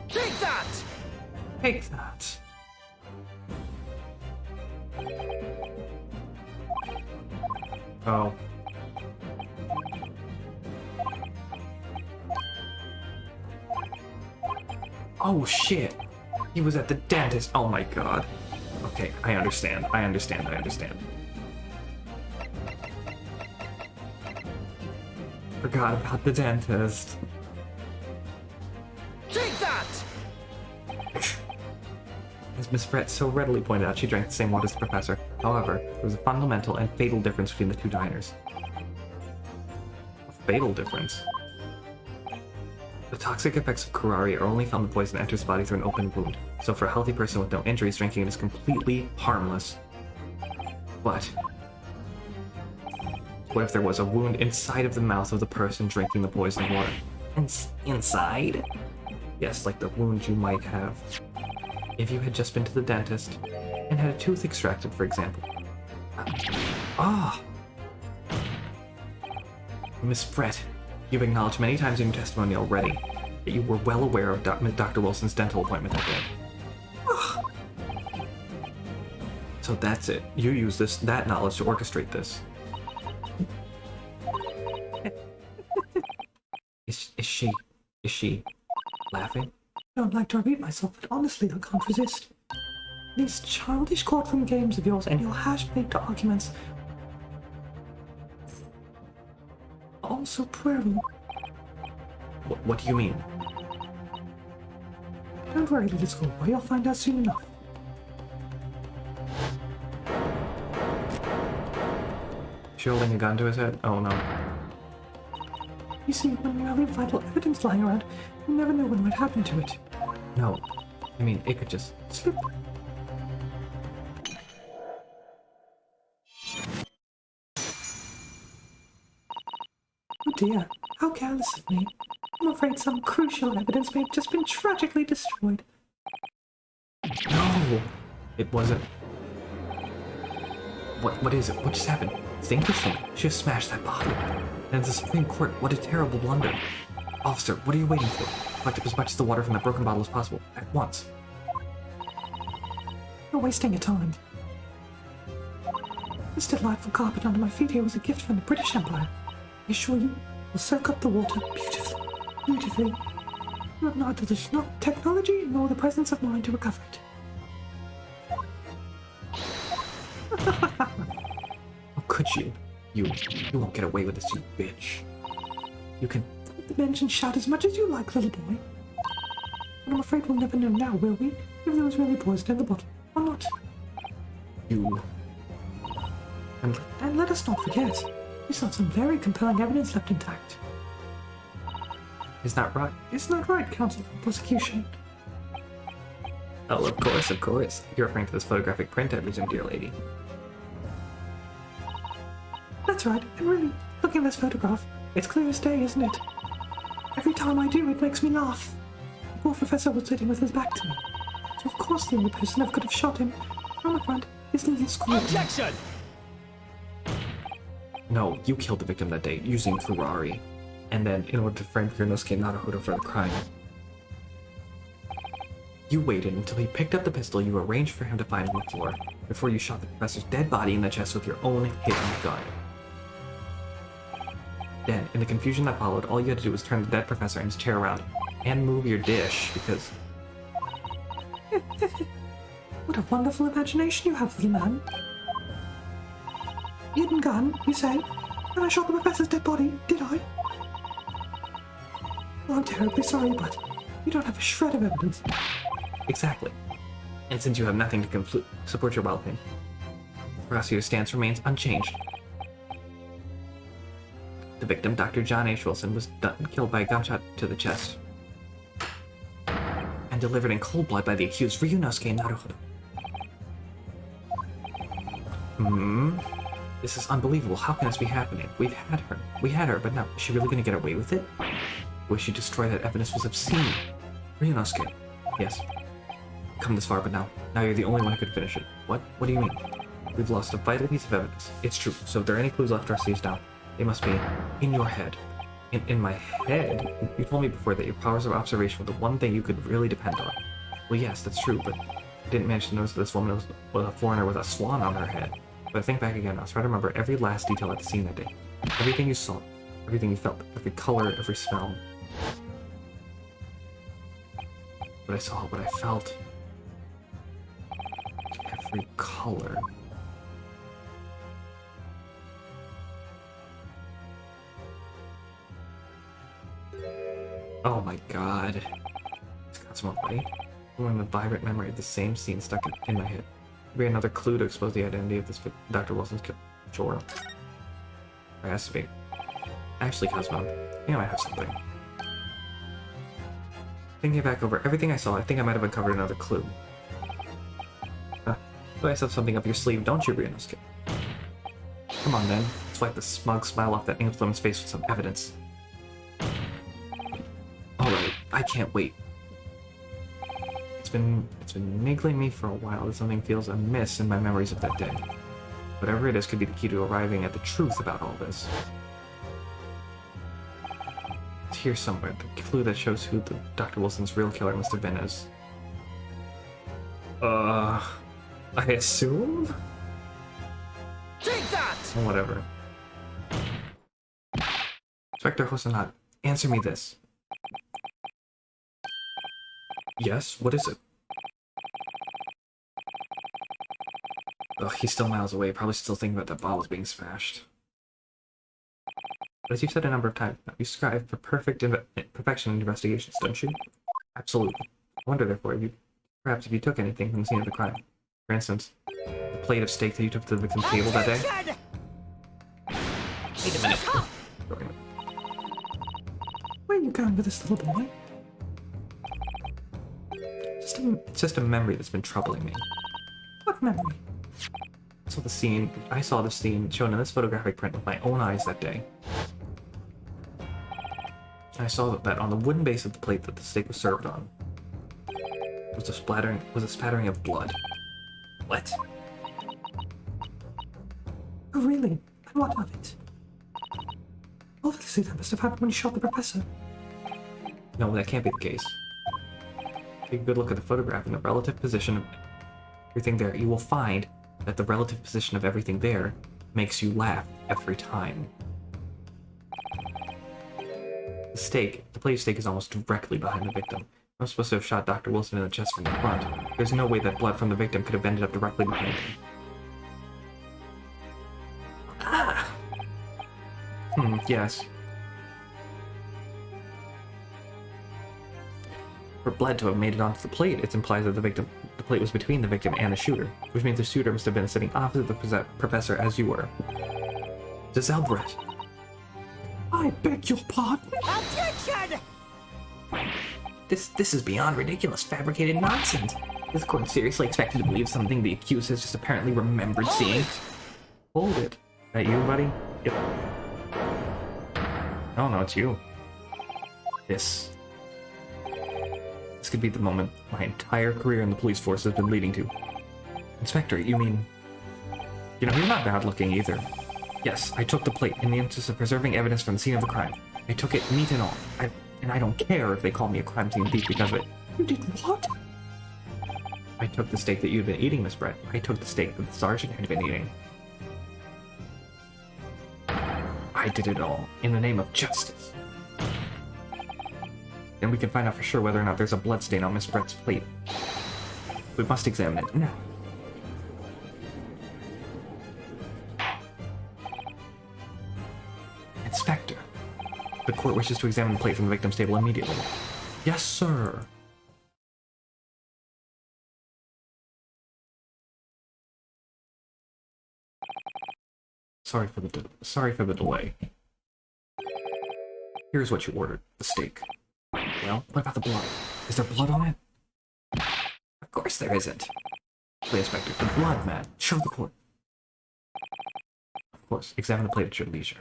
Take that! Take that. Oh. Oh shit! He was at the dentist! Oh my god. Okay, I understand. I understand. Forgot about the dentist. Take that! As Miss Brett so readily pointed out, she drank the same water as the professor. However, there was a fundamental and fatal difference between the two diners. A fatal difference? The toxic effects of Kurari are only found when poison enters the body through an open wound, so for a healthy person with no injuries, drinking it is completely harmless. But what if there was a wound inside of the mouth of the person drinking the poisoned water? Inside? Yes, like the wound you might have if you had just been to the dentist and had a tooth extracted, for example. Miss Brett, you've acknowledged many times in your testimony already that you were well aware of Dr. Wilson's dental appointment that day. So that's it. You use that knowledge to orchestrate this. Is she laughing? I don't like to repeat myself, but honestly, I can't resist. These childish courtroom games of yours and your hash-baked arguments are all so puerile. What do you mean? Don't worry, little schoolboy, you'll find out soon enough. She holding a gun to his head? Oh no. You see, when you have vital evidence lying around, you never know what might happen to it. No. I mean, it could just Slip. Oh dear, how careless of me. I'm afraid some crucial evidence may have just been tragically destroyed. No! It wasn't. What is it? What just happened? It's the English thing. She just smashed that bottle. And the Supreme Court, what a terrible blunder. Officer, what are you waiting for? Collect up as much of the water from that broken bottle as possible, at once. You're wasting your time. This delightful carpet under my feet here was a gift from the British Empire. I assure you, will soak up the water beautifully. Beautifully. You have neither the technology nor the presence of mind to recover it. How could you? You won't get away with this, you bitch. You can... The bench and shout as much as you like, little boy. But I'm afraid we'll never know now, will we? If there was really poison in the bottle, or not. You... And let us not forget, we still have some very compelling evidence left intact. Is that right? Isn't that right, counsel for prosecution? Oh, of course. You're referring to this photographic print, I presume, dear lady. That's right, and really, looking at this photograph, it's clear as day, isn't it? Every time I do, it makes me laugh. The poor professor was sitting with his back to me. So of course the only person who could have shot him on the front is little school. Objection! No, you killed the victim that day, using Kurari. And then, in order to frame Ryunosuke Naruhodo for the crime, you waited until he picked up the pistol you arranged for him to find on the floor, before you shot the professor's dead body in the chest with your own hidden gun. Then, in the confusion that followed, all you had to do was turn the dead professor and his chair around, And move your dish, because... What a wonderful imagination you have, little man. Hidden gun, you say? And I shot the professor's dead body, did I? Well, I'm terribly sorry, but you don't have a shred of evidence. Exactly. And since you have nothing to support your wild claim, Horaceo's stance remains unchanged. The victim, Dr. John H. Wilson, was killed by a gunshot to the chest and delivered in cold blood by the accused Ryunosuke Naruhodo. This is unbelievable. How can this be happening? We had her, but now, is she really gonna get away with it? Wish you destroy that evidence was obscene. Ryunosuke. Yes. Come this far, but now you're the only one who could finish it. What? What do you mean? We've lost a vital piece of evidence. It's true. So if there are any clues left to our seize down, they must be in your head. In my head? You told me before that your powers of observation were the one thing you could really depend on. Well, yes, that's true, but I didn't manage to notice that this woman was a foreigner with a swan on her head. But think back again, I was trying to remember every last detail at the scene that day. Everything you saw, everything you felt, every color, every smell. What I saw, what I felt. Every color. Oh my god. It's got some right? I'm a vibrant memory of the same scene stuck in my head. Maybe another clue to expose the identity of this Dr. Wilson's kill. Sure. There has to be. Actually, Cosmo, I think I might have something. Thinking back over everything I saw, I think I might have uncovered another clue. You guys have something up your sleeve, don't you, Ryunosuke? Come on then, let's wipe the smug smile off that English woman's face with some evidence. Alright, I can't wait. It's been niggling me for a while that something feels amiss in my memories of that day. Whatever it is could be the key to arriving at the truth about all this. It's here somewhere, the clue that shows who the Dr. Wilson's real killer must have been is... I assume? Take that! Or whatever. Inspector Hosonaga, answer me this. Yes, what is it? Ugh, he's still miles away, probably still thinking about that bottles being smashed. But as you've said a number of times now, you strive for perfection in investigations, don't you? Absolutely. I wonder, therefore, perhaps if you took anything from the scene of the crime. For instance, the plate of steak that you took to the victim's table that day. Wait a minute. Where are you going with this little boy? It's just a memory that's been troubling me. What memory? I saw the scene shown in this photographic print with my own eyes that day. I saw that on the wooden base of the plate that the steak was served on was a spattering of blood. What? Oh, really? And what of it? Obviously, that must have happened when you shot the professor. No, that can't be the case. Take a good look at the photograph and the relative position of everything there. You will find that the relative position of everything there makes you laugh every time. The plate of steak is almost directly behind the victim. I'm supposed to have shot Dr. Wilson in the chest from the front. There's no way that blood from the victim could have ended up directly behind him. Ah! Yes. For blood to have made it onto the plate, it implies that the plate was between the victim and the shooter, which means the shooter must have been sitting opposite the professor as you were. Zelbrett. I beg your pardon? Objection! This is beyond ridiculous, fabricated nonsense. Is the court seriously expected to believe something the accused has just apparently remembered seeing? Hold it. That you, buddy? Yep. No, it's you. This could be the moment my entire career in the police force has been leading to. Inspector, you mean... You know, you're not bad looking either. Yes, I took the plate in the interest of preserving evidence from the scene of the crime. I took it, meat and all. And I don't care if they call me a crime scene thief because of it. You did what? I took the steak that you'd been eating, Miss Brett. I took the steak that the sergeant had been eating. I did it all in the name of justice. Then we can find out for sure whether or not there's a bloodstain on Miss Brett's plate. We must examine it now. Inspector, the court wishes to examine the plate from the victim's table immediately. Yes, sir. Sorry for the delay. Here's what you ordered: the steak. Well, what about the blood? Is there blood on it? Of course there isn't. Plate inspector, the blood, man. Show the court. Of course, examine the plate at your leisure.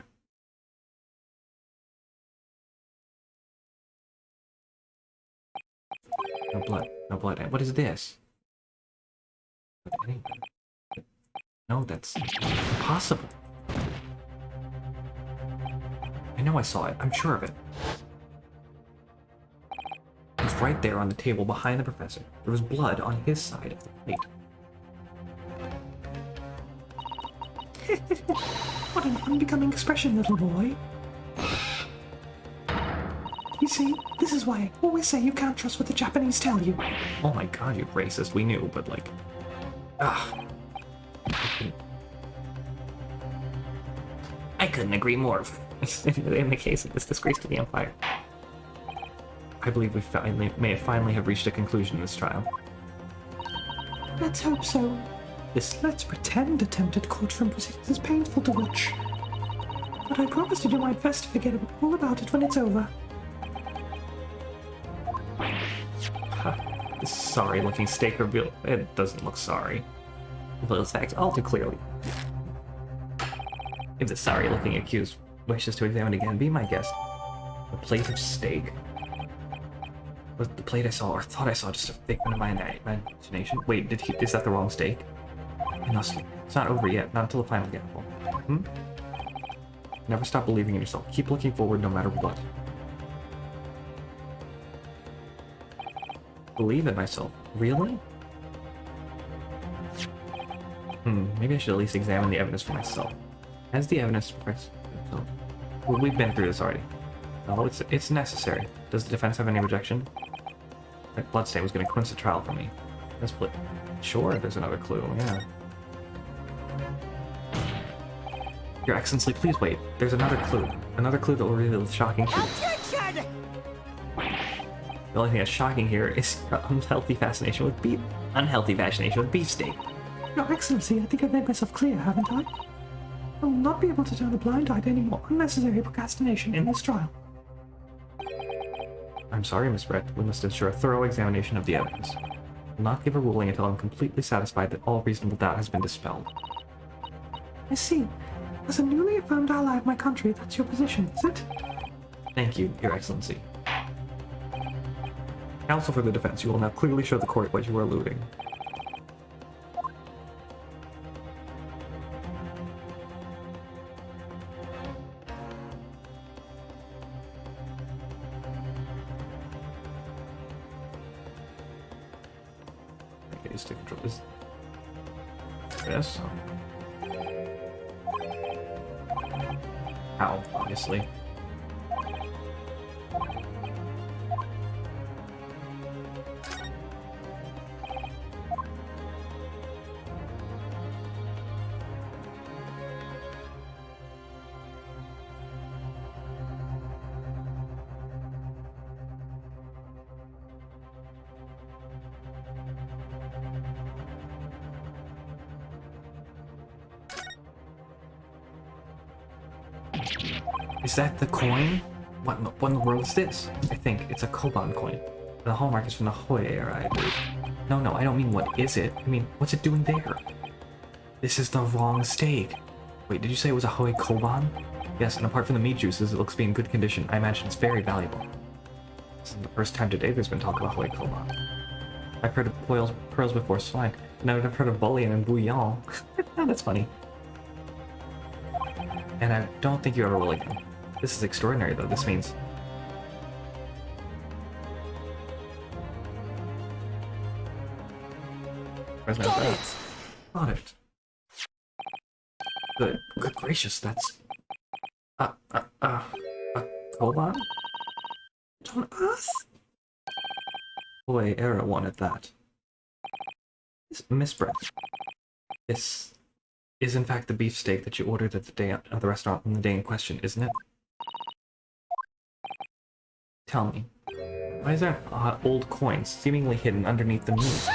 No blood. No blood. And what is this? No, that's impossible. I know I saw it. I'm sure of it. It was right there on the table behind the professor. There was blood on his side of the plate. What an unbecoming expression, little boy. You see, this is why I always say you can't trust what the Japanese tell you. Oh my god, you racist. We knew, but like... I couldn't agree more. In the case of this disgrace to the Empire. I believe we may finally have reached a conclusion in this trial. Let's hope so. Let's pretend attempted courtroom proceedings is painful to watch. But I promise to do my best to forget all about it when it's over. This sorry-looking steak reveal. It doesn't look sorry. Reveals facts all too clearly. If the sorry-looking accused wishes to examine again, be my guest. A plate of steak? Was the plate I saw, or thought I saw, just a figment of my imagination? Wait, is that the wrong steak? It's not over yet, not until the final gamble. Never stop believing in yourself. Keep looking forward no matter what. Believe in myself? Really? Maybe I should at least examine the evidence for myself. Has the evidence... Well, we've been through this already. No, it's necessary. Does the defense have any objection? That bloodstain was going to clinch the trial for me. Let's split. Sure, there's another clue, yeah. Your Excellency, please wait. There's another clue. Another clue that will reveal the shocking truth. Objection! The only thing that's shocking here is your unhealthy fascination with beef. Unhealthy fascination with beefsteak. Your Excellency, I think I've made myself clear, haven't I? I will not be able to turn a blind eye to any more unnecessary procrastination in this trial. I'm sorry, Miss Brett. We must ensure a thorough examination of the evidence. I will not give a ruling until I'm completely satisfied that all reasonable doubt has been dispelled. I see. As a newly affirmed ally of my country, that's your position, is it? Thank you, Your Excellency. Counsel for the defense, you will now clearly show the court what you are alluding. I guess to control this. Yes. How, obviously. Is that the coin? What in the world is this? I think it's a Koban coin. The hallmark is from the Hoi era, I believe. No, I don't mean what is it. I mean, what's it doing there? This is the wrong steak. Wait, did you say it was a Hoi Koban? Yes, and apart from the meat juices, it looks to be in good condition. I imagine it's very valuable. This isn't the first time today there's been talk about Hoi Koban. I've heard of pearls before swine, but now I've heard of bouillon and bouillon. That's funny. And I don't think you ever will again. This is extraordinary, though. This means... Where's my Got bell? it! Got it. Good gracious, that's... a Koban? On Earth? Boy, Era wanted that. Miss Brett, this is in fact the beefsteak that you ordered at the restaurant on the day in question, isn't it? Tell me, why is there old coins seemingly hidden underneath the meat?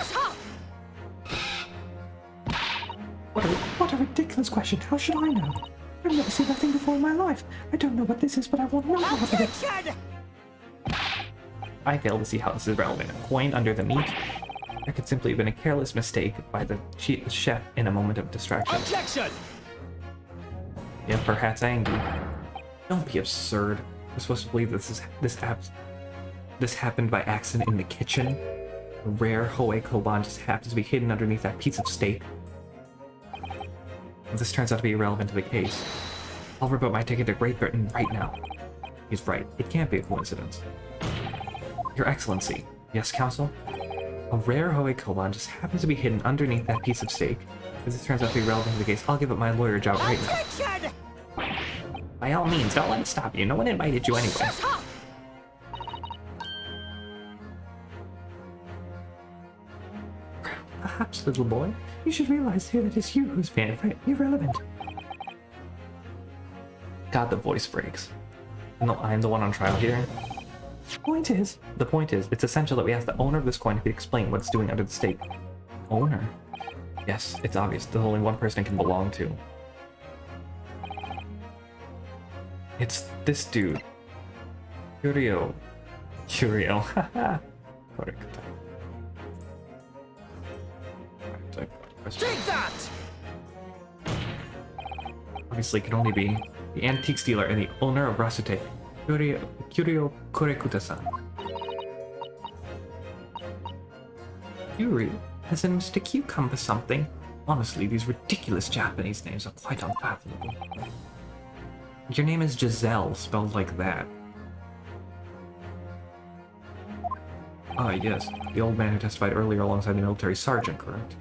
What a ridiculous question. How should I know? I've never seen that thing before in my life. I don't know what this is, but I want no more of it. Attention! I fail to see how this is relevant. A coin under the meat? That could simply have been a careless mistake by the chef in a moment of distraction. Objection! Yeah, perhaps angry. Don't be absurd. We're supposed to believe this happened by accident in the kitchen. A rare Hoei Koban just happens to be hidden underneath that piece of steak. If this turns out to be irrelevant to the case, I'll rebook my ticket to Great Britain right now. He's right. It can't be a coincidence. Your Excellency. Yes, Counsel? A rare Hoei Koban just happens to be hidden underneath that piece of steak. If this turns out to be relevant to the case, I'll give up my lawyer job right now. Attention! By all means, don't let it stop you. No one invited you anyway. Shut up! Perhaps, little boy. You should realize here that it's you who's being irrelevant. God, the voice breaks. No, I'm the one on trial here. The point is, it's essential that we ask the owner of this coin to explain what it's doing under the steak. Owner? Yes, it's obvious. There's only one person it can belong to. It's this dude. Curio. Haha. Take that! Obviously, it can only be the antique dealer and the owner of Rasute, Curio Kurekuta-san. Curio, as in Mr. Cucumber something. Honestly, these ridiculous Japanese names are quite unfathomable. Your name is Giselle, spelled like that. Ah, yes, the old man who testified earlier alongside the military sergeant, correct?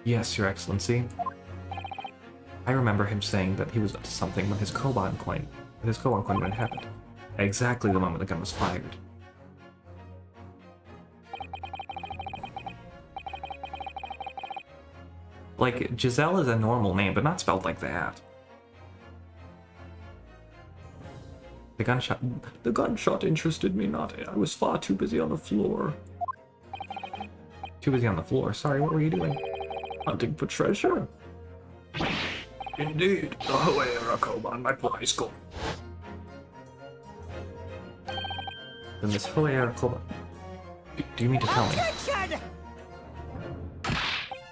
Yes, Your Excellency. I remember him saying that he was up to something when his Koban coin when it happened. At exactly the moment the gun was fired. Like, Giselle is a normal name, but not spelled like that. The gunshot interested me not. I was far too busy on the floor. Too busy on the floor? Sorry, what were you doing? Hunting for treasure? Indeed, the Hoei Koban, my prize goal. Then this Hoei Koban... Do you mean to tell me? Attention!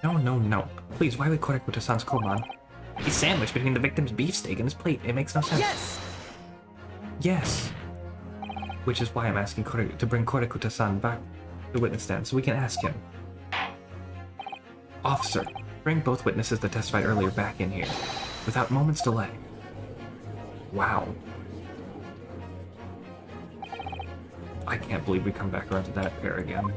No. Please, why would Kurekuta-san's Koban be sandwiched between the victim's beefsteak and his plate? It makes no sense. Yes! Yes. Which is why I'm asking to bring Kurekuta-san back to the witness stand so we can ask him. Officer, bring both witnesses that testified earlier back in here, without moment's delay. Wow. I can't believe we come back around to that pair again.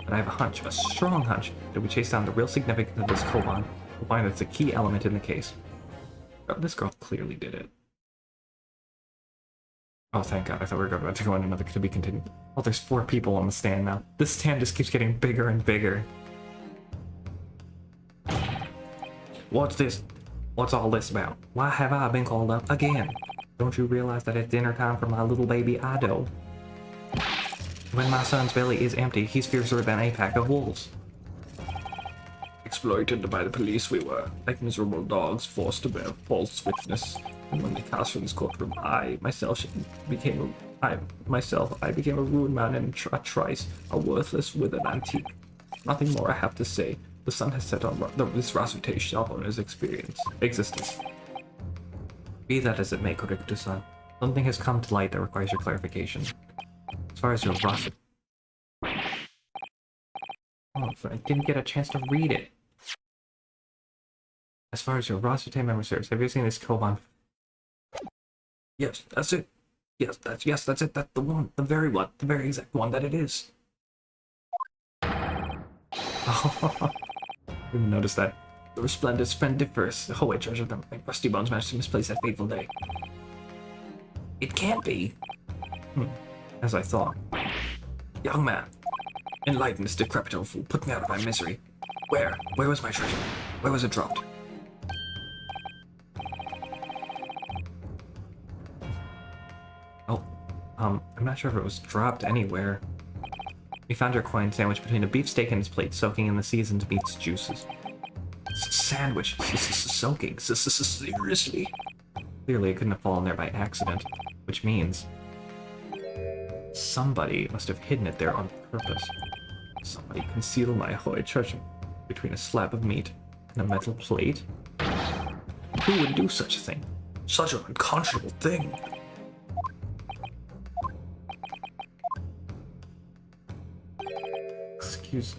But I have a hunch, a strong hunch, that we chase down the real significance of this Koban. We'll find that it's a key element in the case. Oh, this girl clearly did it. Oh, thank God. I thought we were about to go on another to be continued. Oh, there's 4 people on the stand now. This stand just keeps getting bigger and bigger. What's this? What's all this about? Why have I been called up again? Don't you realize that it's dinner time for my little baby Ido? When my son's belly is empty, he's fiercer than a pack of wolves. Exploited by the police we were, like miserable dogs forced to bear false witness. And when they cast from this courtroom, I myself became a ruined man in a trice, a worthless, withered antique. Nothing more I have to say. The sun has set on this Rasute shop owner's existence. Be that as it may, Kurekuta-san, something has come to light that requires your clarification. As far as your Rasute... Oh, I didn't get a chance to read it. As far as your Rasute memory serves, have you seen this Koban? Yes, that's it. Yes, that's it. That's the one. The very exact one that it is. Oh, didn't notice that. The resplendent, splendiferous Hoei treasure that my rusty bones managed to misplace that fateful day. It can't be. as I thought. Young man, enlighten this decrepit old fool. Put me out of my misery. Where? Where was my treasure? Where was it dropped? Oh, I'm not sure if it was dropped anywhere. We found your coin sandwiched between a beefsteak and its plate, soaking in the seasoned meat's juices. Sandwich? Soaking? Seriously? Clearly, it couldn't have fallen there by accident, which means somebody must have hidden it there on purpose. Somebody concealed my holy treasure between a slab of meat and a metal plate. Who would do such a thing? Such an unconscionable thing! Excuse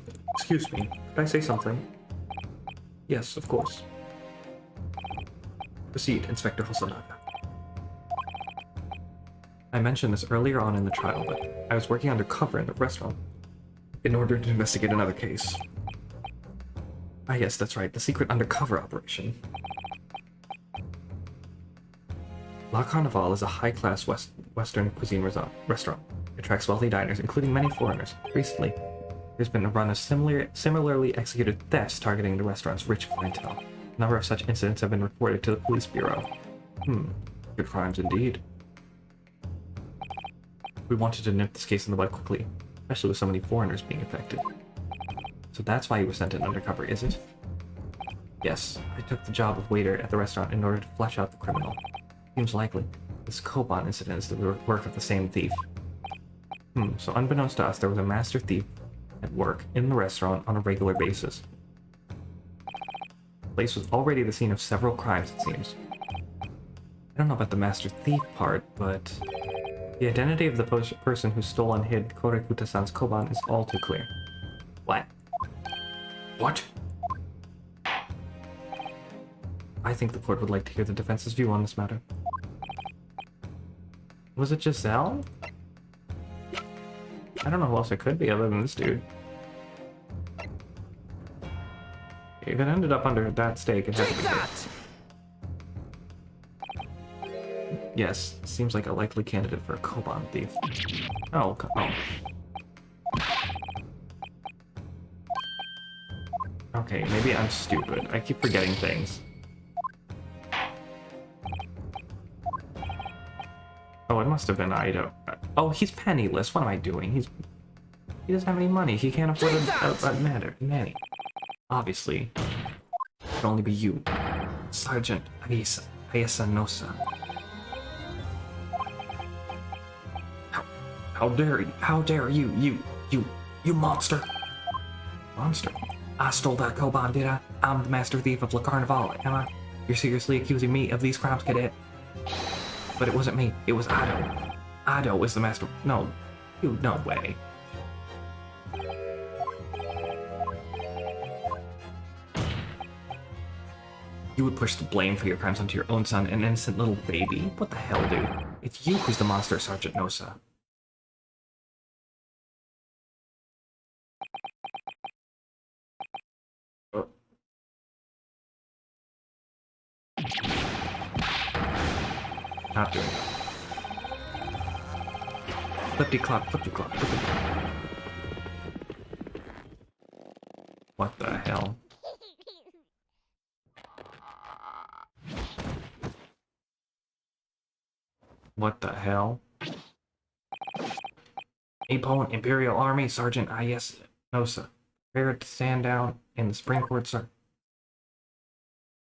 me. Could I say something? Yes, of course. Proceed, Inspector Hosonaga. I mentioned this earlier on in the trial, but I was working undercover in the restaurant in order to investigate another case. Ah yes, that's right, the secret undercover operation. La Carnival is a high-class Western cuisine restaurant. It attracts wealthy diners, including many foreigners. Recently, there's been a run of similarly executed thefts targeting the restaurant's rich clientele. A number of such incidents have been reported to the police bureau. Good crimes indeed. We wanted to nip this case in the bud quickly, especially with so many foreigners being affected. So that's why you were sent in undercover, is it? Yes, I took the job of waiter at the restaurant in order to flesh out the criminal. Seems likely. This Koban incident is the work of the same thief. So unbeknownst to us, there was a master thief at work in the restaurant on a regular basis. The place was already the scene of several crimes, it seems. I don't know about the master thief part, but the identity of the person who stole and hid Korekuta-san's Koban is all too clear. What? What? I think the court would like to hear the defense's view on this matter. Was it Giselle? I don't know who else it could be other than this dude. If it ended up under that stake, it had to be good. Yes, seems like a likely candidate for a Koban thief. Oh. Okay, maybe I'm stupid. I keep forgetting things. Oh, it must have been Ido. Oh, he's penniless. What am I doing? He doesn't have any money. He can't afford a nanny. Obviously, it can only be you, Sergeant Ayasa Nosa. How dare you, you monster! Monster? I stole that Koban, did I? I'm the master thief of La Carnival, am I? You're seriously accusing me of these crimes, cadet? But it wasn't me, it was Ido. Ido is the master. No way. You would push the blame for your crimes onto your own son, an innocent little baby? What the hell, dude? It's you who's the monster, Sergeant Nosa. Not doing it. Flippity-clop, flippity-clop, flippity-clop. What the hell? What the hell? Nippon Imperial Army, Sergeant Ayasa Nosa. Prepare to stand down in the spring court, sir.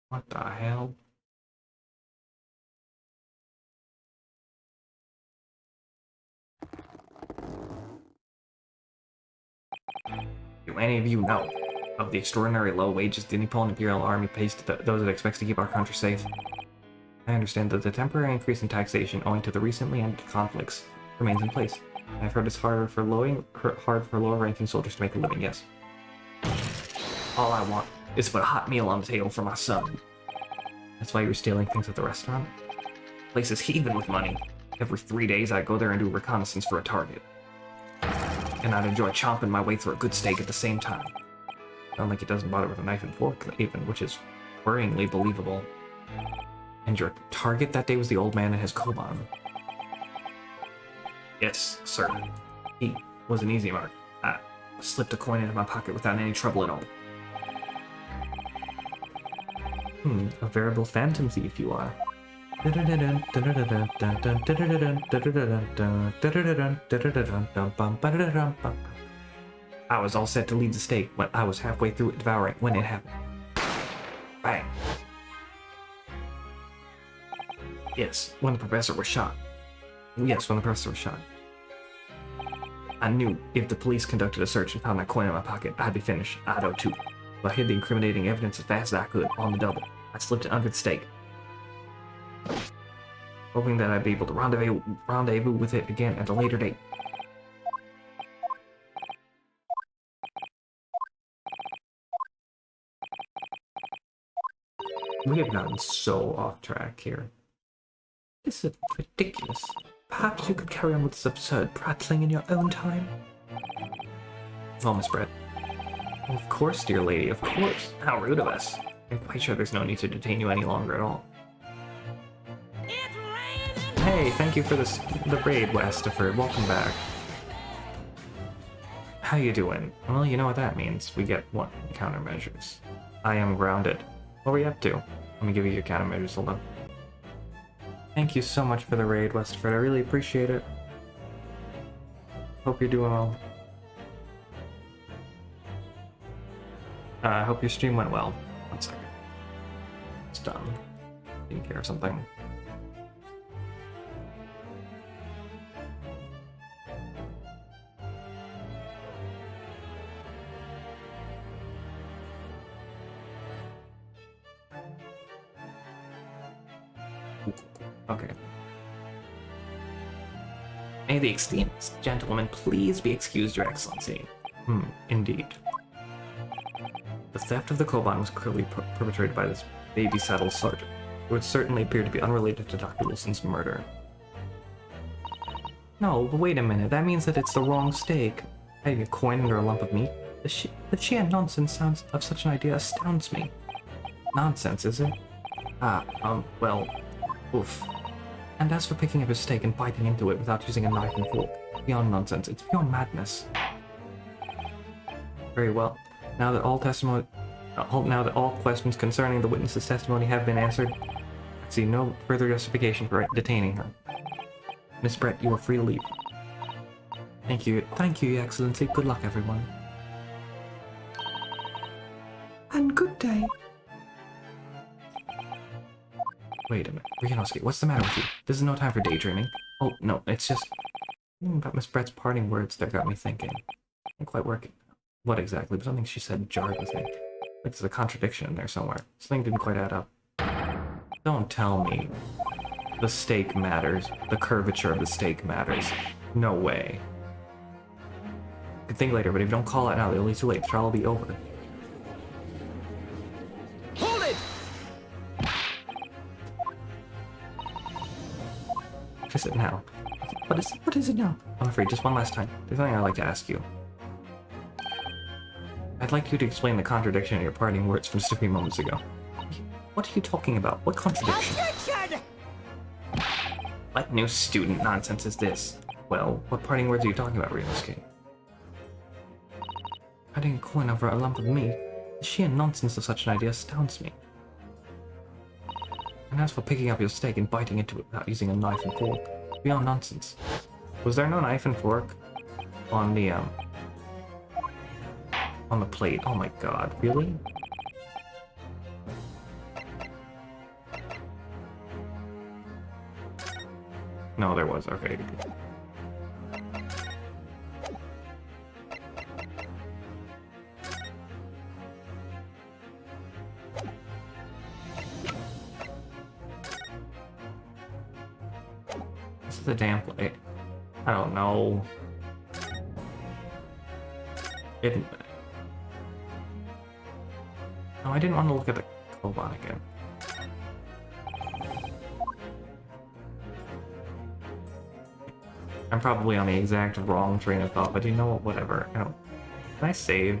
What the hell? Do any of you know of the extraordinary low wages the Nippon Imperial Army pays to those it expects to keep our country safe? I understand that the temporary increase in taxation owing to the recently ended conflicts remains in place. I've heard it's hard for lower-ranking soldiers to make a living, yes. All I want is to put a hot meal on the table for my son. That's why you were stealing things at the restaurant? The place is heaving with money. Every 3 days I'd go there and do reconnaissance for a target. And I'd enjoy chomping my way through a good steak at the same time. Sound like it doesn't bother with a knife and fork, even, which is worryingly believable. And your target that day was the old man and his Koban. Yes, sir. He was an easy mark. I slipped a coin into my pocket without any trouble at all. A veritable phantom thief you are. I was all set to leave the stake when I was halfway through it devouring when it happened. Bang. Yes, when the professor was shot. Yes, when the professor was shot. I knew if the police conducted a search and found that coin in my pocket, I'd be finished. I'd owe too. So I hid the incriminating evidence as fast as I could on the double. I slipped it under the stake, hoping that I'd be able to rendezvous with it again at a later date. We have gotten so off track here. This is ridiculous. Perhaps you could carry on with this absurd prattling in your own time? Oh, Miss Brett. Of course, dear lady, of course. How rude of us. I'm quite sure there's no need to detain you any longer at all. It's raining! Hey, thank you for the raid, Westaford. Welcome back. How you doing? Well, you know what that means. We get 1 countermeasures. I am grounded. What were you up to? Let me give you your countermeasures. Hold on. Thank you so much for the raid, Westford. I really appreciate it. Hope you're doing well. I hope your stream went well. 1 second. It's done. Taking care of something. Okay. May the esteemed gentleman please be excused, Your Excellency. Indeed. The theft of the Koban was clearly perpetrated by this baby saddle sergeant, who would certainly appear to be unrelated to Dr. Wilson's murder. No, but wait a minute, that means that it's the wrong stake. Hiding a coin under a lump of meat? The sheer nonsense sounds of such an idea astounds me. Nonsense, is it? Well, oof. And as for picking up his steak and biting into it without using a knife and fork, it's beyond nonsense, it's beyond madness. Very well. Now that all questions concerning the witness's testimony have been answered, I see no further justification for detaining her. Miss Brett, you are free to leave. Thank you, Your Excellency. Good luck, everyone. And good day. Wait a minute, Ryunosuke, what's the matter with you? This is no time for daydreaming. Oh, no, it's just... about Miss Brett's parting words that got me thinking. Ain't quite working. What exactly? But something she said jarred with me. Like there's a contradiction in there somewhere. Something didn't quite add up. Don't tell me the stake matters. The curvature of the stake matters. No way. You can think later, but if you don't call it now, it'll be too late. The trial will be over. Hold it! What is it now? What is it now? I'm afraid, just one last time. There's something I'd like to ask you. I'd like you to explain the contradiction in your parting words from just a few moments ago. What are you talking about? What contradiction? Attention! What new student nonsense is this? Well, what parting words are you talking about, Ryunosuke? Hiding a coin over a lump of meat? The sheer nonsense of such an idea astounds me. And as for picking up your steak and biting into it without using a knife and fork, it's beyond nonsense. Was there no knife and fork on the plate? Oh my god, really? No, there was. Okay. This is a damn plate. I don't know. No, I didn't want to look at the Koban again. I'm probably on the exact wrong train of thought, but you know what? Whatever. I don't... Can I save?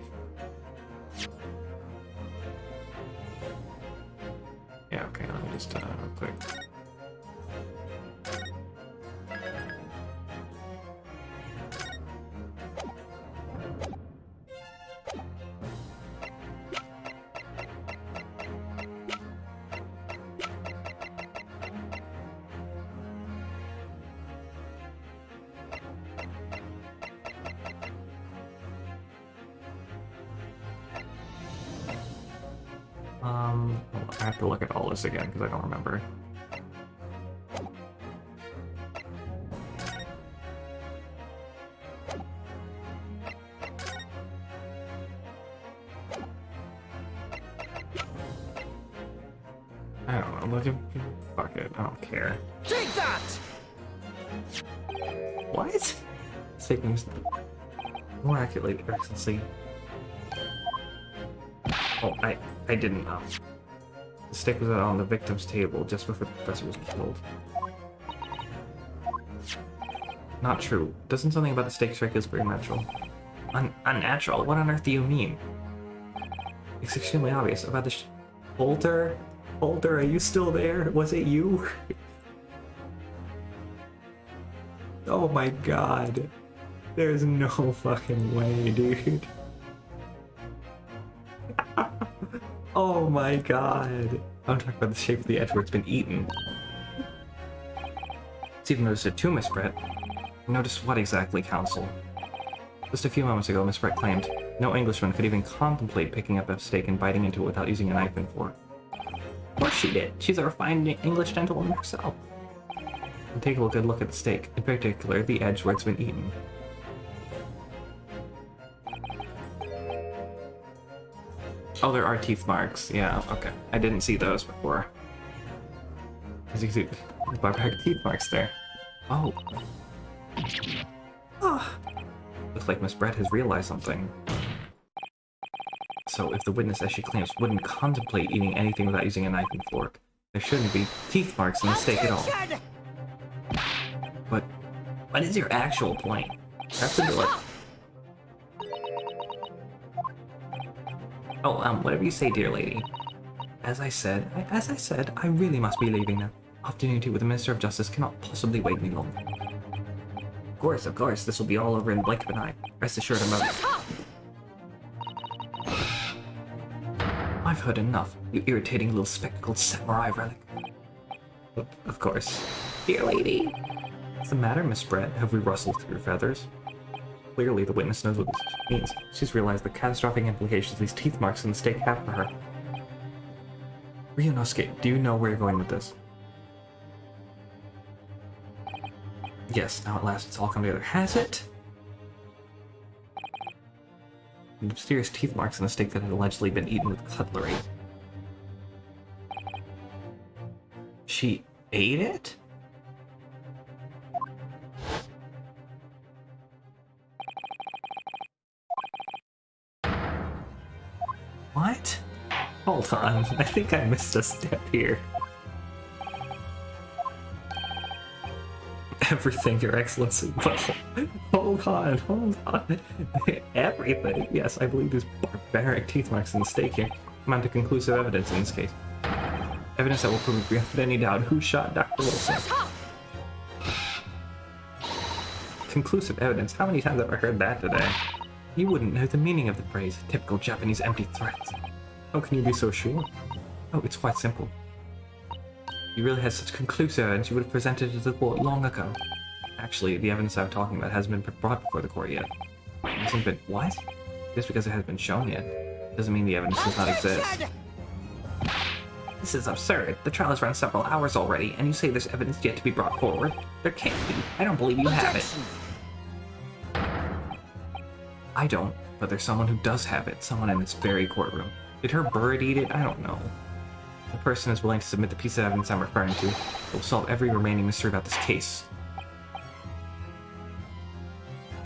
Yeah, okay, let me just, real quick. I have to look at all this again because I don't remember. I don't know. Fuck it. I don't care. Take that! What? Statements more accurately, Excellency. Oh, I didn't know. The stick was on the victim's table just before the professor was killed. Not true. Doesn't something about the stake strike is very natural? Unnatural? What on earth do you mean? It's extremely obvious about the Holter? Holter, are you still there? Was it you? Oh my god. There's no fucking way, dude. Oh my god. I'm talking about the shape of the edge where it's been eaten. It's even noticed it too, Miss Brett. Notice what exactly, Counsel? Just a few moments ago, Miss Brett claimed no Englishman could even contemplate picking up a steak and biting into it without using a knife and fork. Of course she did. She's a refined English gentlewoman herself. And take a good look at the steak, in particular the edge where it's been eaten. Oh, there are teeth marks. Yeah, okay. I didn't see those before. As you can see, barbaric teeth marks there. Oh. Ah. Looks like Miss Brett has realized something. So, if the witness, as she claims, wouldn't contemplate eating anything without using a knife and fork, there shouldn't be teeth marks in the steak at all. But what is your actual point? That's a door. Oh, whatever you say, dear lady. As I said, I really must be leaving now. Afternoon tea with the Minister of Justice cannot possibly wait any longer. Of course, this will be all over in the blink of an eye. Rest assured about it. I've heard enough, you irritating little spectacled samurai relic. Of course. Dear lady! What's the matter, Miss Brett? Have we rustled through your feathers? Clearly, the witness knows what this means. She's realized the catastrophic implications these teeth marks in the stake have for her. Ryunosuke, do you know where you're going with this? Yes, now at last it's all come together. Has it? The mysterious teeth marks in the steak that had allegedly been eaten with cutlery. She ate it? What? Hold on, I think I missed a step here. Everything, Your Excellency. Hold on. Everything. Yes, I believe these barbaric teeth marks in the steak here amount to conclusive evidence in this case. Evidence that will prove beyond any doubt who shot Dr. Wilson. Conclusive evidence? How many times have I heard that today? You wouldn't know the meaning of the phrase, typical Japanese empty threats. How can you be so sure? Oh, it's quite simple. You really had such conclusive evidence you would have presented it to the court long ago. Actually, the evidence I'm talking about hasn't been brought before the court yet. It hasn't been... what? Just because it hasn't been shown yet, doesn't mean the evidence does not exist. This is absurd. The trial has run several hours already, and you say there's evidence yet to be brought forward? There can't be. I don't believe you have it. I don't, but there's someone who does have it. Someone in this very courtroom. Did her bird eat it? I don't know. The person is willing to submit the piece of evidence I'm referring to. It will solve every remaining mystery about this case.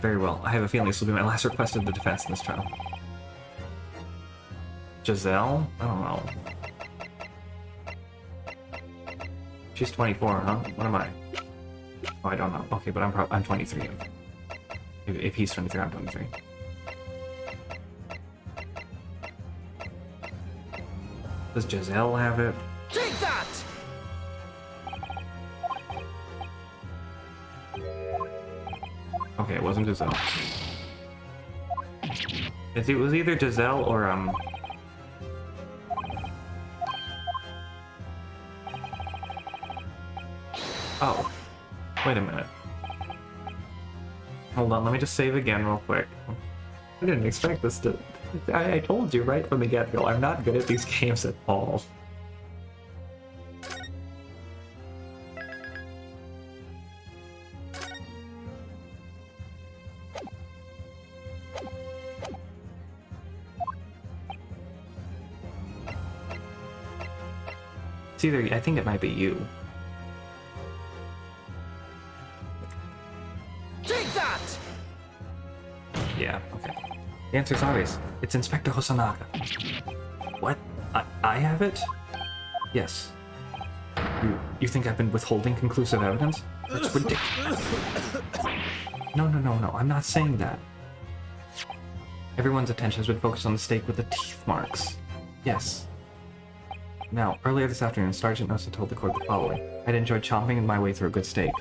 Very well. I have a feeling this will be my last request of the defense in this trial. Giselle? I don't know. She's 24, huh? What am I? Oh, I don't know. Okay, but I'm 23. If he's 23, I'm 23. Does Giselle have it? Take that! Okay, it wasn't Giselle. It was either Giselle or oh, wait a minute. Hold on, let me just save again real quick. I didn't expect this to I told you right from the get-go, I'm not good at these games at all. It's either, I think it might be you. Take that! Yeah, okay. The answer's obvious. It's Inspector Hosonaga. What? I have it? Yes. You think I've been withholding conclusive evidence? That's ridiculous. No, I'm not saying that. Everyone's attention has been focused on the stake with the teeth marks. Yes. Now, earlier this afternoon, Sergeant Nosa told the court the following. I'd enjoyed chomping my way through a good steak.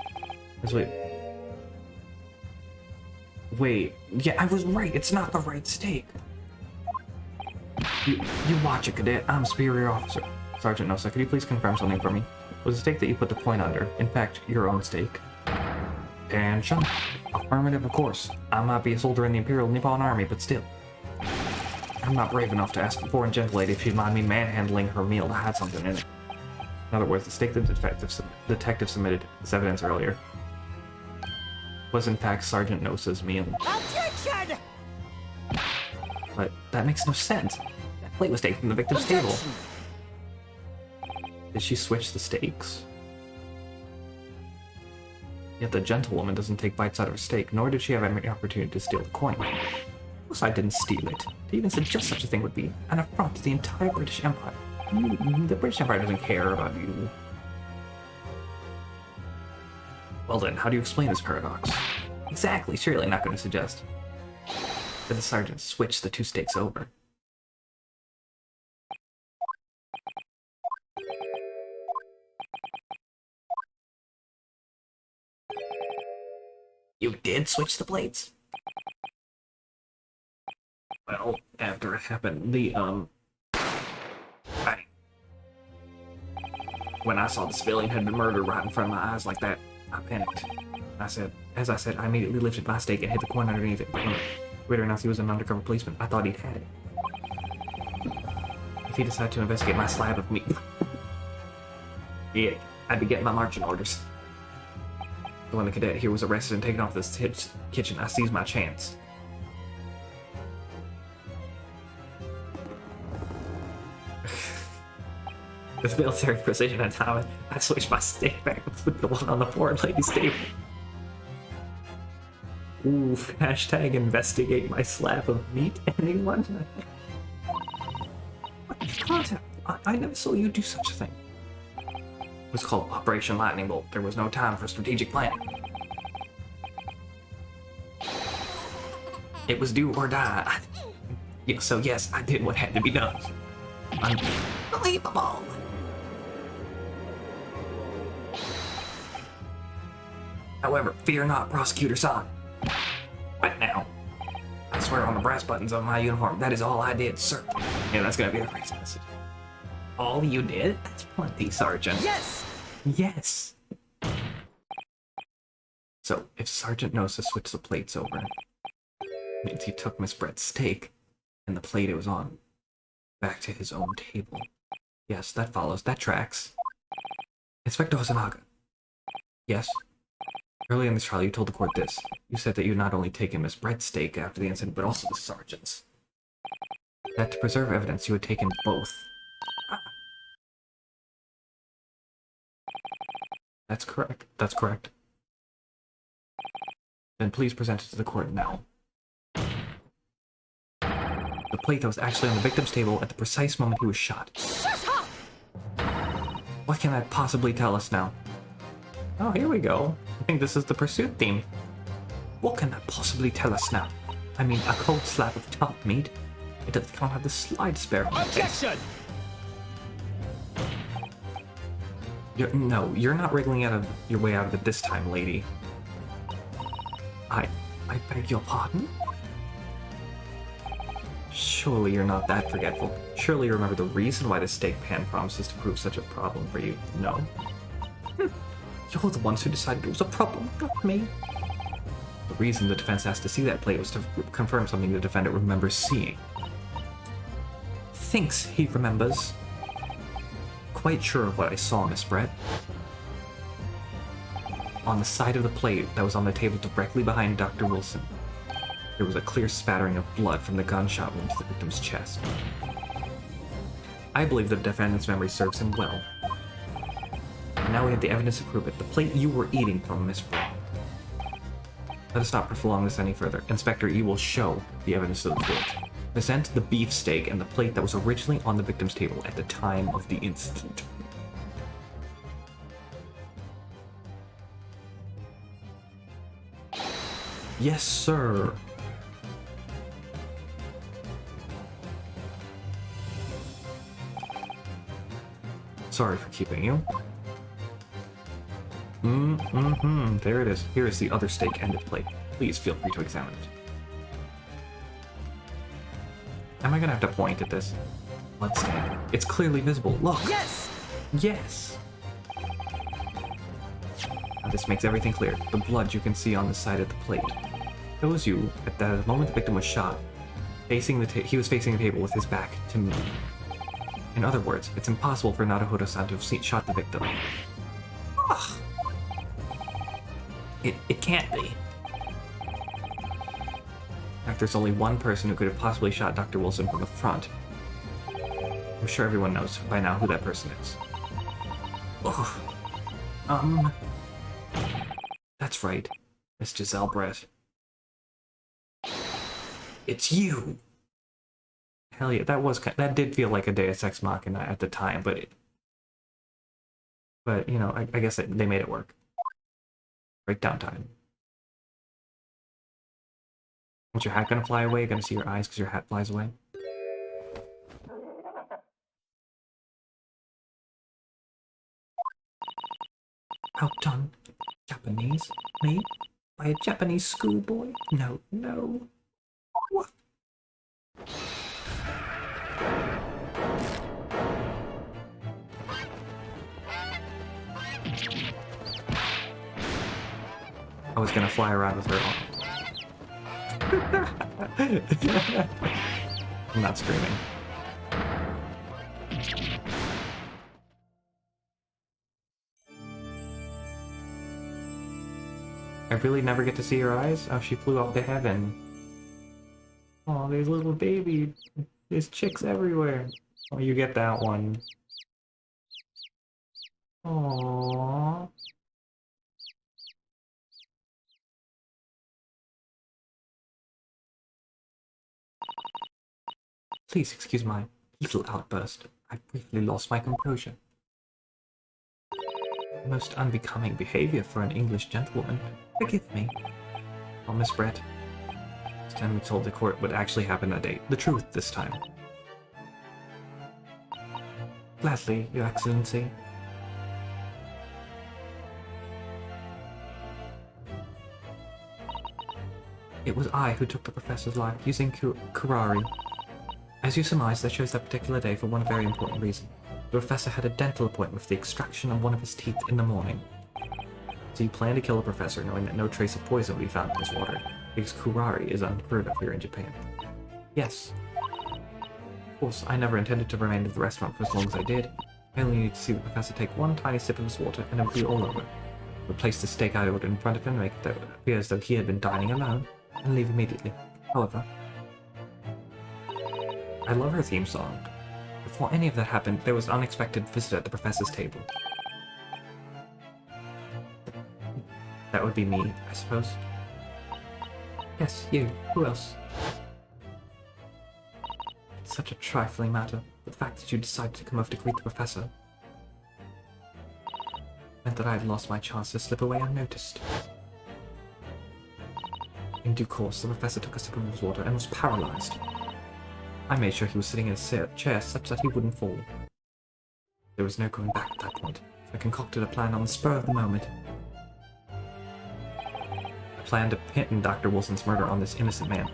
Wait, yeah, I was right. It's not the right steak. You watch it, Cadet. I'm a superior officer. Sergeant Nosa, could you please confirm something for me? Was the steak that you put the point under, in fact, your own steak? And Sean, affirmative, of course. I might be a soldier in the Imperial Nippon Army, but still. I'm not brave enough to ask a foreign gentle lady if she'd mind me manhandling her meal to hide something in it. In other words, the steak the detective submitted as evidence earlier was in fact Sergeant Nosa's meal. Objection! But that makes no sense. That plate was taken from the victim's table. Objection! Did she switch the steaks? Yet the gentlewoman doesn't take bites out of her steak, nor did she have any opportunity to steal the coin. Of course I didn't steal it. To even suggest such a thing would be an affront to the entire British Empire. The British Empire doesn't care about you. Well then, how do you explain this paradox? Exactly, surely not going to suggest that the sergeant switched the two steaks over. You did switch the plates? Well, after it happened, when I saw the civilian had been murdered right in front of my eyes like that, I panicked. As I said, I immediately lifted my stake and hit the coin underneath it. But when Ritter announced he was an undercover policeman, I thought he'd had it. If he decided to investigate my slab of meat, yeah, I'd be getting my marching orders. So when the cadet here was arrested and taken off this kitchen, I seized my chance. With military precision and time, I switched my steak back with the one on the foreign lady's table. Ooh, hashtag investigate my slab of meat, anyone? What the concept? I never saw you do such a thing. It was called Operation Lightning Bolt. There was no time for strategic planning. It was do or die. So yes, I did what had to be done. Unbelievable. However, fear not, Prosecutor-san. Right now, I swear on the brass buttons of my uniform, that is all I did, sir. Yeah, that's gonna be the phrase message. All you did? That's plenty, Sergeant. Yes! Yes! So, if Sergeant Nosa switched the plates over, it means he took Miss Brett's steak, and the plate it was on, back to his own table. Yes, that follows. That tracks. Inspector Hosonaga. Yes? Early in this trial, you told the court this. You said that you not only taken Miss Brett's steak after the incident, but also the sergeant's. That to preserve evidence, you had taken both. That's correct. That's correct. Then please present it to the court now. The plate that was actually on the victim's table at the precise moment he was shot. Shut up! What can that possibly tell us now? Oh, here we go. I think this is the pursuit theme. What can that possibly tell us now? I mean, a cold slab of tough meat? It doesn't have the slightest bearing on it. Objection! No, you're not wriggling out of your way out of it this time, lady. I beg your pardon? Surely you're not that forgetful. Surely you remember the reason why the steak pan promises to prove such a problem for you. No? You're the ones who decided it was a problem, not me. The reason the defense asked to see that plate was to confirm something the defendant remembers seeing. thinks he remembers. Quite sure of what I saw, Miss Brett. On the side of the plate that was on the table directly behind Dr. Wilson, there was a clear spattering of blood from the gunshot wound to the victim's chest. I believe the defendant's memory serves him well. Now we have the evidence to prove it. The plate you were eating from, Miss Brett. Let us not prolong this any further. Inspector E will show the evidence to the court. Present the beefsteak and the plate that was originally on the victim's table at the time of the incident. Yes, sir. Sorry for keeping you. There it is. Here is the other steak and the plate. Please feel free to examine it. Am I gonna have to point at this? Blood stain. It's clearly visible. Look! Yes! Yes! Now this makes everything clear. The blood you can see on the side of the plate shows you that the moment the victim was shot, he was facing the table with his back to me. In other words, it's impossible for Naruhodo-san to have shot the victim. Ugh! It can't be. In fact, there's only one person who could have possibly shot Dr. Wilson from the front. I'm sure everyone knows by now who that person is. Ugh. That's right, Miss Giselle Brett. It's you! Hell yeah, that did feel like a Deus Ex Machina at the time, but you know, I guess they made it work. Breakdown time. Is your hat gonna fly away? You're gonna see your eyes because your hat flies away? Outdone. Japanese? Me? By a Japanese schoolboy? No, no. What? I was gonna fly around with her on. I'm not screaming. I really never get to see her eyes? Oh, she flew up to heaven. Oh, there's little baby. There's chicks everywhere. Oh, you get that one. Aww. Please excuse my little outburst. I briefly lost my composure. Most unbecoming behavior for an English gentlewoman. Forgive me. Oh, Miss Brett. This time we told the court what actually happened that day. The truth this time. Gladly, Your Excellency. It was I who took the professor's life using curare. As you surmise, that chose that particular day for one very important reason. The professor had a dental appointment for the extraction of one of his teeth in the morning. So you plan to kill the professor knowing that no trace of poison will be found in his water, because curare is unheard of here in Japan. Yes. Of course, I never intended to remain at the restaurant for as long as I did. I only needed to see the professor take one tiny sip of his water and it would be all over. I would place the steak I ordered in front of him, make it appear as though he had been dining alone, and leave immediately. However, I love her theme song. Before any of that happened, there was an unexpected visitor at the professor's table. That would be me, I suppose. Yes, you. Who else? It's such a trifling matter. The fact that you decided to come over to greet the professor meant that I had lost my chance to slip away unnoticed. In due course, the professor took a sip of his water and was paralyzed. I made sure he was sitting in a chair such that he wouldn't fall. There was no going back at that point, so I concocted a plan on the spur of the moment. I planned to pin Dr. Wilson's murder on this innocent man.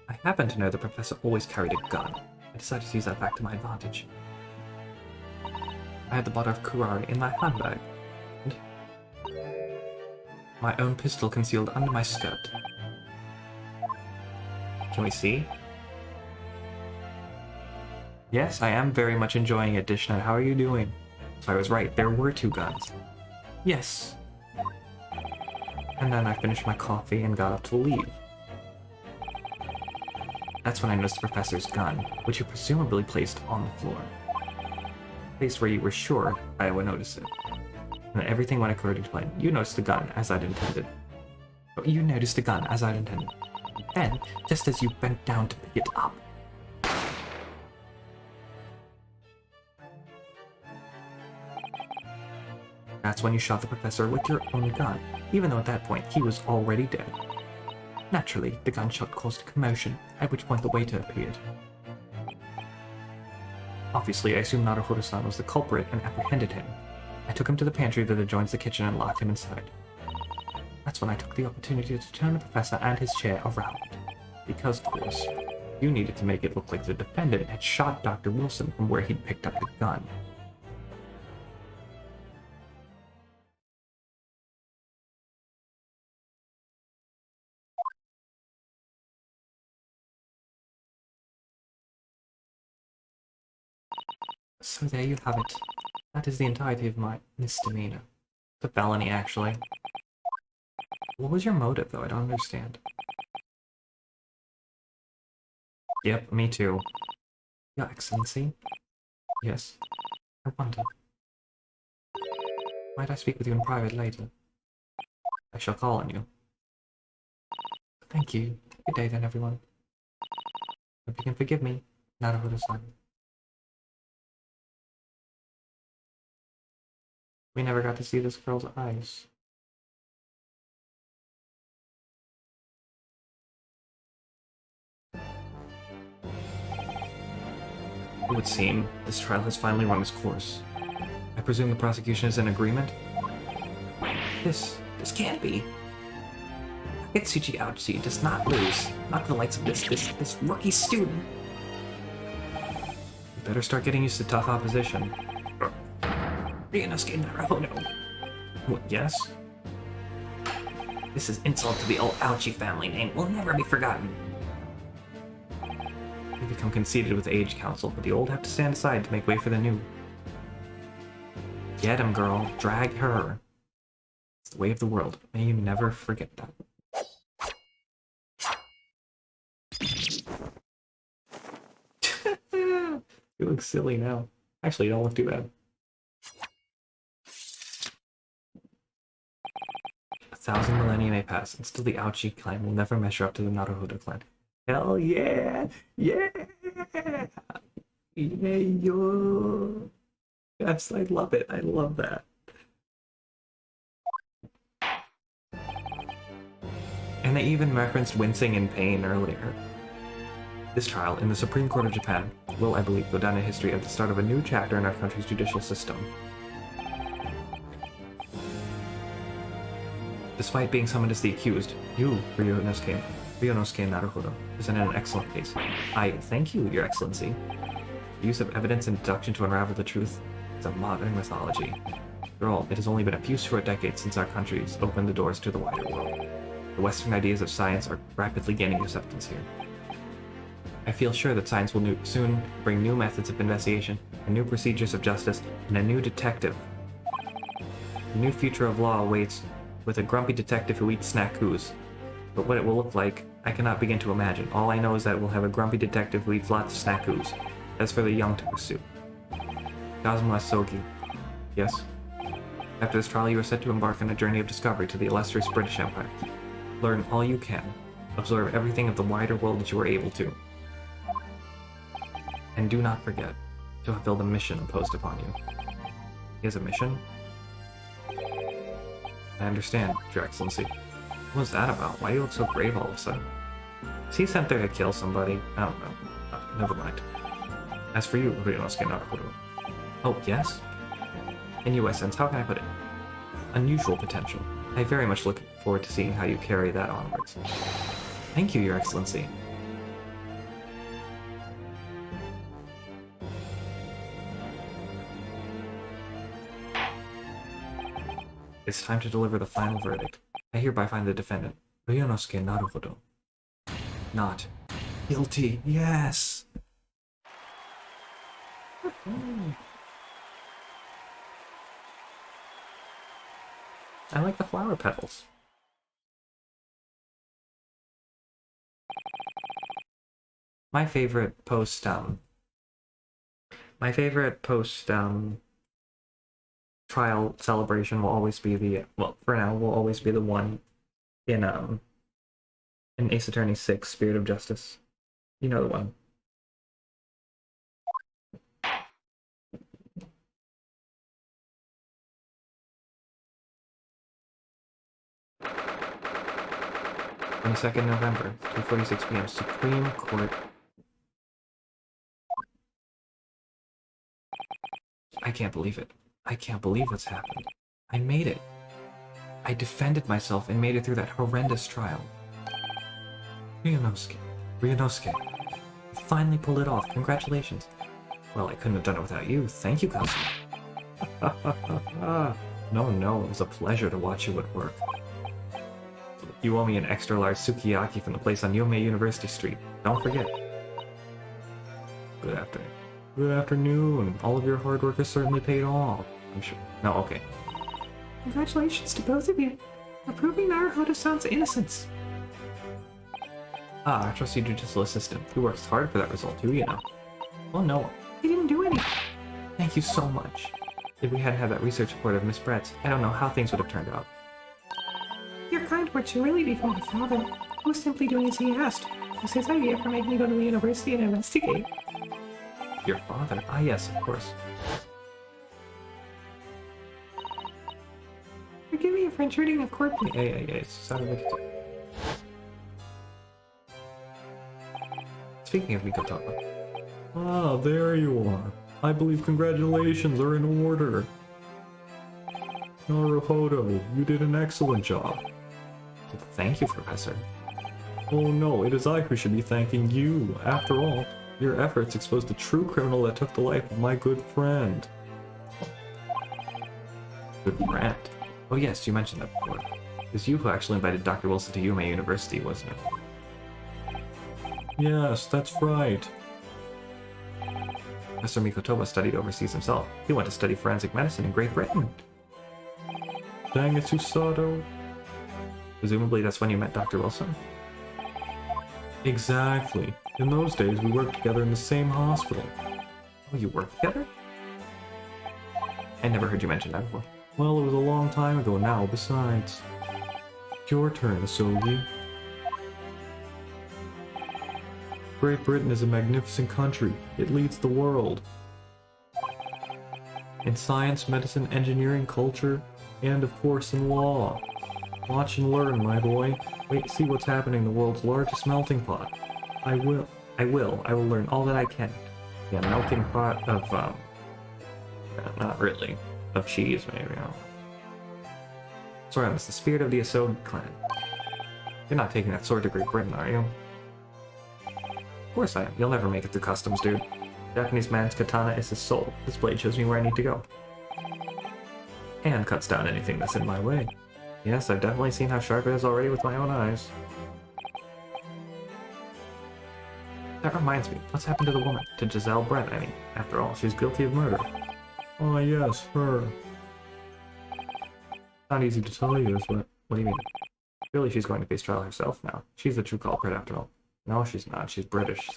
I happened to know the professor always carried a gun. I decided to use that fact to my advantage. I had the bottle of curare in my handbag, and my own pistol concealed under my skirt. Can we see? Yes, I am very much enjoying it, Dishna. How are you doing? So I was right, there were 2 guns. Yes. And then I finished my coffee and got up to leave. That's when I noticed the professor's gun, which you presumably placed on the floor. Placed where you were sure I would notice it. And everything went according to plan. You noticed the gun as I'd intended. You noticed the gun as I'd intended. Then, just as you bent down to pick it up, that's when you shot the professor with your own gun, even though at that point he was already dead. Naturally, the gunshot caused a commotion, at which point the waiter appeared. Obviously, I assumed Naruhodo-san was the culprit and apprehended him. I took him to the pantry that adjoins the kitchen and locked him inside. That's when I took the opportunity to turn the professor and his chair around. Because, of course, you needed to make it look like the defendant had shot Dr. Wilson from where he'd picked up the gun. So there you have it. That is the entirety of my misdemeanor. The felony, actually. What was your motive, though? I don't understand. Yep, me too. Your Excellency? Yes? I wonder. Might I speak with you in private later? I shall call on you. Thank you. Good day then, everyone. Hope you can forgive me, Naruhodo-san. We never got to see this girl's eyes. It would seem this trial has finally run its course. I presume the prosecution is in agreement? This can't be. Akatsuchi Aochi does not lose. Not the likes of this rookie student. You better start getting used to tough opposition. Ryunosuke Naruhodo. What, yes? This is insult to the old Aochi family name will never be forgotten. You become conceited with age, Council, but the old have to stand aside to make way for the new. Get him, girl. Drag her. It's the way of the world. May you never forget that. You look silly now. Actually, you don't look too bad. 1,000 millennia may pass, and still the Aochi clan will never measure up to the Naruhodo clan. Hell yeah! Yeah! Yeah, yo! Yes, I love it. I love that. And they even referenced wincing in pain earlier. This trial in the Supreme Court of Japan will, I believe, go down in history as the start of a new chapter in our country's judicial system. Despite being summoned as the accused, you, Ryunosuke Naruhodo, presented an excellent case. I thank you, Your Excellency. The use of evidence and deduction to unravel the truth is a modern mythology. After all, it has only been a few short decades since our countries opened the doors to the wider world. The Western ideas of science are rapidly gaining acceptance here. I feel sure that science will soon bring new methods of investigation, and new procedures of justice, and a new detective. A new future of law awaits, with a grumpy detective who eats snackoos. But what it will look like, I cannot begin to imagine. All I know is that we'll have a grumpy detective who eats lots of snackoos. That's for the young to pursue. Kazuma Sogi. Yes? After this trial, you are set to embark on a journey of discovery to the illustrious British Empire. Learn all you can. Absorb everything of the wider world that you are able to. And do not forget to fulfill the mission imposed upon you. He has a mission? I understand, Your Excellency. What was that about? Why do you look so grave all of a sudden? Is he sent there to kill somebody? I don't know. Never mind. As for you, Ryunosuke Naruhodo. Oh, yes? In your sense, how can I put it? Unusual potential. I very much look forward to seeing how you carry that onwards. Thank you, Your Excellency. It's time to deliver the final verdict. I hereby find the defendant, Ryunosuke Naruhodo, not guilty. Yes! I like the flower petals. My favorite post trial celebration will always be the, well, for now, will always be the one in Ace Attorney 6, Spirit of Justice. You know the one. November, 2:46 p.m. Supreme Court. I can't believe it. I can't believe what's happened. I made it. I defended myself and made it through that horrendous trial. Ryunosuke. You finally pulled it off. Congratulations. Well, I couldn't have done it without you. Thank you, Kazuma. No, it was a pleasure to watch you at work. You owe me an extra large sukiyaki from the place on Yomei University Street. Don't forget. Good afternoon. Good afternoon. All of your hard work has certainly paid off. I'm sure. No, okay. Congratulations to both of you for proving Naruhodo-san's innocence. Ah, our trusty judicial assistant. He works hard for that result too, you know. Oh no. He didn't do anything. Thank you so much. If we hadn't had that research report of Miss Brett's, I don't know how things would have turned out. Your kind words should really be from my father, who was simply doing as he asked. It was his idea for making me go to the university and investigate. Your father? Ah, yes, of course. Forgive me for intruding, of course. Yeah, it sounded like it. Speaking of Mikotomo. Ah, there you are. I believe congratulations are in order. Naruhodo, you did an excellent job. Thank you, Professor. Oh no, it is I who should be thanking you. After all, your efforts exposed the true criminal that took the life of my good friend. Good friend? Oh yes, you mentioned that before. It was you who actually invited Dr. Wilson to Yomei University, wasn't it? Yes, that's right. Professor Mikotomo studied overseas himself. He went to study forensic medicine in Great Britain. Dang it, Susato. Presumably that's when you met Dr. Wilson? Exactly. In those days, we worked together in the same hospital. Oh, you worked together? I never heard you mention that before. Well, it was a long time ago now, besides. Your turn, Asogi. Great Britain is a magnificent country. It leads the world. In science, medicine, engineering, culture, and of course in law. Watch and learn, my boy. Wait to see what's happening in the world's largest melting pot. I will learn all that I can. Yeah, melting pot of, not really. Of cheese, maybe. Sorry, it's the spirit of the Asogi clan. You're not taking that sword to Great Britain, are you? Of course I am. You'll never make it through customs, dude. Japanese man's katana is his soul. This blade shows me where I need to go. And cuts down anything that's in my way. Yes, I've definitely seen how sharp it is already with my own eyes. That reminds me, what's happened to the woman? To Giselle Brett, I mean. After all, she's guilty of murder. Oh yes, her. Not easy to tell you, but what do you mean? Surely she's going to face trial herself now. She's the true culprit after all. No, she's not. She's British.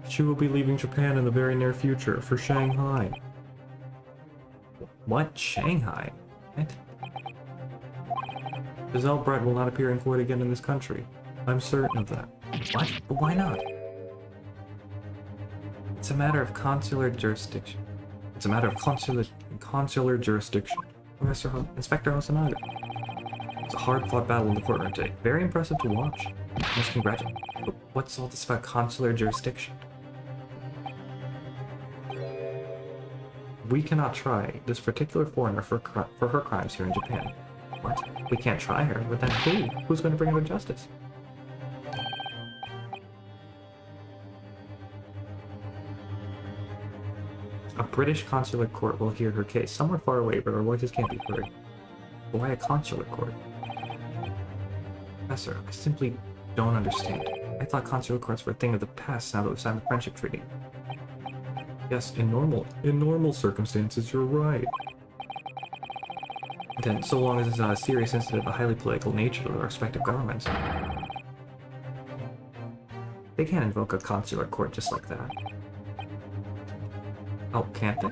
She will be leaving Japan in the very near future for Shanghai. What? Shanghai? What? Giselle Brett will not appear in court again in this country. I'm certain of that. What? But why not? It's a matter of consular jurisdiction. It's a matter of consular jurisdiction. Inspector Hosonaga. It's a hard-fought battle in the courtroom today. Very impressive to watch. Must congratulate. But what's all this about consular jurisdiction? We cannot try this particular foreigner for her crimes here in Japan. What? We can't try her, but then who? Who's going to bring her to justice? A British consular court will hear her case somewhere far away where her voices can't be heard. But why a consular court? Professor, I simply don't understand. I thought consular courts were a thing of the past now that we've signed the friendship treaty. Yes, in normal circumstances, you're right. Then, so long as it's not a serious incident of a highly political nature to the respective governments. They can't invoke a consular court just like that. Oh, can't they?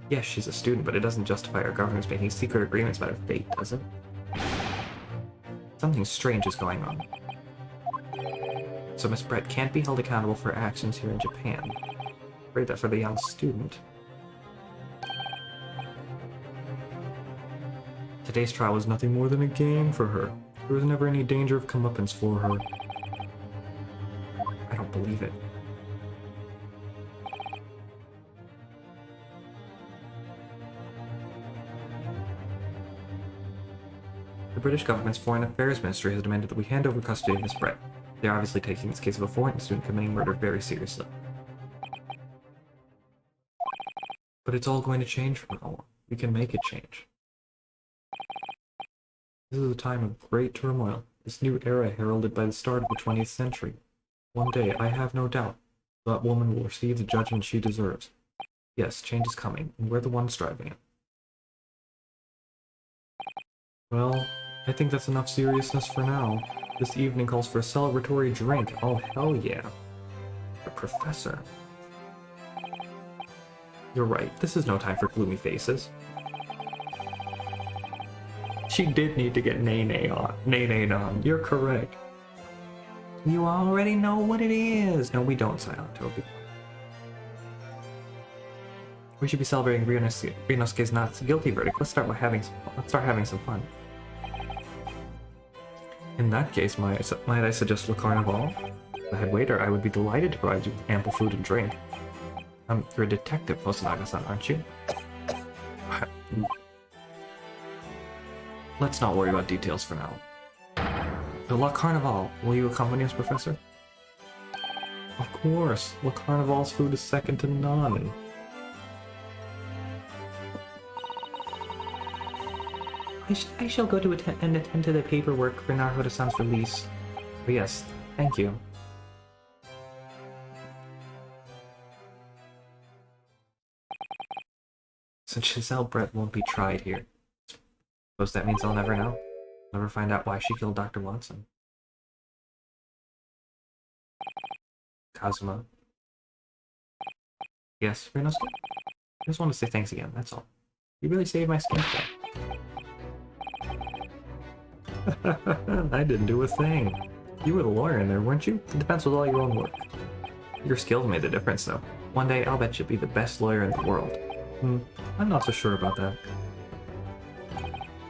Yes, she's a student, but it doesn't justify our governors making secret agreements about her fate, does it? Something strange is going on. So Miss Brett can't be held accountable for actions here in Japan. Afraid that for the young student. Today's trial was nothing more than a game for her. There was never any danger of comeuppance for her. I don't believe it. The British government's Foreign Affairs Ministry has demanded that we hand over custody of Miss Brett. They're obviously taking this case of a foreign student committing murder very seriously. But it's all going to change from now on. We can make it change. This is a time of great turmoil, this new era heralded by the start of the 20th century. One day, I have no doubt, that woman will receive the judgment she deserves. Yes, change is coming, and we're the ones driving it. Well, I think that's enough seriousness for now. This evening calls for a celebratory drink. Oh, hell yeah. The professor. You're right, this is no time for gloomy faces. She did need to get Nene on. You're correct. You already know what it is. No, we don't, Silent Toby. We should be celebrating Ryunosuke's not guilty verdict. Let's start having some fun. In that case, might I suggest Le Carnival? The head waiter, I would be delighted to provide you with ample food and drink. You're a detective, Hosonaga-san, aren't you? Let's not worry about details for now. The La Carnival, will you accompany us, Professor? Of course, La Carnival's food is second to none. I shall go to attend to the paperwork for Naruhodo-san's release. Oh, yes, thank you. Since Giselle Brett won't be tried here, suppose that means I'll never know. Never find out why she killed Dr. Watson. Kazuma. Yes, Ryunosuke? I just want to say thanks again, that's all. You really saved my skin today. I didn't do a thing. You were the lawyer in there, weren't you? The defense was all your own work. Your skills made the difference, though. One day, I'll bet you'll be the best lawyer in the world. I'm not so sure about that.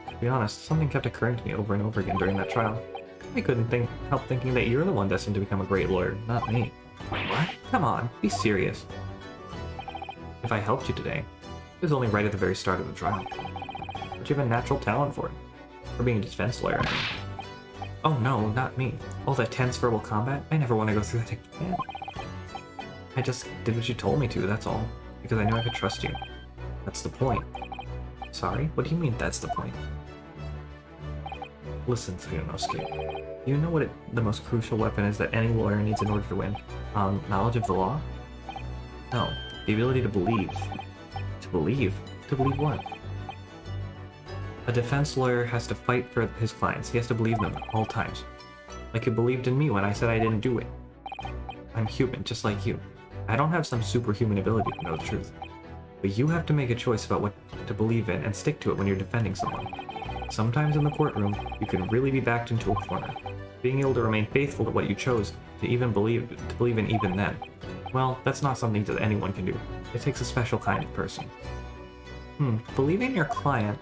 To be honest, something kept occurring to me over and over again during that trial. I couldn't help thinking that you're the one destined to become a great lawyer, not me. What? Come on, be serious. If I helped you today, it was only right at the very start of the trial. But you have a natural talent for it. For being a defense lawyer, I mean. Oh no, not me. All that tense verbal combat? I never want to go through that again. I just did what you told me to, that's all. Because I knew I could trust you. That's the point. Sorry? What do you mean, that's the point? Listen, Ryunosuke. You know what the most crucial weapon is that any lawyer needs in order to win? Knowledge of the law? No. The ability to believe. To believe? To believe what? A defense lawyer has to fight for his clients. He has to believe them at all times. Like you believed in me when I said I didn't do it. I'm human, just like you. I don't have some superhuman ability to know the truth. But you have to make a choice about what to believe in and stick to it when you're defending someone. Sometimes in the courtroom, you can really be backed into a corner. Being able to remain faithful to what you chose to believe in even then. Well, that's not something that anyone can do. It takes a special kind of person. Believing your client.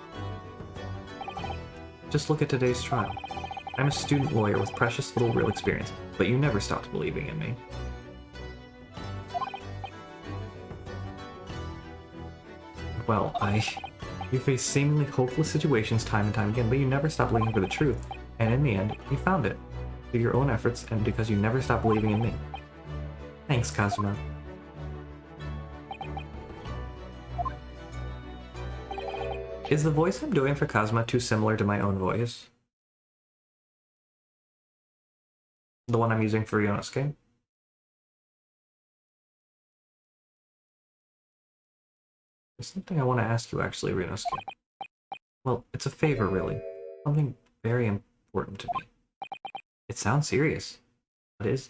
Just look at today's trial. I'm a student lawyer with precious little real experience, but you never stopped believing in me. Well, you face seemingly hopeless situations time and time again, but you never stopped looking for the truth. And in the end, you found it. Through your own efforts and because you never stopped believing in me. Thanks, Kazuma. Is the voice I'm doing for Kazuma too similar to my own voice? The one I'm using for Yonosuke. There's something I want to ask you, actually, Ryunosuke. Well, it's a favor, really. Something very important to me. It sounds serious. What is?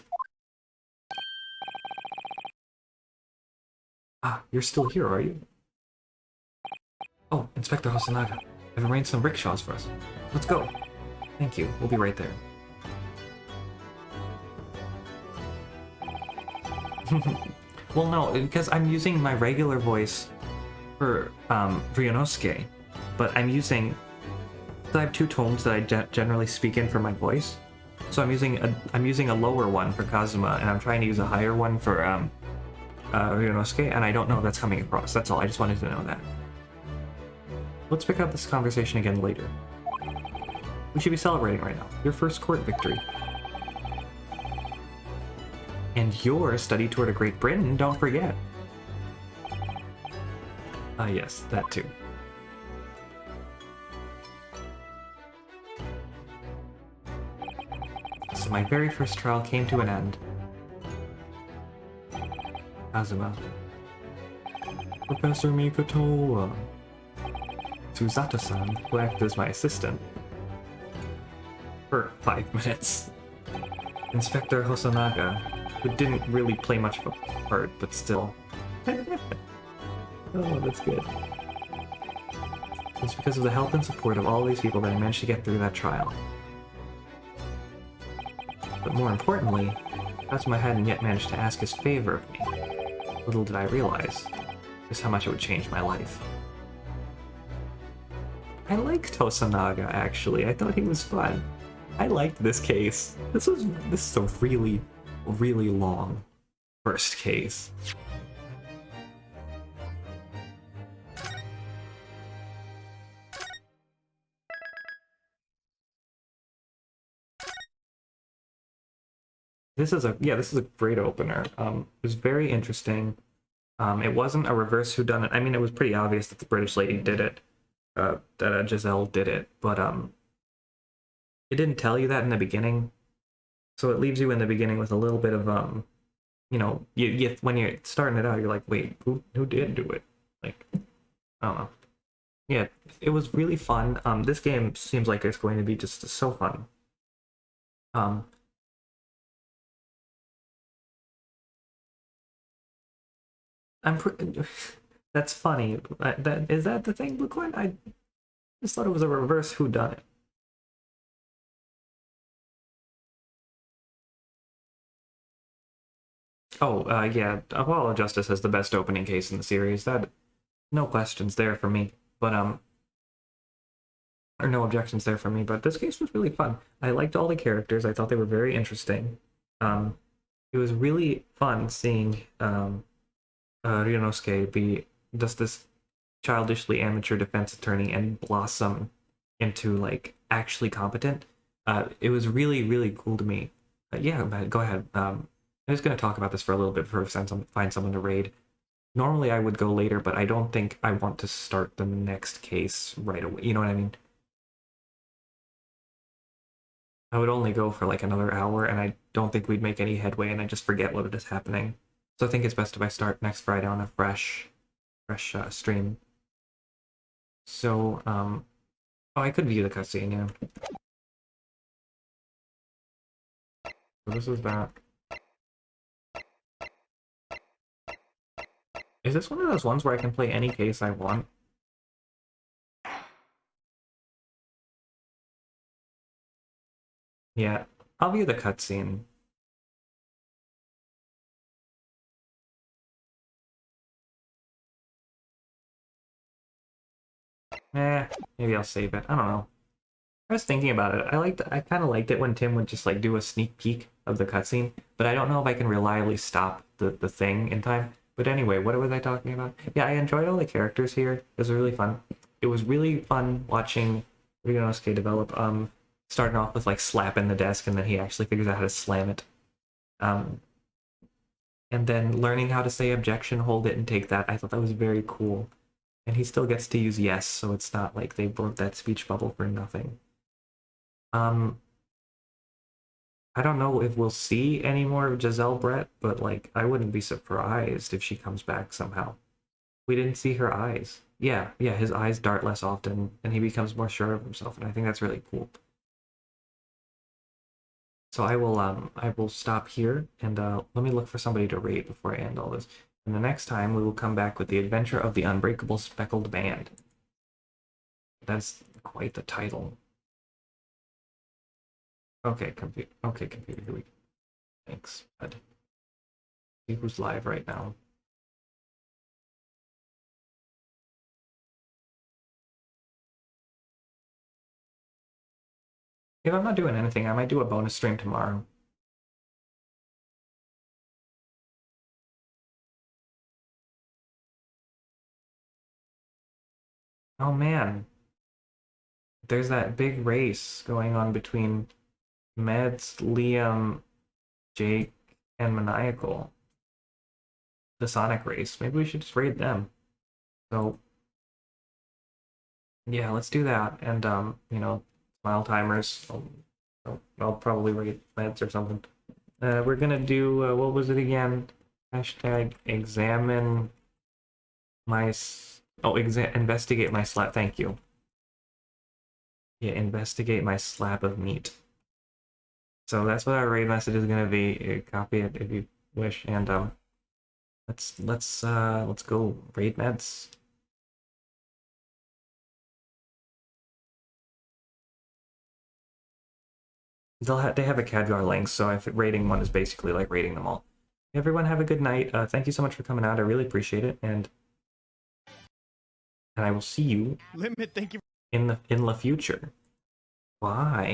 Ah, you're still here, are you? Oh, Inspector Hosonaga. I've arranged some rickshaws for us. Let's go. Thank you. We'll be right there. Well, no, because I'm using my regular voice for Ryunosuke, but I'm using... I have two tones that I generally speak in for my voice. So I'm using a lower one for Kazuma, and I'm trying to use a higher one for Ryunosuke, and I don't know if that's coming across. That's all. I just wanted to know that. Let's pick up this conversation again later. We should be celebrating right now. Your first court victory. And your study tour to Great Britain, don't forget. Ah, yes, that too. So my very first trial came to an end. Kazuma. Professor Mikotoa. Susato-san, who acted as my assistant. For 5 minutes. Inspector Hosonaga, who didn't really play much of a part, but still. Oh, that's good. It's because of the help and support of all these people that I managed to get through that trial. But more importantly, Kazuma hadn't yet managed to ask his favor of me. Little did I realize just how much it would change my life. I liked Hosonaga, actually. I thought he was fun. I liked this case. This is a really, really long first case. This is a great opener. It was very interesting. It wasn't a reverse whodunit. I mean, it was pretty obvious that the British lady did it, that Giselle did it, but it didn't tell you that in the beginning, so it leaves you in the beginning with a little bit of you know, you when you're starting it out, you're like, wait, who did do it? Like, I don't know. Yeah, it was really fun. This game seems like it's going to be just so fun. That's funny. That is that the thing, Blue Coin? I just thought it was a reverse whodunit. Oh, yeah, Apollo Justice has the best opening case in the series. That, no questions there for me. But or no objections there for me. But this case was really fun. I liked all the characters. I thought they were very interesting. It was really fun seeing Ryunosuke be just this childishly amateur defense attorney and blossom into like actually competent. It was really, really cool to me. Yeah, but go ahead. I'm just going to talk about this for a little bit before I find someone to raid. Normally I would go later, but I don't think I want to start the next case right away. You know what I mean? I would only go for like another hour, and I don't think we'd make any headway, and I just forget what is happening. So I think it's best if I start next Friday on a fresh stream. So, oh, I could view the cutscene, yeah. So this is that. Is this one of those ones where I can play any case I want? Yeah, I'll view the cutscene. Maybe I'll save it. I don't know. I was thinking about it. I kind of liked it when Tim would just like do a sneak peek of the cutscene, but I don't know if I can reliably stop the thing in time. But anyway, what was I talking about? Yeah, I enjoyed all the characters here. It was really fun. It was really fun watching Ryunosuke develop. Starting off with like slapping the desk, and then he actually figures out how to slam it. And then learning how to say objection, hold it, and take that. I thought that was very cool. And he still gets to use yes, so it's not like they broke that speech bubble for nothing. I don't know if we'll see any more of Giselle Brett, but like I wouldn't be surprised if she comes back somehow. We didn't see her eyes. Yeah, his eyes dart less often and he becomes more sure of himself, and I think that's really cool. So I will stop here and let me look for somebody to rate before I end all this. And the next time we will come back with the adventure of the Unbreakable Speckled Band. That's quite the title. Okay, computer. Okay, computer. Here we go. Thanks, bud. See who's live right now. If I'm not doing anything, I might do a bonus stream tomorrow. Oh man, there's that big race going on between Meds, Liam, Jake, and Maniacal. The Sonic race. Maybe we should just raid them. So yeah, let's do that. And you know, smile timers. I'll probably raid Meds or something. We're gonna do what was it again? Hashtag examine my investigate my slap. Thank you. Yeah, investigate my slab of meat. So that's what our raid message is gonna be. Copy it if you wish, and let's go raid Meds. They have a Khadgar link, so if raiding one is basically like raiding them all. Everyone have a good night. Thank you so much for coming out. I really appreciate it, and I will see you Limit, thank you. in the future. Bye.